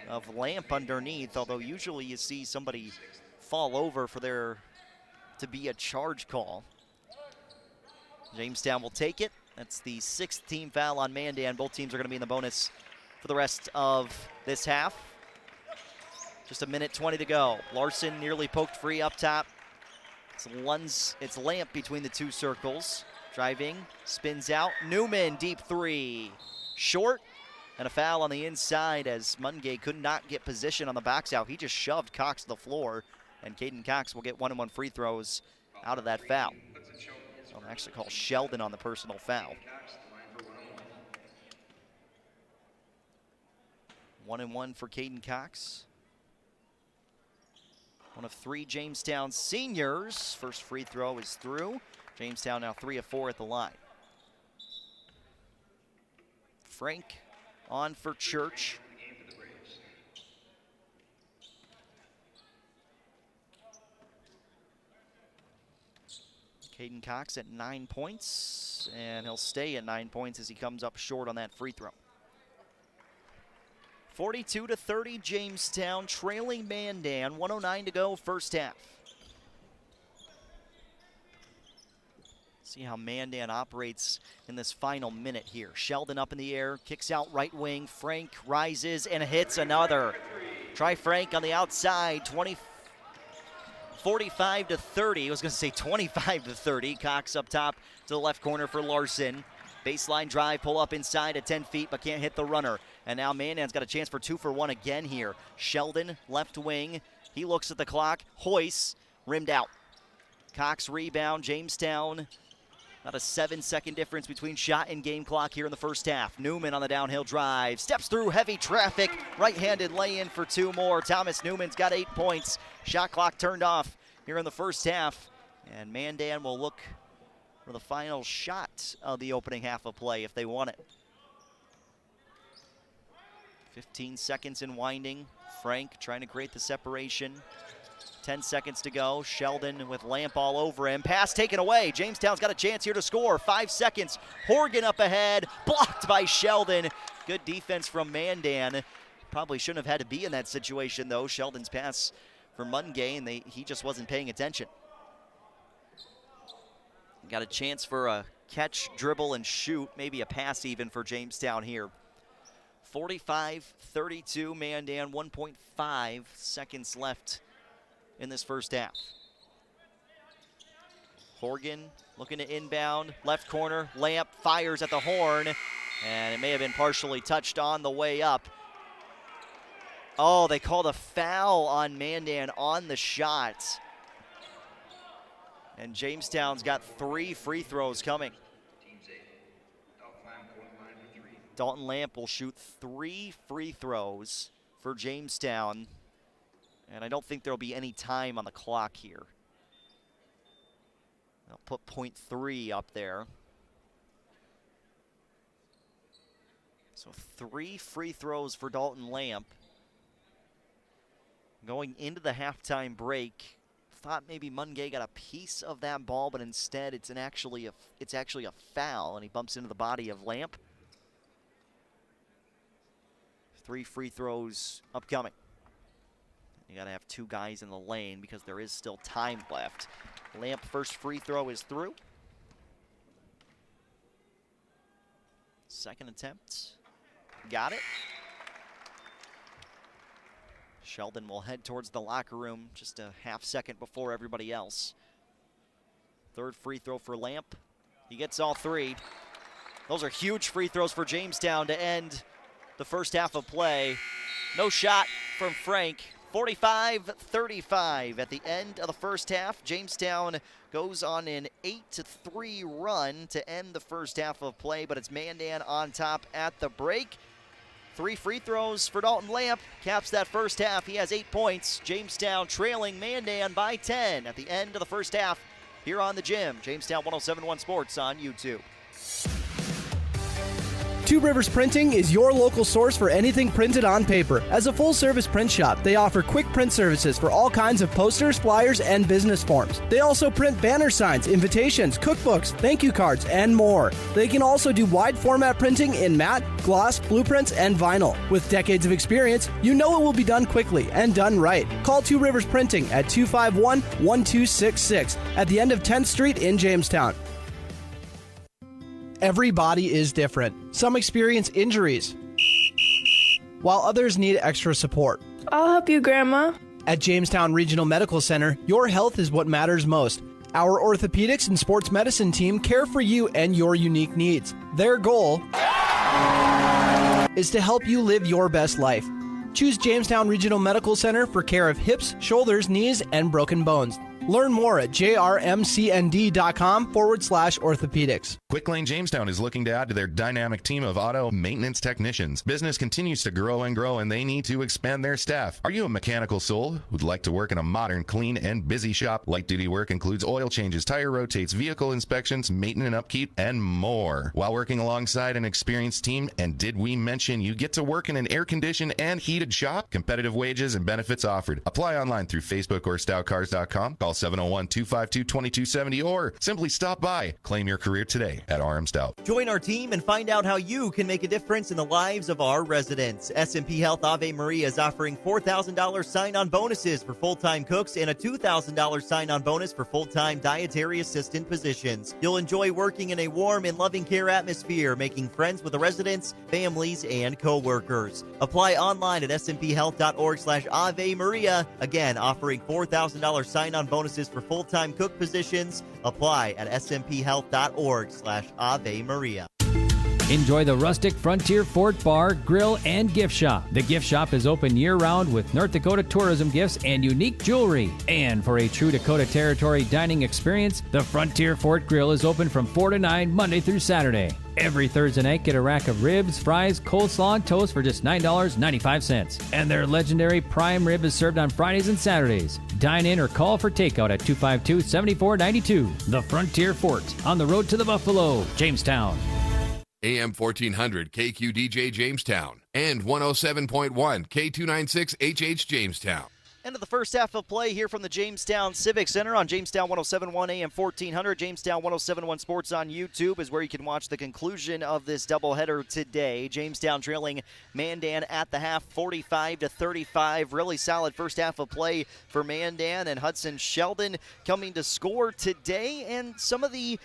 of Lamp underneath, although usually you see somebody fall over for there to be a charge call. Jamestown will take it. That's the 6th team foul on Mandan. Both teams are going to be in the bonus for the rest of this half. Just a minute 20 to go. Larson nearly poked free up top. It's Lamp between the two circles. Driving, spins out. Newman, deep three. Short, and a foul on the inside as Mungay could not get position on the box out. He just shoved Cox to the floor, and Caden Cox will get 1-and-1 free throws out of that foul. I'll actually call Sheldon on the personal foul. 1-and-1 for Caden Cox. One of 3 Jamestown seniors. First free throw is through. Jamestown now 3 of 4 at the line. Frank on for Church. Caden Cox at 9 points, and he'll stay at 9 points as he comes up short on that free throw. 42-30 Jamestown, trailing Mandan, 1:09 to go, first half. See how Mandan operates in this final minute here. Sheldon up in the air, kicks out right wing. Frank rises and hits another. Try Frank on the outside, 45-30. I was going to say 25-30. Cox up top to the left corner for Larson. Baseline drive, pull up inside at 10 feet, but can't hit the runner. And now Mandan's got a chance for 2 for 1 again here. Sheldon, left wing. He looks at the clock. Hoist, rimmed out. Cox rebound. Jamestown, about a 7-second difference between shot and game clock here in the first half. Newman on the downhill drive. Steps through heavy traffic. Right-handed lay-in for 2 more. Thomas Newman's got 8 points. Shot clock turned off here in the first half. And Mandan will look for the final shot of the opening half of play if they want it. 15 seconds in winding. Frank trying to create the separation. 10 seconds to go. Sheldon with Lamp all over him. Pass taken away. Jamestown's got a chance here to score. 5 seconds. Horgan up ahead. Blocked by Sheldon. Good defense from Mandan. Probably shouldn't have had to be in that situation, though. Sheldon's pass for Mungay, and he just wasn't paying attention. Got a chance for a catch, dribble, and shoot. Maybe a pass even for Jamestown here. 45-32 Mandan, 1.5 seconds left in this first half. Horgan looking to inbound, left corner, Lamp fires at the horn, and it may have been partially touched on the way up. Oh, they called a foul on Mandan on the shot. And Jamestown's got 3 free throws coming. Dalton Lamp will shoot 3 free throws for Jamestown. And I don't think there'll be any time on the clock here. I'll put .3 up there. So 3 free throws for Dalton Lamp. Going into the halftime break, thought maybe Mungay got a piece of that ball, but instead it's actually a foul, and he bumps into the body of Lamp. 3 free throws upcoming. You gotta have 2 guys in the lane because there is still time left. Lamp first free throw is through. Second attempt, got it. Sheldon will head towards the locker room just a half second before everybody else. Third free throw for Lamp. He gets all 3. Those are huge free throws for Jamestown to end the first half of play. No shot from Frank. 45-35 at the end of the first half. Jamestown goes on an 8-3 run to end the first half of play, but it's Mandan on top at the break. 3 free throws for Dalton Lamp. Caps that first half. He has 8 points. Jamestown trailing Mandan by 10 at the end of the first half here on the gym. Jamestown 107.1 Sports on YouTube. Two Rivers Printing is your local source for anything printed on paper. As a full-service print shop, they offer quick print services for all kinds of posters, flyers, and business forms. They also print banner signs, invitations, cookbooks, thank you cards, and more. They can also do wide format printing in matte, gloss, blueprints, and vinyl. With decades of experience, you know it will be done quickly and done right. Call Two Rivers Printing at 251-1266 at the end of 10th Street in Jamestown. Every body is different. Some experience injuries, while others need extra support. I'll help you, Grandma. At Jamestown Regional Medical Center, your health is what matters most. Our orthopedics and sports medicine team care for you and your unique needs. Their goal is to help you live your best life. Choose Jamestown Regional Medical Center for care of hips, shoulders, knees, and broken bones. Learn more at jrmcnd.com/orthopedics. Quick Lane Jamestown is looking to add to their dynamic team of auto maintenance technicians. Business continues to grow, and they need to expand their staff. Are you a mechanical soul who'd like to work in a modern, clean, and busy shop? Light-duty work includes oil changes, tire rotates, vehicle inspections, maintenance and upkeep, and more, while working alongside an experienced team. And did we mention you get to work in an air-conditioned and heated shop? Competitive wages and benefits offered. Apply online through Facebook or stoutcars.com. Call 701-252-2270 or simply stop by. Claim your career today at RM Stout. Join our team and find out how you can make a difference in the lives of our residents. S&P Health Ave Maria is offering $4,000 sign-on bonuses for full-time cooks and a $2,000 sign-on bonus for full-time dietary assistant positions. You'll enjoy working in a warm and loving care atmosphere, making friends with the residents, families, and co-workers. Apply online at sphealth.org/Ave Maria. Again, offering $4,000 sign-on bonuses for full-time cook positions. Apply at sphealth.org/Ave Maria. Enjoy the rustic Frontier Fort Bar, Grill, and Gift Shop. The gift shop is open year-round with North Dakota tourism gifts and unique jewelry. And for a true Dakota Territory dining experience, the Frontier Fort Grill is open from 4 to 9 Monday through Saturday. Every Thursday night, get a rack of ribs, fries, coleslaw, and toast for just $9.95. And their legendary prime rib is served on Fridays and Saturdays. Dine in or call for takeout at 252-7492. The Frontier Fort, on the road to the Buffalo, Jamestown. AM 1400 KQDJ Jamestown and 107.1 K296HH Jamestown. End of the first half of play here from the Jamestown Civic Center on Jamestown 107.1 AM 1400. Jamestown 107.1 Sports on YouTube is where you can watch the conclusion of this doubleheader today. Jamestown trailing Mandan at the half 45-35. Really solid first half of play for Mandan, and Hudson Sheldon coming to score today. And some of the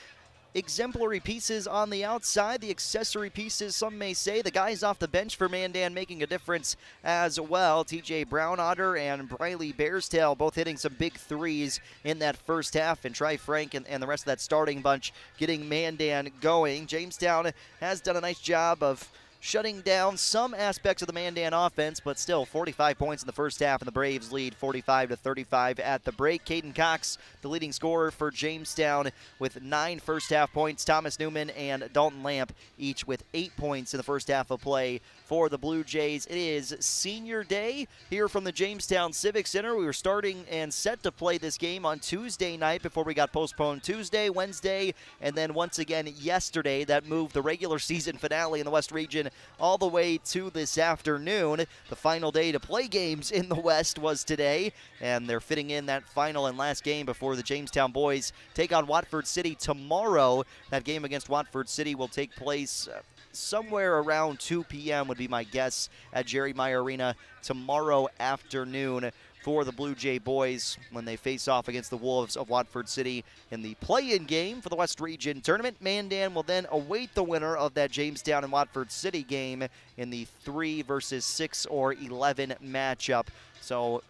exemplary pieces on the outside, the accessory pieces, some may say. The guys off the bench for Mandan making a difference as well. TJ Brownotter and Briley Bearstail both hitting some big threes in that first half, and Tri Frank and the rest of that starting bunch getting Mandan going. Jamestown has done a nice job of shutting down some aspects of the Mandan offense, but still 45 points in the first half, and the Braves lead 45-35 at the break. Caden Cox, the leading scorer for Jamestown, with 9 first half points. Thomas Newman and Dalton Lamp each with 8 points in the first half of play for the Blue Jays. It is senior day here from the Jamestown Civic Center. We were starting and set to play this game on Tuesday night before we got postponed Tuesday, Wednesday, and then once again yesterday. That moved the regular season finale in the West region all the way to this afternoon. The final day to play games in the West was today, and they're fitting in that final and last game before the Jamestown boys take on Watford City tomorrow. That game against Watford City will take place somewhere around 2 p.m. would be my guess at Jerry Meyer Arena tomorrow afternoon for the Blue Jay boys when they face off against the Wolves of Watford City in the play-in game for the West Region Tournament. Mandan will then await the winner of that Jamestown and Watford City game in the 3 versus 6 or 11 matchup. So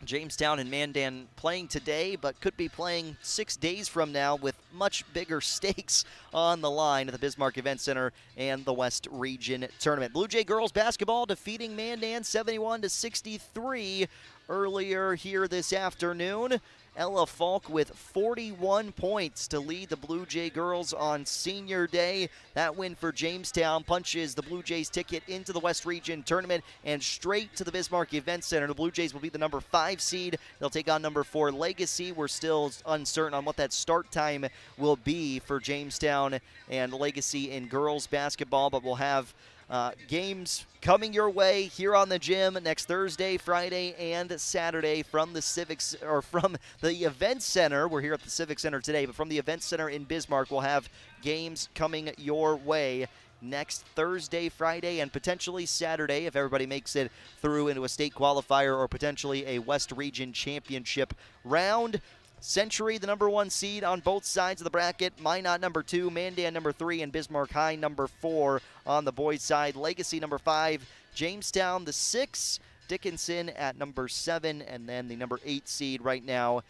Jamestown and Mandan playing today, but could be playing 6 days from now with much bigger stakes on the line at the Bismarck Event Center and the West Region Tournament. Blue Jay girls basketball defeating Mandan 71-63 earlier here this afternoon. Ella Falk with 41 points to lead the Blue Jay girls on senior day. That win for Jamestown punches the Blue Jays ticket into the West Region tournament and straight to the Bismarck Event Center. The Blue Jays will be the number 5 seed. They'll take on number 4 Legacy. We're still uncertain on what that start time will be for Jamestown and Legacy in girls basketball, but we'll have games coming your way here on the gym next Thursday, Friday, and Saturday from the Civics or from the Event Center. We're here at the Civic Center today, but from the Event Center in Bismarck, we'll have games coming your way next Thursday, Friday, and potentially Saturday if everybody makes it through into a state qualifier or potentially a West Region championship round. Century, the number 1 seed on both sides of the bracket. Minot, number 2. Mandan, number 3. And Bismarck High, number 4 on the boys' side. Legacy, number 5. Jamestown, the 6. Dickinson at number 7. And then the number 8 seed right now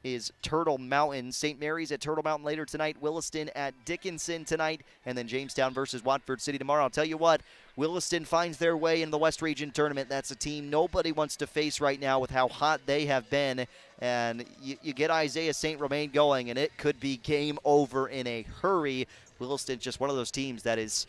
is Turtle Mountain. St. Mary's at Turtle Mountain later tonight. Williston at Dickinson tonight. And then Jamestown versus Watford City tomorrow. I'll tell you what, Williston finds their way in the West Region tournament. That's a team nobody wants to face right now with how hot they have been. And you get Isaiah St. Romain going, and it could be game over in a hurry. Williston's just one of those teams that is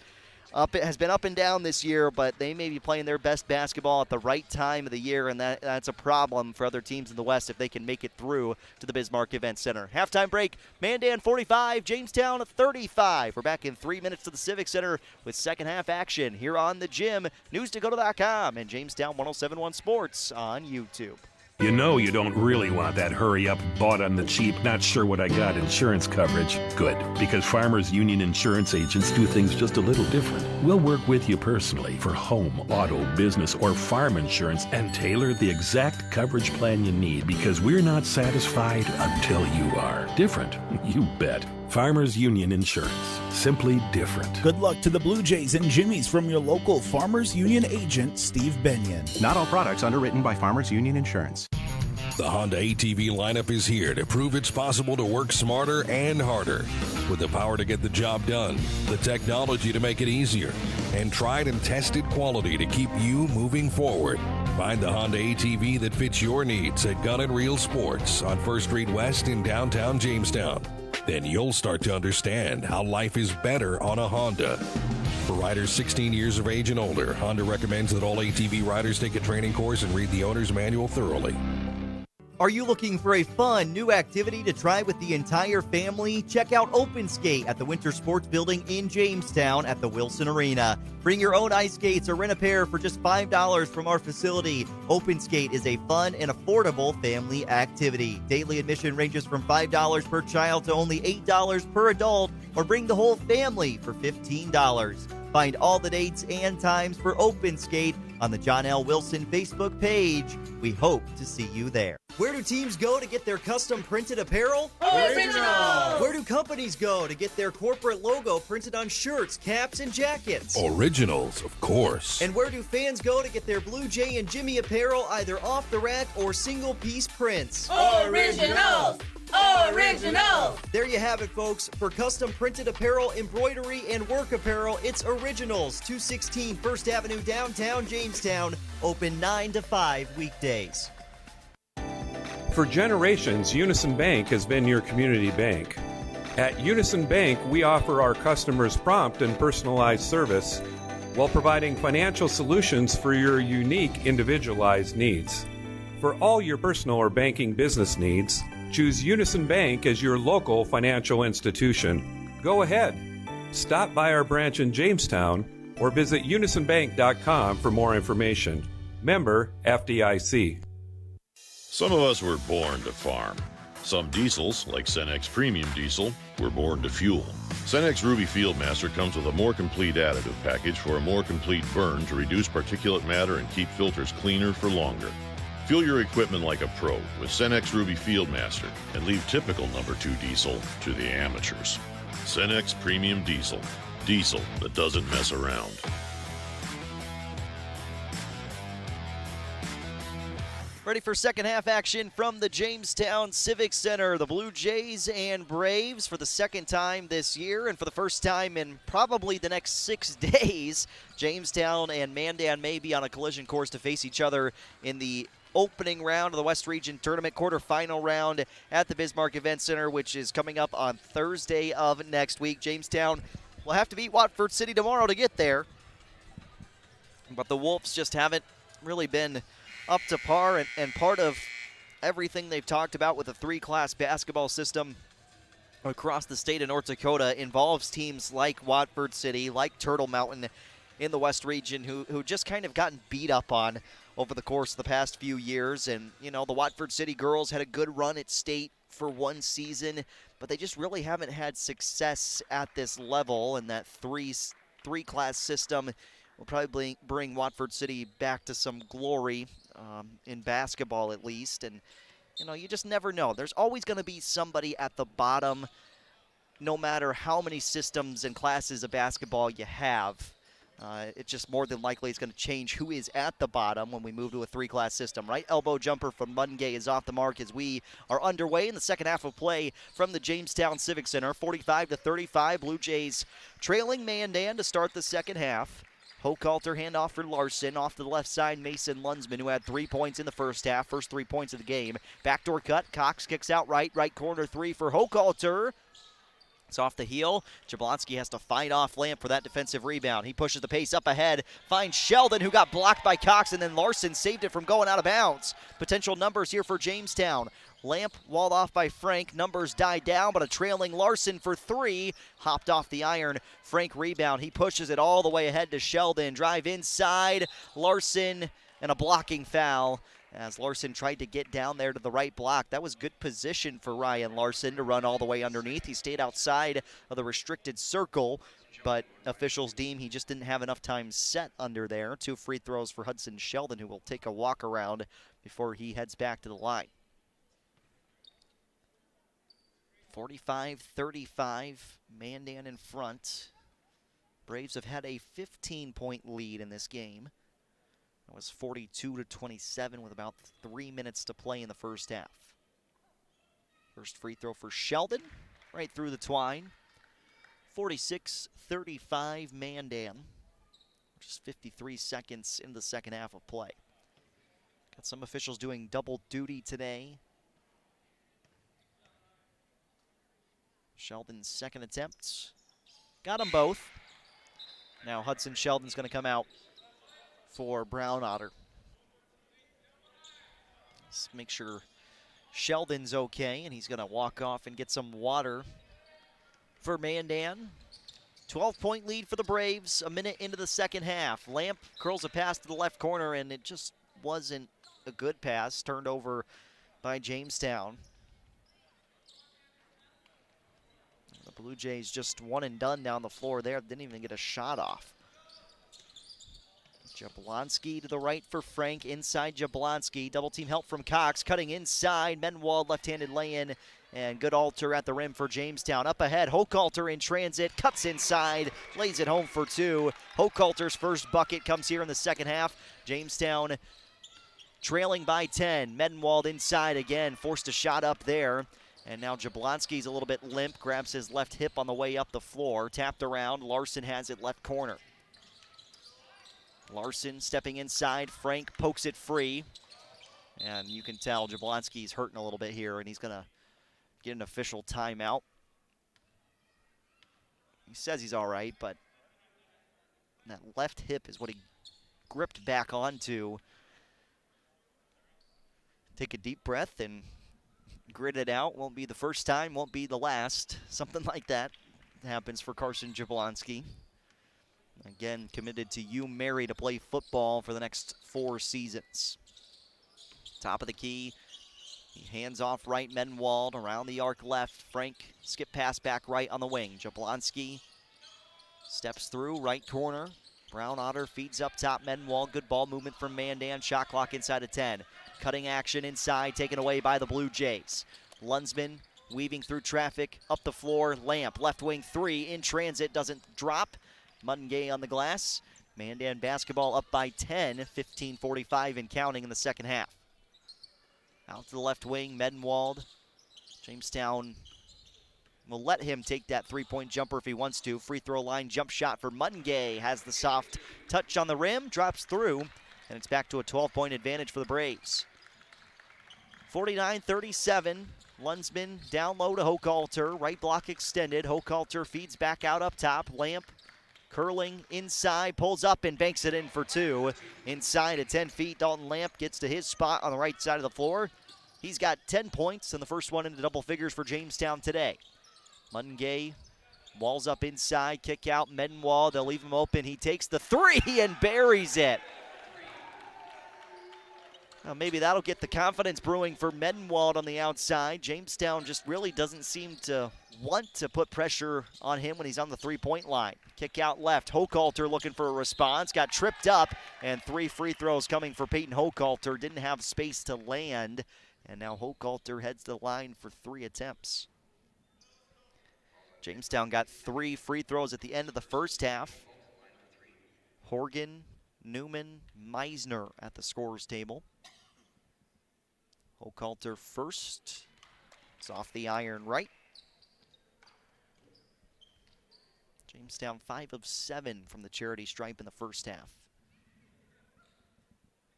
has been up and down this year, but they may be playing their best basketball at the right time of the year, and that's a problem for other teams in the West if they can make it through to the Bismarck Event Center. Halftime break, Mandan 45, Jamestown 35. We're back in 3 minutes to the Civic Center with second half action here on the gym, newsdakota.com, and Jamestown 107.1 Sports on YouTube. You know you don't really want that hurry-up, bought on the cheap, not sure what I got insurance coverage. Good, because Farmers Union insurance agents do things just a little different. We'll work with you personally for home, auto, business, or farm insurance and tailor the exact coverage plan you need because we're not satisfied until you are. Different, you bet. Farmers Union Insurance. Simply different. Good luck to the Blue Jays and Jimmies from your local Farmers Union agent, Steve Benyon. Not all products underwritten by Farmers Union Insurance. The Honda ATV lineup is here to prove it's possible to work smarter and harder. With the power to get the job done, the technology to make it easier, and tried and tested quality to keep you moving forward. Find the Honda ATV that fits your needs at Gun and Reel Sports on 1st Street West in downtown Jamestown. Then you'll start to understand how life is better on a Honda. For riders 16 years of age and older, Honda recommends that all ATV riders take a training course and read the owner's manual thoroughly. Are you looking for a fun new activity to try with the entire family? Check out Open Skate at the Winter Sports Building in Jamestown at the Wilson Arena. Bring your own ice skates or rent a pair for just $5 from our facility. Open Skate is a fun and affordable family activity. Daily admission ranges from $5 per child to only $8 per adult, or bring the whole family for $15. Find all the dates and times for Open Skate on the John L. Wilson Facebook page. We hope to see you there. Where do teams go to get their custom printed apparel? Originals! Where do companies go to get their corporate logo printed on shirts, caps, and jackets? Originals, of course. And where do fans go to get their Blue Jay and Jimmy apparel either off the rack or single-piece prints? Originals! Originals! There you have it, folks. For custom printed apparel, embroidery, and work apparel, it's Originals, 216 First Avenue, downtown Jamestown. Open 9 to 5 weekdays. For generations, Unison Bank has been your community bank. At Unison Bank, we offer our customers prompt and personalized service while providing financial solutions for your unique, individualized needs. For all your personal or banking business needs, choose Unison Bank as your local financial institution. Go ahead. Stop by our branch in Jamestown or visit unisonbank.com for more information. Member FDIC. Some of us were born to farm. Some diesels, like Cenex Premium Diesel, were born to fuel. Cenex Ruby Fieldmaster comes with a more complete additive package for a more complete burn to reduce particulate matter and keep filters cleaner for longer. Fuel your equipment like a pro with Cenex Ruby Fieldmaster and leave typical number 2 diesel to the amateurs. Cenex Premium Diesel. Diesel that doesn't mess around. Ready for second half action from the Jamestown Civic Center. The Blue Jays and Braves for the second time this year, and for the first time in probably the next 6 days, Jamestown and Mandan may be on a collision course to face each other in the opening round of the West Region Tournament quarterfinal round at the Bismarck Event Center, which is coming up on Thursday of next week. Jamestown will have to beat Watford City tomorrow to get there. But the Wolves just haven't really been up to par, and part of everything they've talked about with the three-class basketball system across the state of North Dakota involves teams like Watford City, like Turtle Mountain in the West Region, who just kind of gotten beat up on over the course of the past few years. And, you know, the Watford City girls had a good run at state for one season, but they just really haven't had success at this level, and that three-class system will probably bring Watford City back to some glory in basketball at least. And, you know, you just never know. There's always going to be somebody at the bottom, no matter how many systems and classes of basketball you have. It just more than likely is going to change who is at the bottom when we move to a three-class system. Right elbow jumper from Mungay is off the mark as we are underway in the second half of play from the Jamestown Civic Center. 45-35, Blue Jays trailing Mandan to start the second half. Hochhalter handoff for Larson. Off to the left side, Mason Lunsman, who had 3 points in the first half. First 3 points of the game. Backdoor cut. Cox kicks out right. Right corner three for Hochhalter. It's off the heel. Jablonski has to fight off Lamp for that defensive rebound. He pushes the pace up ahead. Finds Sheldon, who got blocked by Cox, and then Larson saved it from going out of bounds. Potential numbers here for Jamestown. Lamp walled off by Frank. Numbers died down, but a trailing Larson for three. Hopped off the iron. Frank rebound. He pushes it all the way ahead to Sheldon. Drive inside. Larson and a blocking foul as Larson tried to get down there to the right block. That was good position for Ryan Larson to run all the way underneath. He stayed outside of the restricted circle, but officials deem he just didn't have enough time set under there. 2 free throws for Hudson Sheldon, who will take a walk around before he heads back to the line. 45-35, Mandan in front. Braves have had a 15-point lead in this game. It was 42-27 with about 3 minutes to play in the first half. First free throw for Sheldon, right through the twine. 46-35 Mandan, which is 53 seconds into the second half of play. Got some officials doing double duty today. Sheldon's second attempt. Got them both. Now Hudson Sheldon's going to come out for Brown Otter. Let's make sure Sheldon's okay, and he's going to walk off and get some water for Mandan. 12-point lead for the Braves, a minute into the second half. Lamp curls a pass to the left corner, and it just wasn't a good pass, turned over by Jamestown. The Blue Jays just one and done down the floor there, didn't even get a shot off. Jablonski to the right for Frank, inside Jablonski. Double team help from Cox, cutting inside. Menwald left-handed lay-in, and good alter at the rim for Jamestown. Up ahead, Hochhalter in transit, cuts inside, lays it home for two. Hochhalter's first bucket comes here in the second half. Jamestown trailing by 10. Menwald inside again, forced a shot up there. And now Jablonski's a little bit limp, grabs his left hip on the way up the floor. Tapped around, Larson has it left corner. Larson stepping inside, Frank pokes it free. And you can tell Jablonski's hurting a little bit here, and he's going to get an official timeout. He says he's all right, but that left hip is what he gripped back onto. Take a deep breath and grit it out. Won't be the first time, won't be the last. Something like that happens for Carson Jablonski. Again, committed to UMary to play football for the next 4 seasons. Top of the key. He hands off right, Menwald around the arc left. Frank skip pass back right on the wing. Jablonski steps through right corner. Brown Otter feeds up top. Menwald, good ball movement from Mandan. Shot clock inside of 10. Cutting action inside, taken away by the Blue Jays. Lunsman weaving through traffic, up the floor. Lamp, left wing three, in transit, doesn't drop. Mungay on the glass. Mandan basketball up by 10, 15:45 and counting in the second half. Out to the left wing, Menwald. Jamestown will let him take that three-point jumper if he wants to. Free throw line jump shot for Mungay. Has the soft touch on the rim, drops through, and it's back to a 12-point advantage for the Braves. 49-37. Lunsman down low to Hochhalter. Right block extended. Hochhalter feeds back out up top. Lamp curling inside, pulls up and banks it in for two. Inside at 10 feet, Dalton Lamp gets to his spot on the right side of the floor. He's got 10 points and the first one into double figures for Jamestown today. Mungay walls up inside, kick out Medenwall. They'll leave him open. He takes the three and buries it. Well, maybe that'll get the confidence brewing for Medenwald on the outside. Jamestown just really doesn't seem to want to put pressure on him when he's on the three-point line. Kick out left. Hochhalter looking for a response. Got tripped up, and 3 free throws coming for Peyton Hochhalter. Didn't have space to land, and now Hochhalter heads to the line for 3 attempts. Jamestown got 3 free throws at the end of the first half. Horgan, Newman, Meisner at the scorer's table. Hochhalter first. It's off the iron right. Jamestown 5 of 7 from the charity stripe in the first half.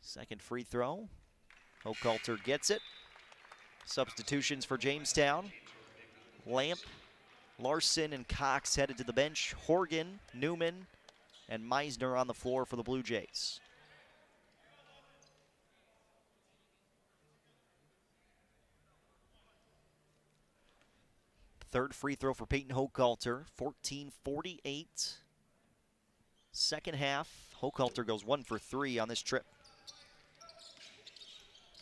Second free throw. Hochhalter gets it. Substitutions for Jamestown. Lamp, Larson, and Cox headed to the bench. Horgan, Newman, and Meisner on the floor for the Blue Jays. Third free throw for Peyton Hochhalter, 14-48. Second half, Hochhalter goes 1 for 3 on this trip.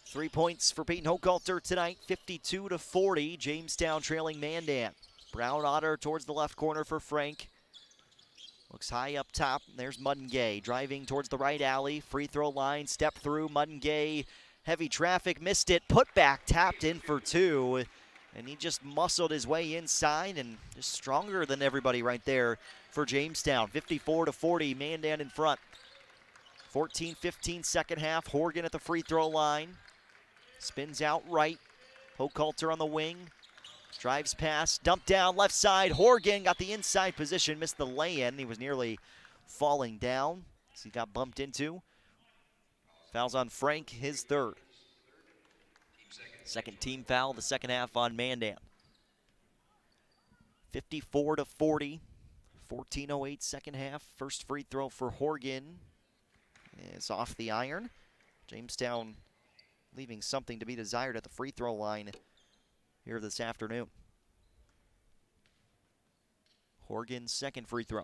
3 points for Peyton Hochhalter tonight, 52-40. Jamestown trailing Mandan. Brown Otter towards the left corner for Frank. Looks high up top. There's Mungay driving towards the right alley. Free throw line, step through. Mungay, heavy traffic, missed it. Put back, tapped in for 2. And he just muscled his way inside and just stronger than everybody right there for Jamestown. 54-40, Mandan in front. 14-15 second half. Horgan at the free throw line. Spins out right. Hochhalter on the wing. Drives past, dumped down left side. Horgan got the inside position, missed the lay-in. He was nearly falling down as he got bumped into. Fouls on Frank, his third. Second team foul, the second half on Mandan. 54-40, 14:08 second half. First free throw for Horgan is off the iron. Jamestown leaving something to be desired at the free throw line here this afternoon. Horgan's second free throw.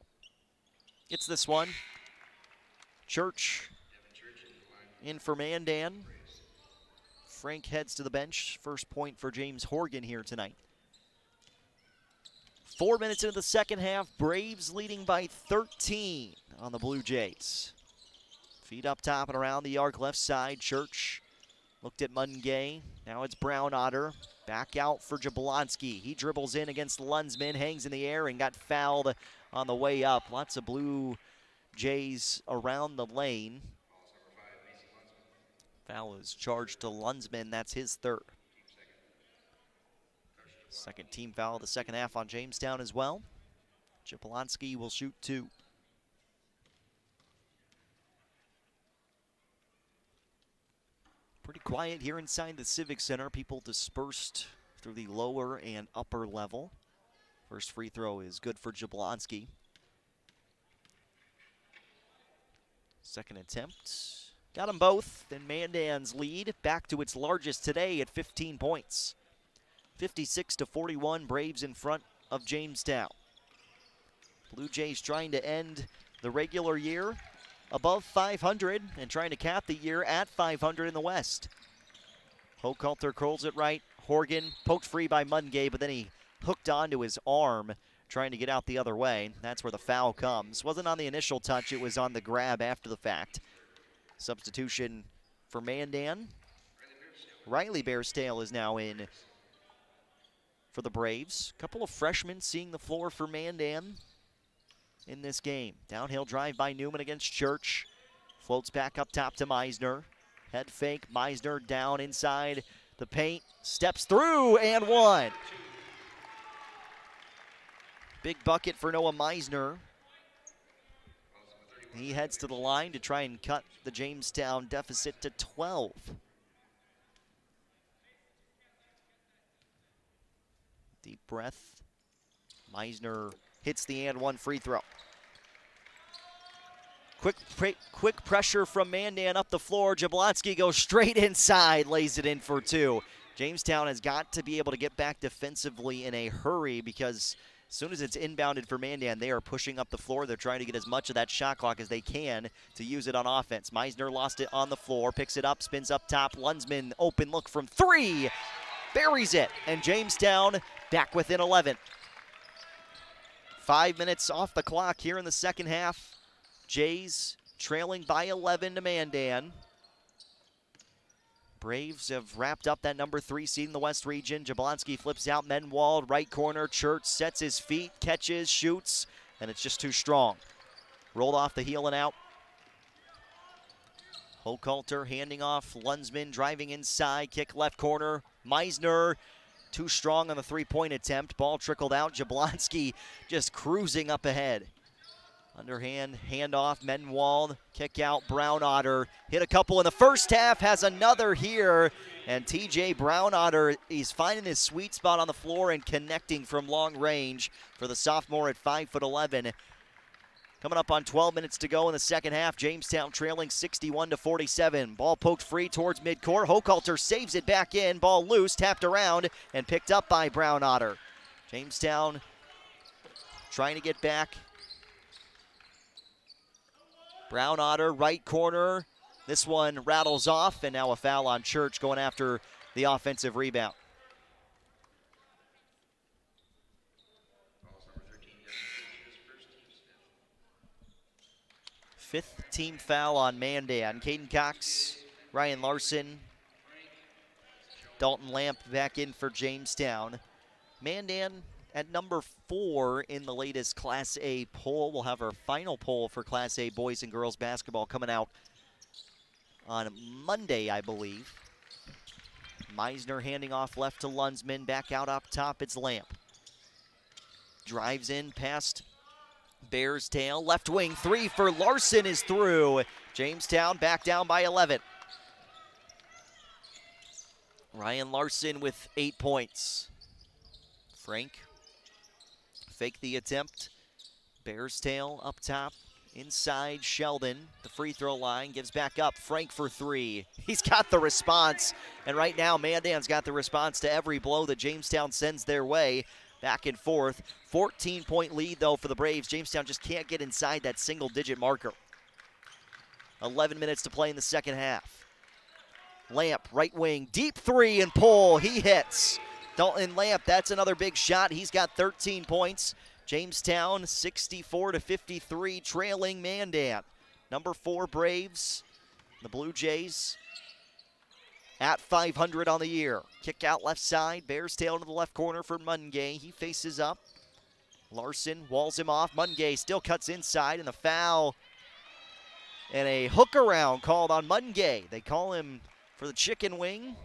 Gets this one. Church in for Mandan. Frank heads to the bench. First point for James Horgan here tonight. 4 minutes into the second half. Braves leading by 13 on the Blue Jays. Feet up top and around the arc left side. Church looked at Mungay. Now it's Brown Otter. Back out for Jablonski. He dribbles in against Lunsman, hangs in the air, and got fouled on the way up. Lots of Blue Jays around the lane. Foul is charged to Lunsman. That's his third. Second team foul of the second half on Jamestown as well. Jablonski will shoot 2. Pretty quiet here inside the Civic Center. People dispersed through the lower and upper level. First free throw is good for Jablonski. Second attempt. Got them both. Then Mandan's lead back to its largest today at 15 points. 56-41, Braves in front of Jamestown. Blue Jays trying to end the regular year above 500 and trying to cap the year at 500 in the West. Hochhalter curls it right. Horgan poked free by Mungay, but then he hooked onto his arm trying to get out the other way. That's where the foul comes. Wasn't on the initial touch, it was on the grab after the fact. Substitution for Mandan. Riley Bearstale is now in for the Braves. A couple of freshmen seeing the floor for Mandan in this game. Downhill drive by Newman against Church. Floats back up top to Meisner. Head fake, Meisner down inside the paint. Steps through and 1. Big bucket for Noah Meisner. He heads to the line to try and cut the Jamestown deficit to 12. Deep breath. Meisner hits the and one free throw. Quick pressure from Mandan up the floor. Jablonski goes straight inside, lays it in for two. Jamestown has got to be able to get back defensively in a hurry because as soon as it's inbounded for Mandan, they are pushing up the floor. They're trying to get as much of that shot clock as they can to use it on offense. Meisner lost it on the floor, picks it up, spins up top. Lunsman, open look from three, buries it, and Jamestown back within 11. 5 minutes off the clock here in the second half. Jays trailing by 11 to Mandan. Braves have wrapped up that number 3 seed in the West region. Jablonski flips out, Menwald, right corner. Church sets his feet, catches, shoots, and it's just too strong. Rolled off the heel and out. Hochhalter handing off, Lunsman driving inside, kick left corner. Meisner too strong on the three-point attempt. Ball trickled out. Jablonski just cruising up ahead. Underhand handoff, Menwald, kick out, Brown Otter. Hit a couple in the first half, has another here. And TJ Brown Otter, he's finding his sweet spot on the floor and connecting from long range for the sophomore at 5'11". Coming up on 12 minutes to go in the second half. Jamestown trailing 61-47. Ball poked free towards midcourt. Hochhalter saves it back in. Ball loose, tapped around, and picked up by Brown Otter. Jamestown trying to get back. Brown Otter, right corner. This one rattles off, and now a foul on Church going after the offensive rebound. Fifth team foul on Mandan. Caden Cox, Ryan Larson, Dalton Lamp back in for Jamestown. Mandan at number 4 in the latest Class A poll. We'll have our final poll for Class A boys and girls basketball coming out on Monday, I believe. Meisner handing off left to Lunsman. Back out up top, it's Lamp. Drives in past Bears tail. Left wing three for Larson is through. Jamestown back down by 11. Ryan Larson with 8 points. Frank fake the attempt. Bears tail up top. Inside Sheldon. The free throw line gives back up. Frank for three. He's got the response. And right now Mandan's got the response to every blow that Jamestown sends their way. Back and forth. 14-point lead, though, for the Braves. Jamestown just can't get inside that single-digit marker. 11 minutes to play in the second half. Lamp, right wing, deep three and pull. He hits. Dalton Lamp, that's another big shot. He's got 13 points. Jamestown 64-53, trailing Mandan. Number 4 Braves. The Blue Jays at 500 on the year. Kick out left side. Bears tail to the left corner for Mungay. He faces up. Larson walls him off. Mungay still cuts inside, and the foul and a hook around called on Mungay. They call him for the chicken wing.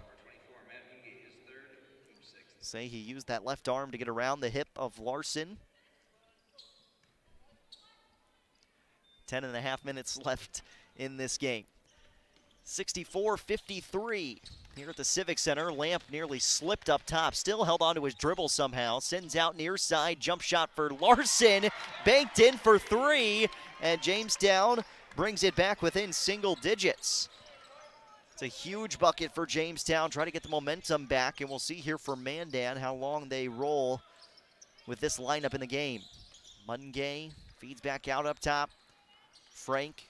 Say he used that left arm to get around the hip of Larson. 10.5 minutes left in this game. 64-53 here at the Civic Center. Lamp nearly slipped up top, still held onto his dribble somehow. Sends out near side, jump shot for Larson, banked in for three, and Jamestown brings it back within single digits. It's a huge bucket for Jamestown, try to get the momentum back, and we'll see here for Mandan how long they roll with this lineup in the game. Mungay feeds back out up top. Frank.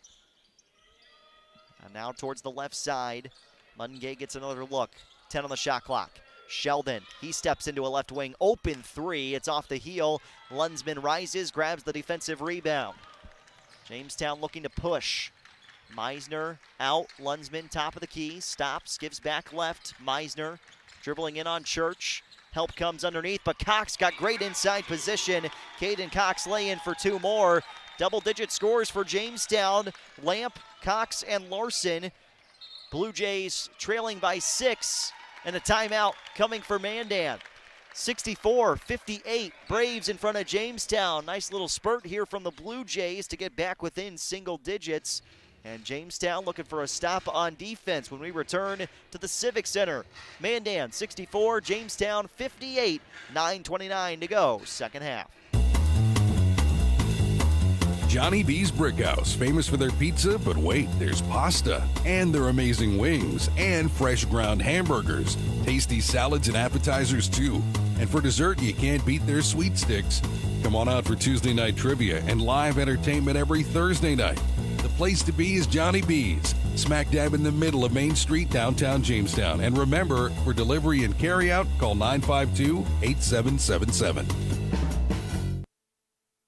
And now towards the left side. Mungay gets another look. 10 on the shot clock. Sheldon, he steps into a left wing. Open three. It's off the heel. Lunsman rises, grabs the defensive rebound. Jamestown looking to push. Meisner out. Lunsman top of the key. Stops, gives back left. Meisner dribbling in on Church. Help comes underneath, but Cox got great inside position. Caden Cox lay in for two more. Double-digit scores for Jamestown. Lamp, Cox, and Larson. Blue Jays trailing by 6, and a timeout coming for Mandan. 64-58, Braves in front of Jamestown. Nice little spurt here from the Blue Jays to get back within single digits. And Jamestown looking for a stop on defense when we return to the Civic Center. Mandan 64, Jamestown 58, 9:29 to go, second half. Johnny B's Brickhouse, famous for their pizza, but wait, there's pasta, and their amazing wings, and fresh ground hamburgers, tasty salads and appetizers too. And for dessert, you can't beat their sweet sticks. Come on out for Tuesday night trivia and live entertainment every Thursday night. The place to be is Johnny B's, smack dab in the middle of Main Street, downtown Jamestown. And remember, for delivery and carryout, call 952-8777.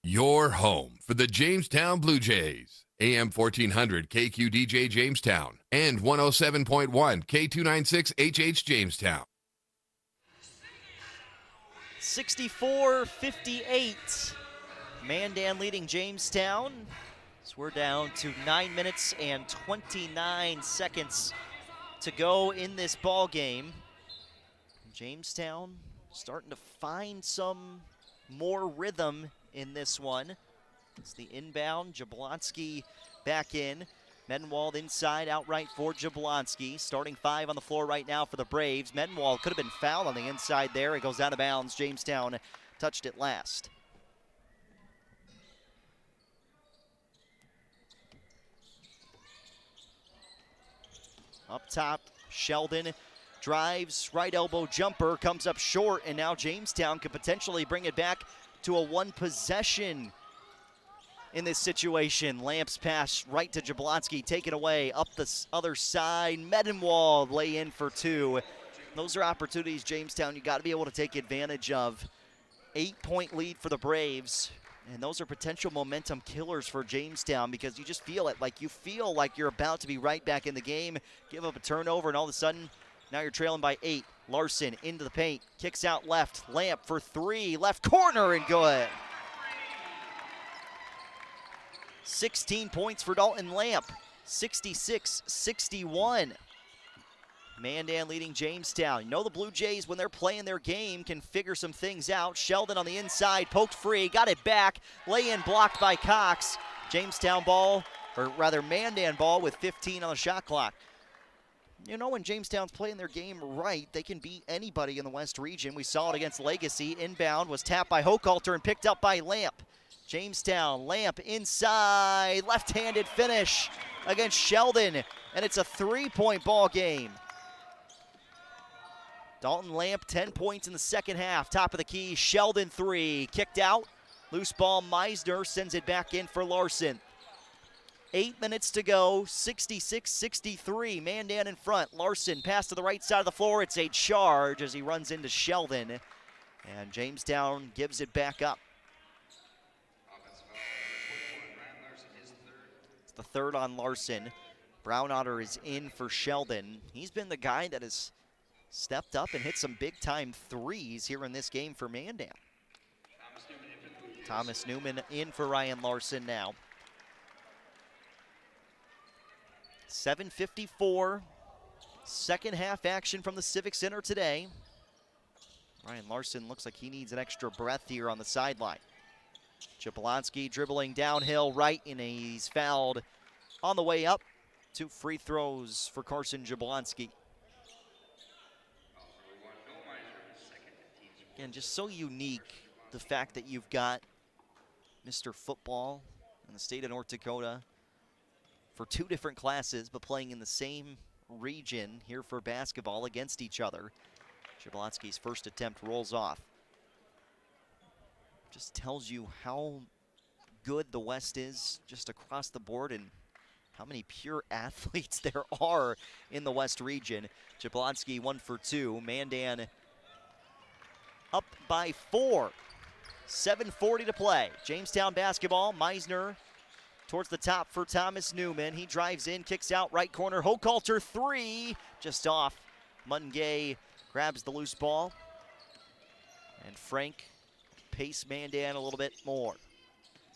Your home for the Jamestown Blue Jays. AM 1400 KQDJ Jamestown and 107.1 K296HH Jamestown. 64-58. Mandan leading Jamestown. So we're down to 9 minutes and 29 seconds to go in this ball game. Jamestown starting to find some more rhythm in this one. It's the inbound, Jablonski back in. Mendenwald inside, outright for Jablonski. Starting five on the floor right now for the Braves. Mendenwald could have been fouled on the inside there. It goes out of bounds. Jamestown touched it last. Up top, Sheldon drives, right elbow jumper, comes up short, and now Jamestown could potentially bring it back to a one possession in this situation. Lamps pass right to Jablonski, taken away up the other side. Mendenwald lay in for two. Those are opportunities, Jamestown, you got to be able to take advantage of. 8-point lead for the Braves, and those are potential momentum killers for Jamestown because you just feel it. Like you feel like you're about to be right back in the game, give up a turnover, and all of a sudden, now you're trailing by 8. Larson into the paint, kicks out left. Lamp for three, left corner and good. 16 points for Dalton Lamp, 66-61. Mandan leading Jamestown. You know the Blue Jays, when they're playing their game, can figure some things out. Sheldon on the inside, poked free, got it back. Lay-in blocked by Cox. Jamestown ball, or rather Mandan ball with 15 on the shot clock. You know when Jamestown's playing their game right, they can beat anybody in the West region. We saw it against Legacy. Inbound was tapped by Hochhalter and picked up by Lamp. Jamestown, Lamp inside, left-handed finish against Sheldon, and it's a three-point ball game. Dalton Lamp, 10 points in the second half. Top of the key, Sheldon three, kicked out. Loose ball, Meisner sends it back in for Larson. 8 minutes to go, 66-63, Mandan in front. Larson, pass to the right side of the floor. It's a charge as he runs into Sheldon, and Jamestown gives it back up. It's the third on Larson. Brownotter is in for Sheldon. He's been the guy that has stepped up and hit some big-time threes here in this game for Mandan. Thomas Newman in for Ryan Larson now. 7:54, second half action from the Civic Center today. Ryan Larson looks like he needs an extra breath here on the sideline. Jablonski dribbling downhill right, and he's fouled on the way up. 2 free throws for Carson Jablonski. Again, just so unique, the fact that you've got Mr. Football in the state of North Dakota for 2 different classes, but playing in the same region here for basketball against each other. Jablonski's first attempt rolls off. Just tells you how good the West is just across the board and how many pure athletes there are in the West region. Jablonski 1 for 2. Mandan up by 4. 7:40 to play. Jamestown basketball. Meisner towards the top for Thomas Newman. He drives in, kicks out right corner. Hochhalter three, just off. Mungay grabs the loose ball. And Frank pace Mandan a little bit more.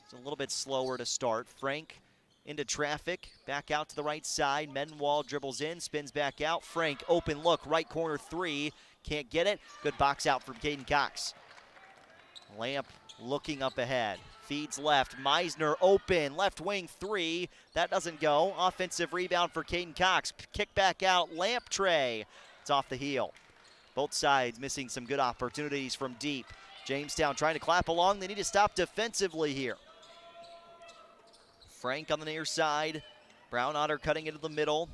It's a little bit slower to start. Frank into traffic, back out to the right side. Mendenwald dribbles in, spins back out. Frank, open look, right corner three. Can't get it. Good box out from Caden Cox. Lamp looking up ahead. Feeds left. Meisner open. Left wing 3. That doesn't go. Offensive rebound for Caden Cox. Kick back out. Lamp tray. It's off the heel. Both sides missing some good opportunities from deep. Jamestown trying to clap along. They need to stop defensively here. Frank on the near side. Brown Otter cutting into the middle.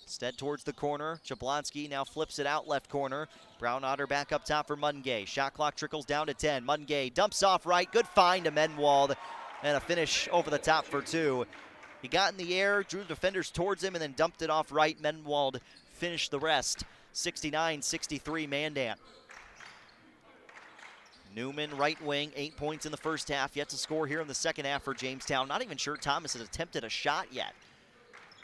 Instead towards the corner. Jablonski now flips it out left corner. Brown Otter back up top for Mungay. Shot clock trickles down to 10. Mungay dumps off right. Good find to Menwald. And a finish over the top for 2. He got in the air, drew the defenders towards him, and then dumped it off right. Menwald finished the rest. 69-63 Mandan. Newman, right wing, 8 points in the first half. Yet to score here in the second half for Jamestown. Not even sure Thomas has attempted a shot yet.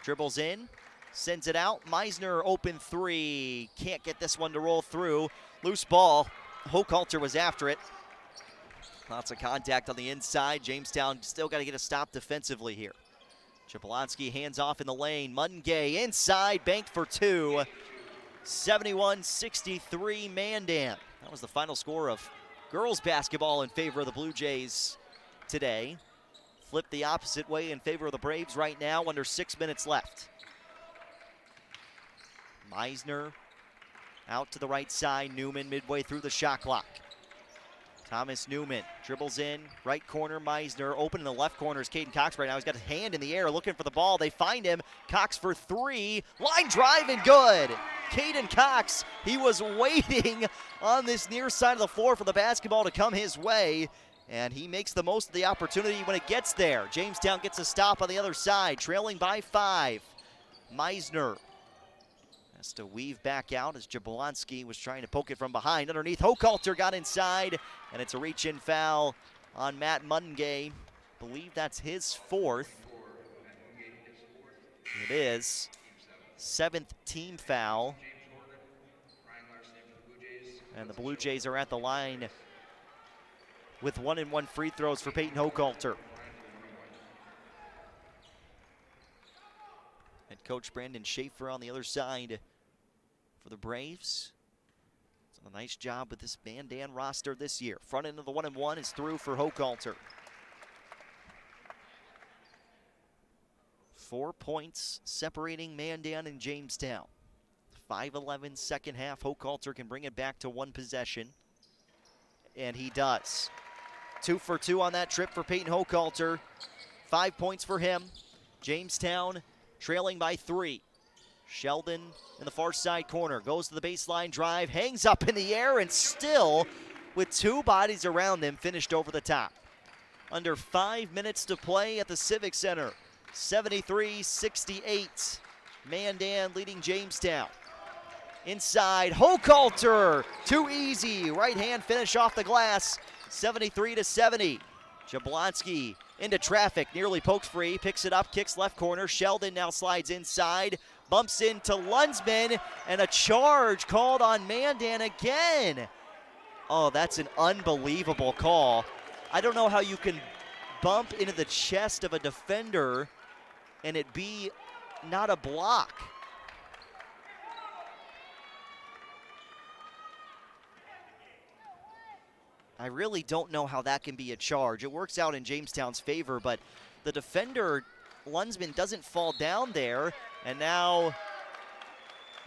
Dribbles in, sends it out. Meisner open 3. Can't get this one to roll through. Loose ball. Hochhalter was after it. Lots of contact on the inside. Jamestown still got to get a stop defensively here. Jablonski hands off in the lane. Mungay inside, banked for 2. 71-63 Mandan. That was the final score of girls basketball in favor of the Blue Jays today. Flip the opposite way in favor of the Braves right now, under 6 minutes left. Meisner out to the right side. Newman midway through the shot clock. Thomas Newman dribbles in, right corner. Meisner open in the left corner is Caden Cox right now. He's got his hand in the air looking for the ball. They find him. Cox for 3. Line drive and good. Caden Cox, he was waiting on this near side of the floor for the basketball to come his way, and he makes the most of the opportunity when it gets there. Jamestown gets a stop on the other side, trailing by 5. Meisner has to weave back out as Jablonski was trying to poke it from behind. Underneath, Hochhalter got inside, and it's a reach-in foul on Matt Mungay. Believe that's his 4th. It is. 7th team foul. And the Blue Jays are at the line with 1-and-1 free throws for Peyton Hochhalter. Head coach Brandon Schaefer on the other side for the Braves. He's done a nice job with this Mandan roster this year. Front end of the 1-and-1 is through for Hochhalter. 4 points separating Mandan and Jamestown. 5-11 second half. Hochhalter can bring it back to 1 possession. And he does. 2 for 2 on that trip for Peyton Hochhalter. 5 points for him. Jamestown trailing by 3. Sheldon in the far side corner. Goes to the baseline drive. Hangs up in the air and still, with 2 bodies around him, finished over the top. Under 5 minutes to play at the Civic Center. 73-68. Mandan leading Jamestown. Inside, Hochhalter, too easy. Right hand finish off the glass, 73-70. Jablonski into traffic, nearly poked free, picks it up, kicks left corner. Sheldon now slides inside, bumps into Lunsman, and a charge called on Mandan again. Oh, that's an unbelievable call. I don't know how you can bump into the chest of a defender and it be not a block. I really don't know how that can be a charge. It works out in Jamestown's favor, but the defender, Lunsman, doesn't fall down there. And now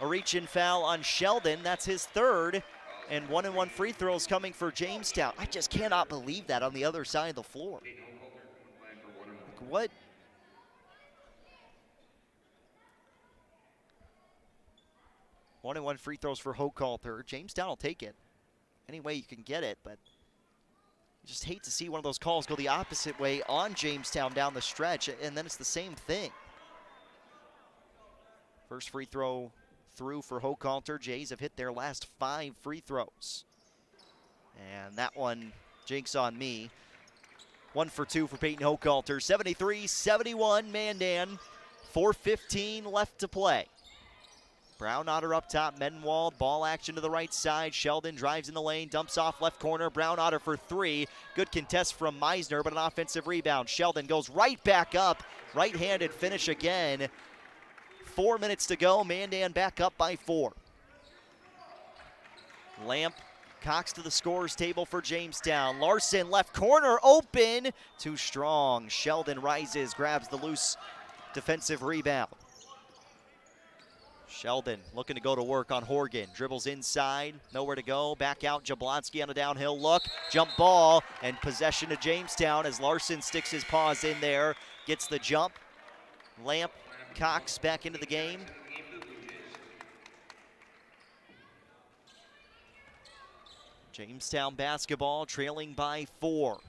a reach-in foul on Sheldon. That's his 3rd. And 1-and-1 free throws coming for Jamestown. I just cannot believe that on the other side of the floor. Like, what? One and one free throws for Hochhalter. Jamestown will take it any way you can get it, but you just hate to see one of those calls go the opposite way on Jamestown down the stretch, and then it's the same thing. First free throw through for Hochhalter. Jays have hit their last 5 free throws. And that one, jinx on me. 1 for 2 for Peyton Hochhalter. 73-71 Mandan. 4:15 left to play. Brown Otter up top, Mendenwald, ball action to the right side. Sheldon drives in the lane, dumps off left corner. Brown Otter for 3. Good contest from Meisner, but an offensive rebound. Sheldon goes right back up, right-handed finish again. 4 minutes to go, Mandan back up by 4. Lamp Cox to the scorer's table for Jamestown. Larson left corner open. Too strong. Sheldon rises, grabs the loose defensive rebound. Sheldon looking to go to work on Horgan. Dribbles inside, nowhere to go. Back out, Jablonski on a downhill look. Jump ball, and possession to Jamestown as Larson sticks his paws in there. Gets the jump. Lamp, Cox back into the game. Jamestown basketball trailing by 4.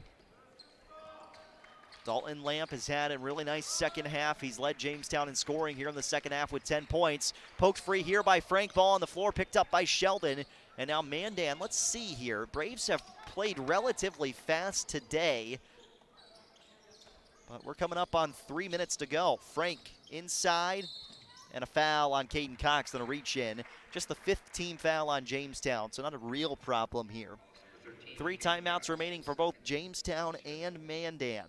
Dalton Lamp has had a really nice second half. He's led Jamestown in scoring here in the second half with 10 points. Poked free here by Frank. Ball on the floor, picked up by Sheldon. And now Mandan, let's see here. Braves have played relatively fast today. But we're coming up on 3 minutes to go. Frank inside, and a foul on Caden Cox, then a reach in. Just the 5th team foul on Jamestown, so not a real problem here. 3 timeouts remaining for both Jamestown and Mandan.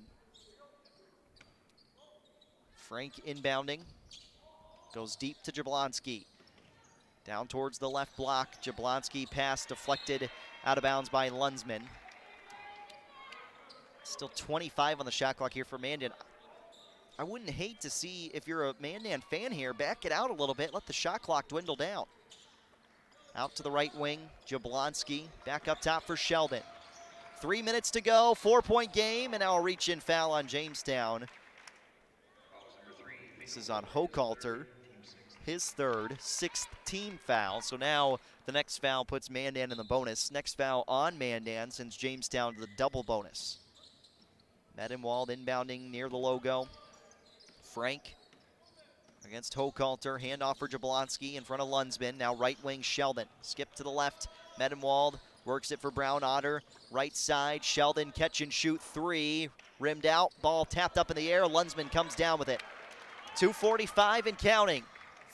Frank inbounding, goes deep to Jablonski. Down towards the left block, Jablonski pass deflected out of bounds by Lunsman. Still 25 on the shot clock here for Mandan. I wouldn't hate to see, if you're a Mandan fan here, back it out a little bit, let the shot clock dwindle down. Out to the right wing, Jablonski, back up top for Sheldon. 3 minutes to go, 4-point game, and now a reach-in foul on Jamestown. This is on Hochhalter, his 3rd, 6th team foul. So now the next foul puts Mandan in the bonus. Next foul on Mandan sends Jamestown to the double bonus. Medenwald inbounding near the logo. Frank against Hochhalter. Handoff for Jablonski in front of Lunsman. Now right wing Sheldon. Skip to the left. Medenwald works it for Brown Otter. Right side. Sheldon catch and shoot 3. Rimmed out. Ball tapped up in the air. Lunsman comes down with it. 2:45 and counting.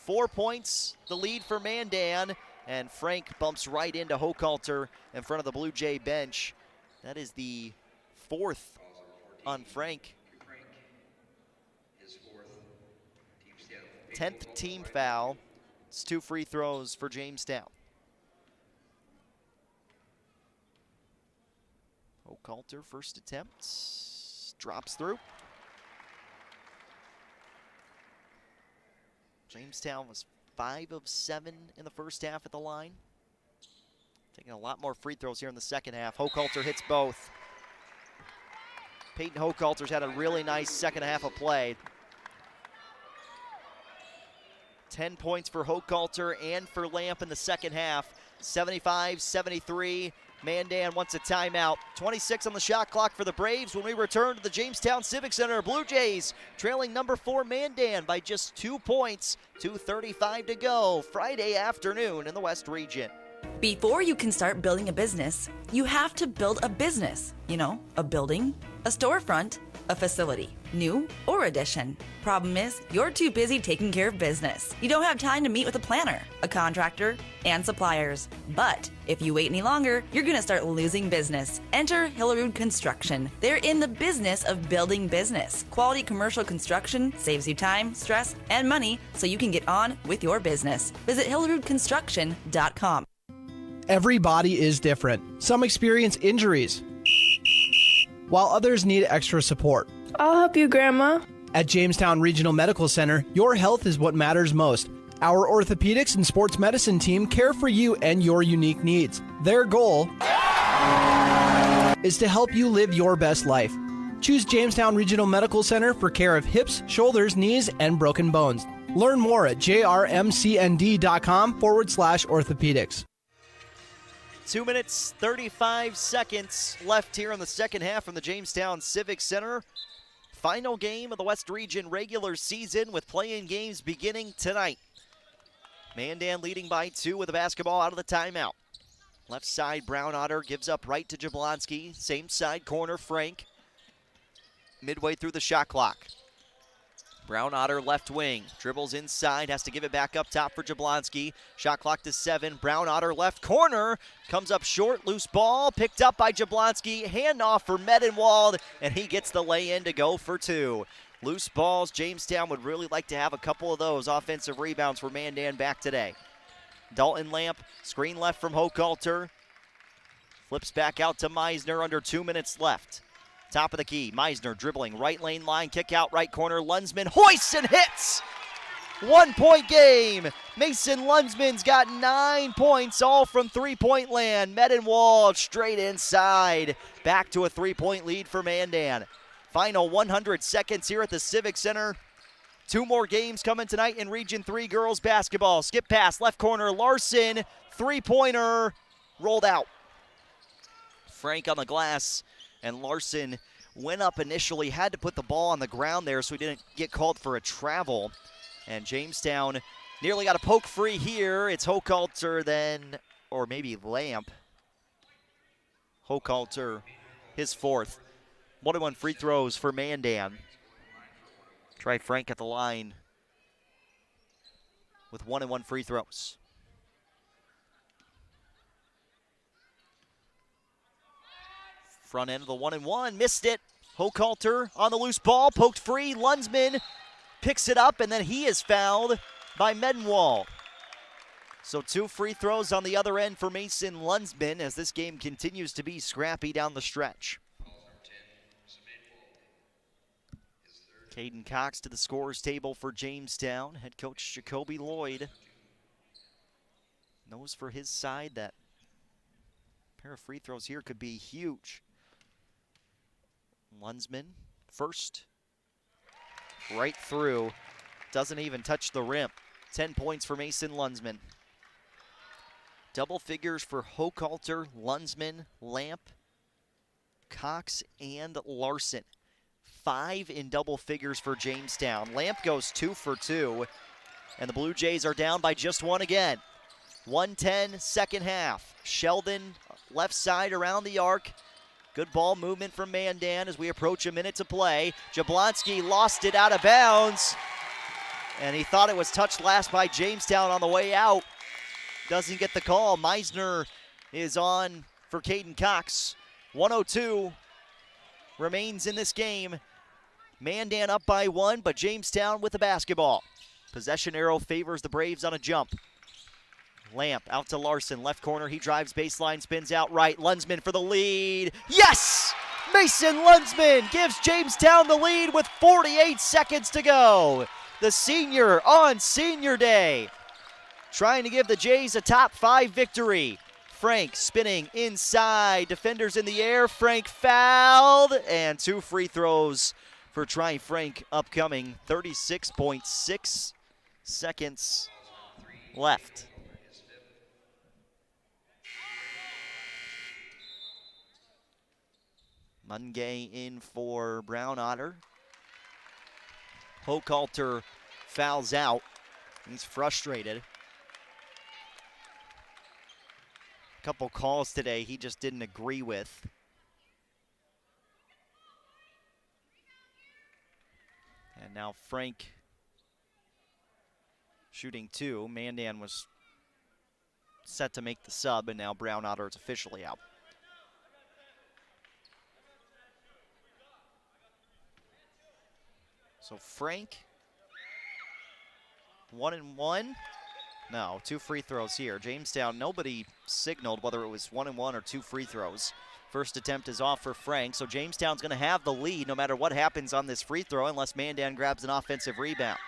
4 points, the lead for Mandan. And Frank bumps right into Hochhalter in front of the Blue Jay bench. That is the 4th on Frank. 10th team foul. It's 2 free throws for Jamestown. Hochhalter, first attempt, drops through. Jamestown was 5 of 7 in the first half at the line. Taking a lot more free throws here in the second half. Hochhalter hits both. Peyton Hochhalter's had a really nice second half of play. 10 points for Hochhalter and for Lamp in the second half. 75-73. Mandan wants a timeout. 26 on the shot clock for the Braves when we return to the Jamestown Civic Center. Blue Jays trailing number 4 Mandan by just 2 points. 2:35 to go. Friday afternoon in the West Region. Before you can start building a business, you have to build a business. You know, a building, a storefront, a facility, new or addition. Problem is, you're too busy taking care of business. You don't have time to meet with a planner, a contractor, and suppliers. But if you wait any longer, you're going to start losing business. Enter Hillerud Construction. They're in the business of building business. Quality commercial construction saves you time, stress, and money so you can get on with your business. Visit hillerudconstruction.com. Every body is different. Some experience injuries, while others need extra support. I'll help you, Grandma. At Jamestown Regional Medical Center, your health is what matters most. Our orthopedics and sports medicine team care for you and your unique needs. Their goal is to help you live your best life. Choose Jamestown Regional Medical Center for care of hips, shoulders, knees, and broken bones. Learn more at jrmcnd.com/orthopedics. 2 minutes, 35 seconds left here in the second half from the Jamestown Civic Center. Final game of the West Region regular season with play-in games beginning tonight. Mandan leading by 2 with the basketball out of the timeout. Left side, Brown Otter gives up right to Jablonski. Same side corner, Frank. Midway through the shot clock. Brown Otter left wing, dribbles inside, has to give it back up top for Jablonski. Shot clock to 7, Brown Otter left corner, comes up short, loose ball, picked up by Jablonski, handoff for Medenwald, and he gets the lay-in to go for 2. Loose balls, Jamestown would really like to have a couple of those offensive rebounds for Mandan back today. Dalton Lamp, screen left from Hochhalter. Flips back out to Meisner, under 2 minutes left. Top of the key, Meisner dribbling, right lane line, kick out, right corner, Lunsman hoists and hits! 1 point game. Mason Lunsman's got 9 points, all from three-point land. Medenwald straight inside. Back to a 3-point lead for Mandan. Final 100 seconds here at the Civic Center. 2 more games coming tonight in Region 3 girls basketball. Skip pass, left corner, Larson, three-pointer, rolled out. Frank on the glass, and Larson went up initially, had to put the ball on the ground there so he didn't get called for a travel. And Jamestown nearly got a poke free here. It's Hochhalter then, or maybe Lamp. Hochhalter, his 4th. 1-1 free throws for Mandan. Try Frank at the line with 1-1 free throws. Front end of the 1-1, missed it. Hochhalter on the loose ball, poked free. Lunsman picks it up, and then he is fouled by Medenwald. So 2 free throws on the other end for Mason Lunsman as this game continues to be scrappy down the stretch. Caden Cox to the scorers table for Jamestown. Head coach Jacoby Lloyd knows for his side that pair of free throws here could be huge. Lunsman first. Right through. Doesn't even touch the rim. 10 points for Mason Lunsman. Double figures for Hochhalter, Lunsman, Lamp, Cox, and Larson. 5 in double figures for Jamestown. Lamp goes 2 for 2. And the Blue Jays are down by just 1 again. 1:10 second half. Sheldon left side around the arc. Good ball movement from Mandan as we approach a minute to play. Jablonski lost it out of bounds. And he thought it was touched last by Jamestown on the way out. Doesn't get the call. Meisner is on for Caden Cox. 1:02 remains in this game. Mandan up by 1, but Jamestown with the basketball. Possession arrow favors the Braves on a jump. Lamp out to Larson, left corner, he drives baseline, spins out right. Lunsman for the lead. Yes! Mason Lunsman gives Jamestown the lead with 48 seconds to go. The senior on senior day, trying to give the Jays a top 5 victory. Frank spinning inside, defenders in the air. Frank fouled, and 2 free throws for Try Frank upcoming. 36.6 seconds left. Mungay in for Brown Otter. Hochhalter fouls out. He's frustrated. A couple calls today he just didn't agree with. And now Frank shooting 2. Mandan was set to make the sub, and now Brown Otter is officially out. So Frank, 1-1. No, 2 free throws here. Jamestown, nobody signaled whether it was 1-1 or 2 free throws. First attempt is off for Frank, so Jamestown's going to have the lead no matter what happens on this free throw unless Mandan grabs an offensive rebound.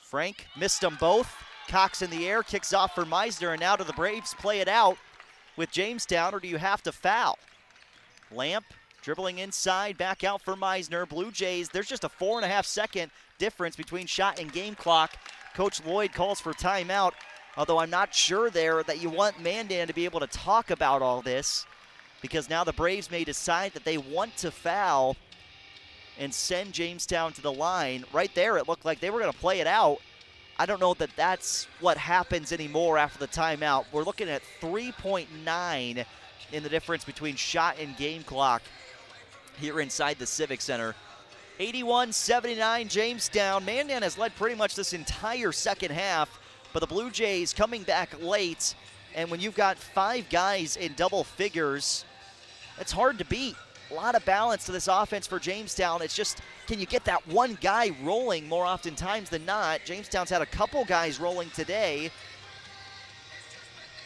Frank missed them both. Cox in the air, kicks off for Meisner, and now do the Braves play it out with Jamestown, or do you have to foul? Lamp dribbling inside, back out for Meisner. Blue Jays, there's just a 4.5 second difference between shot and game clock. Coach Lloyd calls for timeout, although I'm not sure there that you want Mandan to be able to talk about all this, because now the Braves may decide that they want to foul and send Jamestown to the line. Right there, it looked like they were going to play it out. I don't know that that's what happens anymore after the timeout. We're looking at 3.9 in the difference between shot and game clock here inside the Civic Center. 81-79 Jamestown. Mandan has led pretty much this entire second half, but the Blue Jays coming back late, and when you've got 5 guys in double figures, it's hard to beat. A lot of balance to this offense for Jamestown. It's just, can you get that one guy rolling more oftentimes than not? Jamestown's had a couple guys rolling today.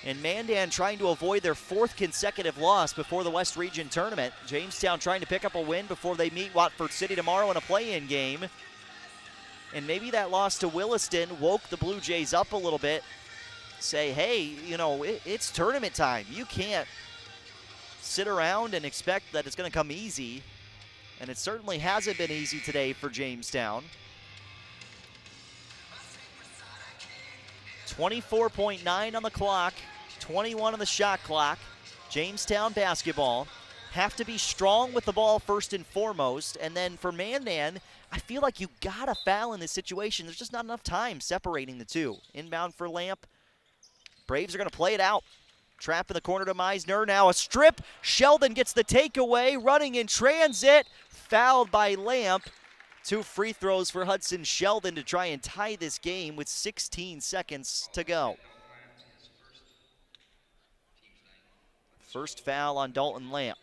And Mandan trying to avoid their 4th consecutive loss before the West Region Tournament. Jamestown trying to pick up a win before they meet Watford City tomorrow in a play-in game. And maybe that loss to Williston woke the Blue Jays up a little bit. Say, hey, you know, it's tournament time. You can't sit around and expect that it's going to come easy. And it certainly hasn't been easy today for Jamestown. 24.9 on the clock, 21 on the shot clock. Jamestown basketball. Have to be strong with the ball first and foremost. And then for Mandan, I feel like you got to foul in this situation. There's just not enough time separating the two. Inbound for Lamp. Braves are going to play it out. Trap in the corner to Meisner. Now a strip. Sheldon gets the takeaway. Running in transit. Fouled by Lamp. 2 free throws for Hudson Sheldon to try and tie this game with 16 seconds to go. First foul on Dalton Lamp.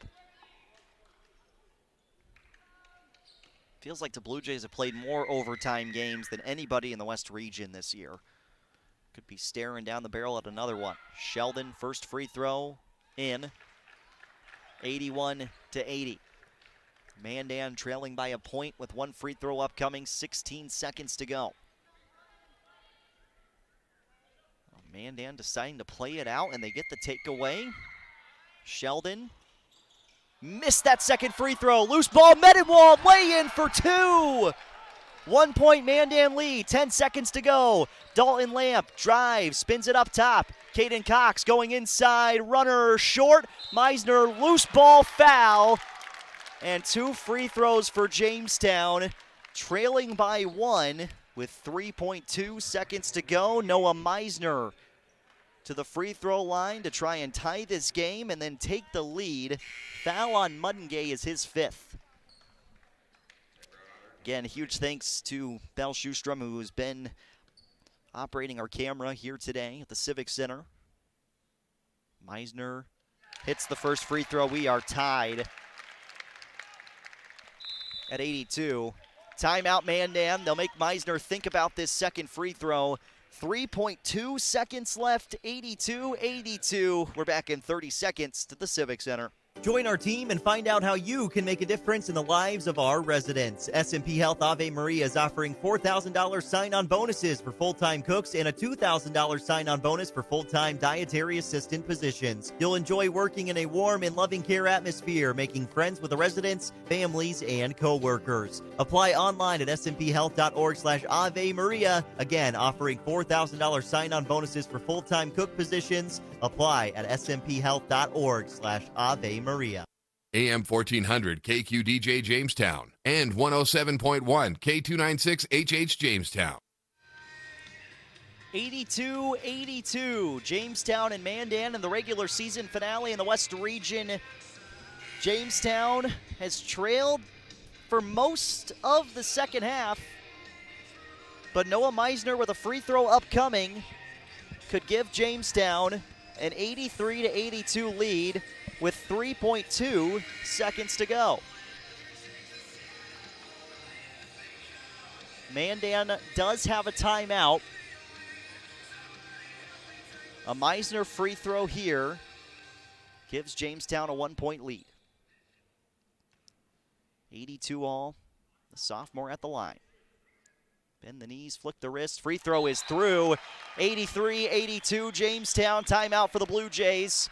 Feels like the Blue Jays have played more overtime games than anybody in the West Region this year. Could be staring down the barrel at another one. Sheldon, first free throw in. 81-80. Mandan trailing by a point with 1 free throw upcoming, 16 seconds to go. Mandan deciding to play it out, and they get the takeaway. Sheldon missed that second free throw. Loose ball, Medenwald, lay in for 2. 1 point Mandan lead, 10 seconds to go. Dalton Lamp drives, spins it up top. Caden Cox going inside, runner short. Meisner, loose ball, foul. And 2 free throws for Jamestown, trailing by 1 with 3.2 seconds to go. Noah Meisner to the free throw line to try and tie this game and then take the lead. Foul on Muddengay is his 5th. Again, huge thanks to Bell Schustrom, who has been operating our camera here today at the Civic Center. Meisner hits the first free throw. We are tied at 82. Timeout Mandan. They'll make Meisner think about this second free throw. 3.2 seconds left, 82-82. We're back in 30 seconds to the Civic Center. Join our team and find out how you can make a difference in the lives of our residents. S&P Health Ave Maria is offering $4,000 sign-on bonuses for full-time cooks and a $2,000 sign-on bonus for full-time dietary assistant positions. You'll enjoy working in a warm and loving care atmosphere, making friends with the residents, families, and co-workers. Apply online at sphealth.org/Ave Maria. Again, offering $4,000 sign-on bonuses for full-time cook positions. Apply at sphealth.org/Ave Maria. AM 1400 KQDJ Jamestown and 107.1 K296HH Jamestown. 82-82. Jamestown and Mandan in the regular season finale in the West Region. Jamestown has trailed for most of the second half, but Noah Meisner with a free throw upcoming could give Jamestown an 83-82 lead with 3.2 seconds to go. Mandan does have a timeout. A Meisner free throw here gives Jamestown a 1-point lead. 82 all, the sophomore at the line. Bend the knees, flick the wrist. Free throw is through. 83-82, Jamestown. Timeout for the Blue Jays.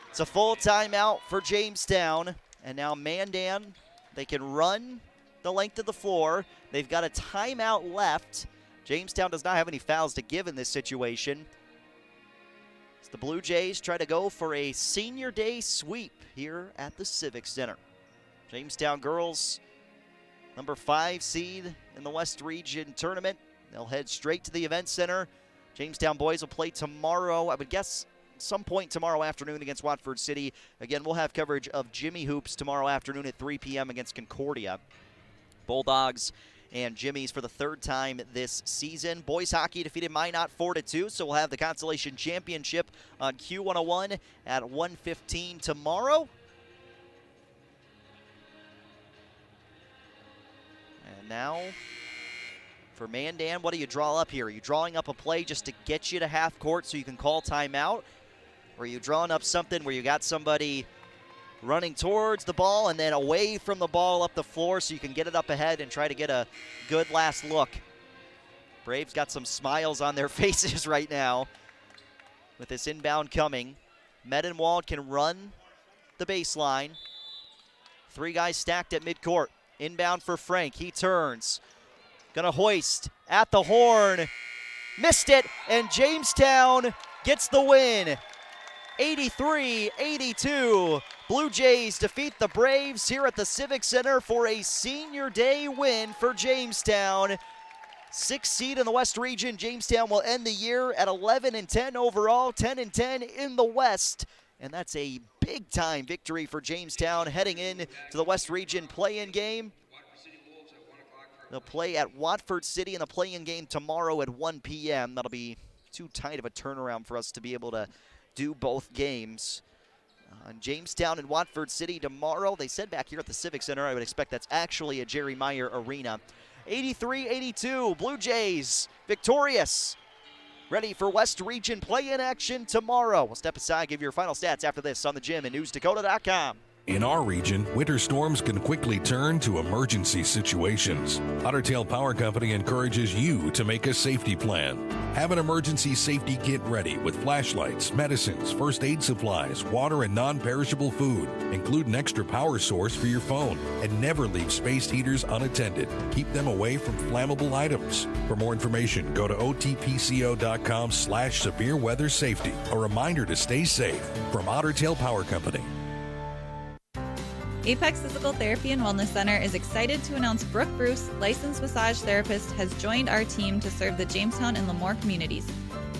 It's a full timeout for Jamestown. And now Mandan, they can run the length of the floor. They've got a timeout left. Jamestown does not have any fouls to give in this situation. As the Blue Jays try to go for a senior day sweep here at the Civic Center. Jamestown girls, number 5 seed in the West Region Tournament. They'll head straight to the event center. Jamestown boys will play tomorrow, I would guess some point tomorrow afternoon against Watford City. Again, we'll have coverage of Jimmy Hoops tomorrow afternoon at 3 p.m. against Concordia. Bulldogs and Jimmy's for the 3rd time this season. Boys hockey defeated Minot 4-2, so we'll have the Consolation Championship on Q101 at 1:15 tomorrow. And now, for Mandan, what do you draw up here? Are you drawing up a play just to get you to half court so you can call timeout? Were you drawing up something where you got somebody running towards the ball and then away from the ball up the floor so you can get it up ahead and try to get a good last look? Braves got some smiles on their faces right now with this inbound coming. Medenwald can run the baseline. 3 guys stacked at midcourt. Inbound for Frank. He turns. Gonna hoist at the horn. Missed it, and Jamestown gets the win. 83-82. Blue Jays defeat the Braves here at the Civic Center for a Senior Day win for Jamestown. 6th seed in the West region. Jamestown will end the year at 11-10 overall, 10-10 in the West. And that's a big-time victory for Jamestown heading in to the West region play-in game. They'll play at Watford City in the play-in game tomorrow at 1 p.m. That'll be too tight of a turnaround for us to be able to do both games. Jamestown and Watford City tomorrow. They said back here at the Civic Center, I would expect that's actually a Jerry Meyer Arena. 83-82, Blue Jays victorious. Ready for West Region play-in action tomorrow. We'll step aside, give you your final stats after this on the Gym and NewsDakota.com. In our region, winter storms can quickly turn to emergency situations. Otter Tail Power Company encourages you to make a safety plan. Have an emergency safety kit ready with flashlights, medicines, first aid supplies, water, and non-perishable food. Include an extra power source for your phone, and never leave space heaters unattended. Keep them away from flammable items. For more information, go to otpco.com/severe weather safety. A reminder to stay safe from Otter Tail Power Company. Apex Physical Therapy and Wellness Center is excited to announce Brooke Bruce, licensed massage therapist, has joined our team to serve the Jamestown and Lemoore communities.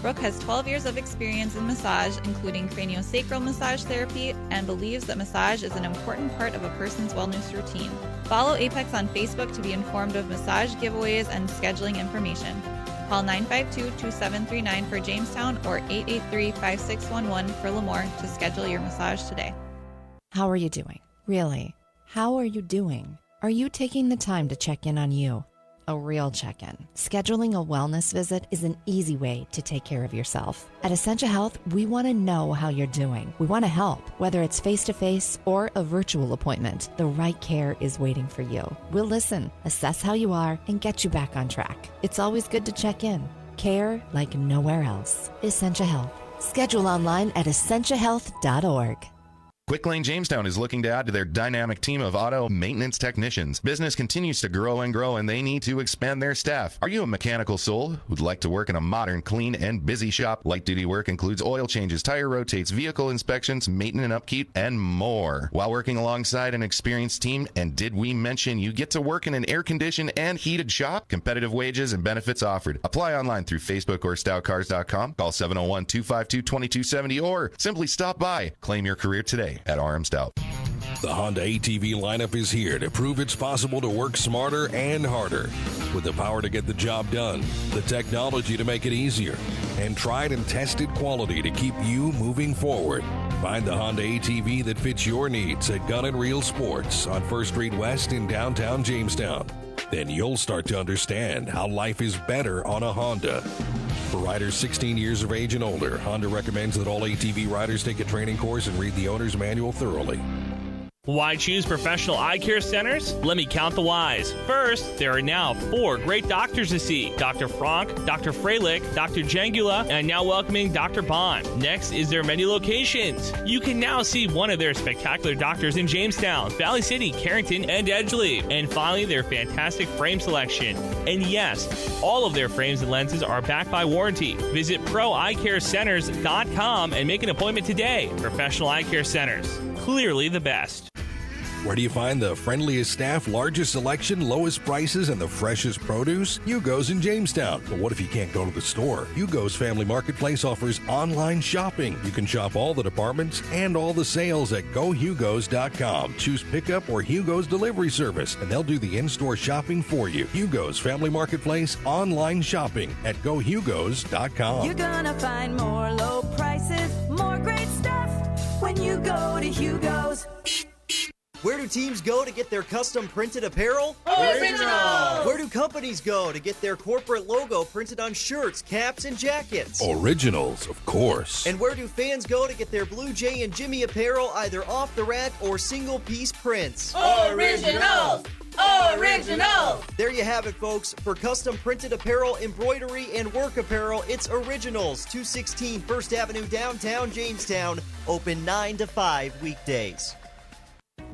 Brooke has 12 years of experience in massage, including craniosacral massage therapy, and believes that massage is an important part of a person's wellness routine. Follow Apex on Facebook to be informed of massage giveaways and scheduling information. Call 952-2739 for Jamestown or 883-5611 for Lemoore to schedule your massage today. How are you doing? Really, how are you doing? Are you taking the time to check in on you? A real check-in. Scheduling a wellness visit is an easy way to take care of yourself. At Essentia Health, we want to know how you're doing. We want to help. Whether it's face-to-face or a virtual appointment, the right care is waiting for you. We'll listen, assess how you are, and get you back on track. It's always good to check in. Care like nowhere else. Essentia Health. Schedule online at essentiahealth.org. Quick Lane Jamestown is looking to add to their dynamic team of auto maintenance technicians. Business continues to grow, and they need to expand their staff. Are you a mechanical soul who'd like to work in a modern, clean, and busy shop? Light-duty work includes oil changes, tire rotates, vehicle inspections, maintenance and upkeep, and more. While working alongside an experienced team, and did we mention you get to work in an air-conditioned and heated shop? Competitive wages and benefits offered. Apply online through Facebook or stoutcars.com. Call 701-252-2270 or simply stop by. Claim your career today at RM Stout. The Honda ATV lineup is here to prove it's possible to work smarter and harder. With the power to get the job done, the technology to make it easier, and tried and tested quality to keep you moving forward. Find the Honda ATV that fits your needs at Gun & Reel Sports on 1st Street West in downtown Jamestown. Then you'll start to understand how life is better on a Honda. For riders 16 years of age and older, Honda recommends that all ATV riders take a training course and read the owner's manual thoroughly. Why choose professional eye care centers? Let me count the whys. First, there are now 4 great doctors to see. Dr. Frank, Dr. Freilich, Dr. Jangula, and now welcoming Dr. Bond. Next is their many locations. You can now see one of their spectacular doctors in Jamestown, Valley City, Carrington, and Edgeley. And finally, their fantastic frame selection. And yes, all of their frames and lenses are backed by warranty. Visit ProEyeCareCenters.com and make an appointment today. Professional Eye Care Centers. Clearly the best. Where do you find the friendliest staff, largest selection, lowest prices, and the freshest produce? Hugo's in Jamestown. But what if you can't go to the store? Hugo's Family Marketplace offers online shopping. You can shop all the departments and all the sales at GoHugos.com. Choose pickup or Hugo's delivery service, and they'll do the in-store shopping for you. Hugo's Family Marketplace online shopping at GoHugos.com. You're gonna find more low prices, more great stuff when you go to Hugo's. Where do teams go to get their custom printed apparel? Originals! Where do companies go to get their corporate logo printed on shirts, caps, and jackets? Originals, of course. And where do fans go to get their Blue Jay and Jimmy apparel either off the rack or single-piece prints? Originals! Originals! There you have it, folks. For custom printed apparel, embroidery, and work apparel, it's Originals, 216 First Avenue, downtown Jamestown. Open 9 to 5 weekdays.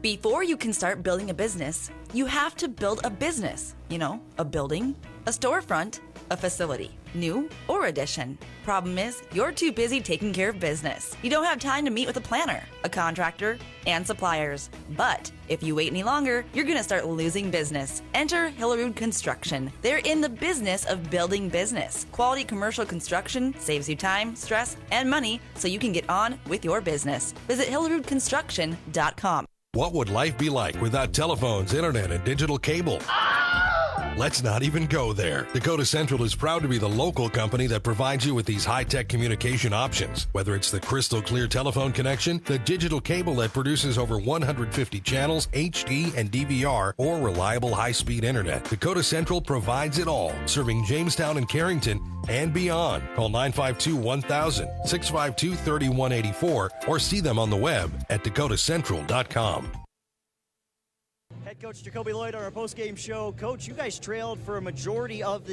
Before you can start building a business, you have to build a business. You know, a building, a storefront, a facility, new or addition. Problem is, you're too busy taking care of business. You don't have time to meet with a planner, a contractor, and suppliers. But if you wait any longer, you're going to start losing business. Enter Hillerud Construction. They're in the business of building business. Quality commercial construction saves you time, stress, and money so you can get on with your business. Visit HillerudConstruction.com. What would life be like without telephones, internet, and digital cable? Let's not even go there. Dakota Central is proud to be the local company that provides you with these high-tech communication options. Whether it's the crystal clear telephone connection, the digital cable that produces over 150 channels, HD and DVR, or reliable high-speed internet, Dakota Central provides it all, serving Jamestown and Carrington and beyond. Call 952-1000, 652-3184, or see them on the web at dakotacentral.com. Head coach Jacoby Lloyd on our post-game show. Coach, you guys trailed for a majority of the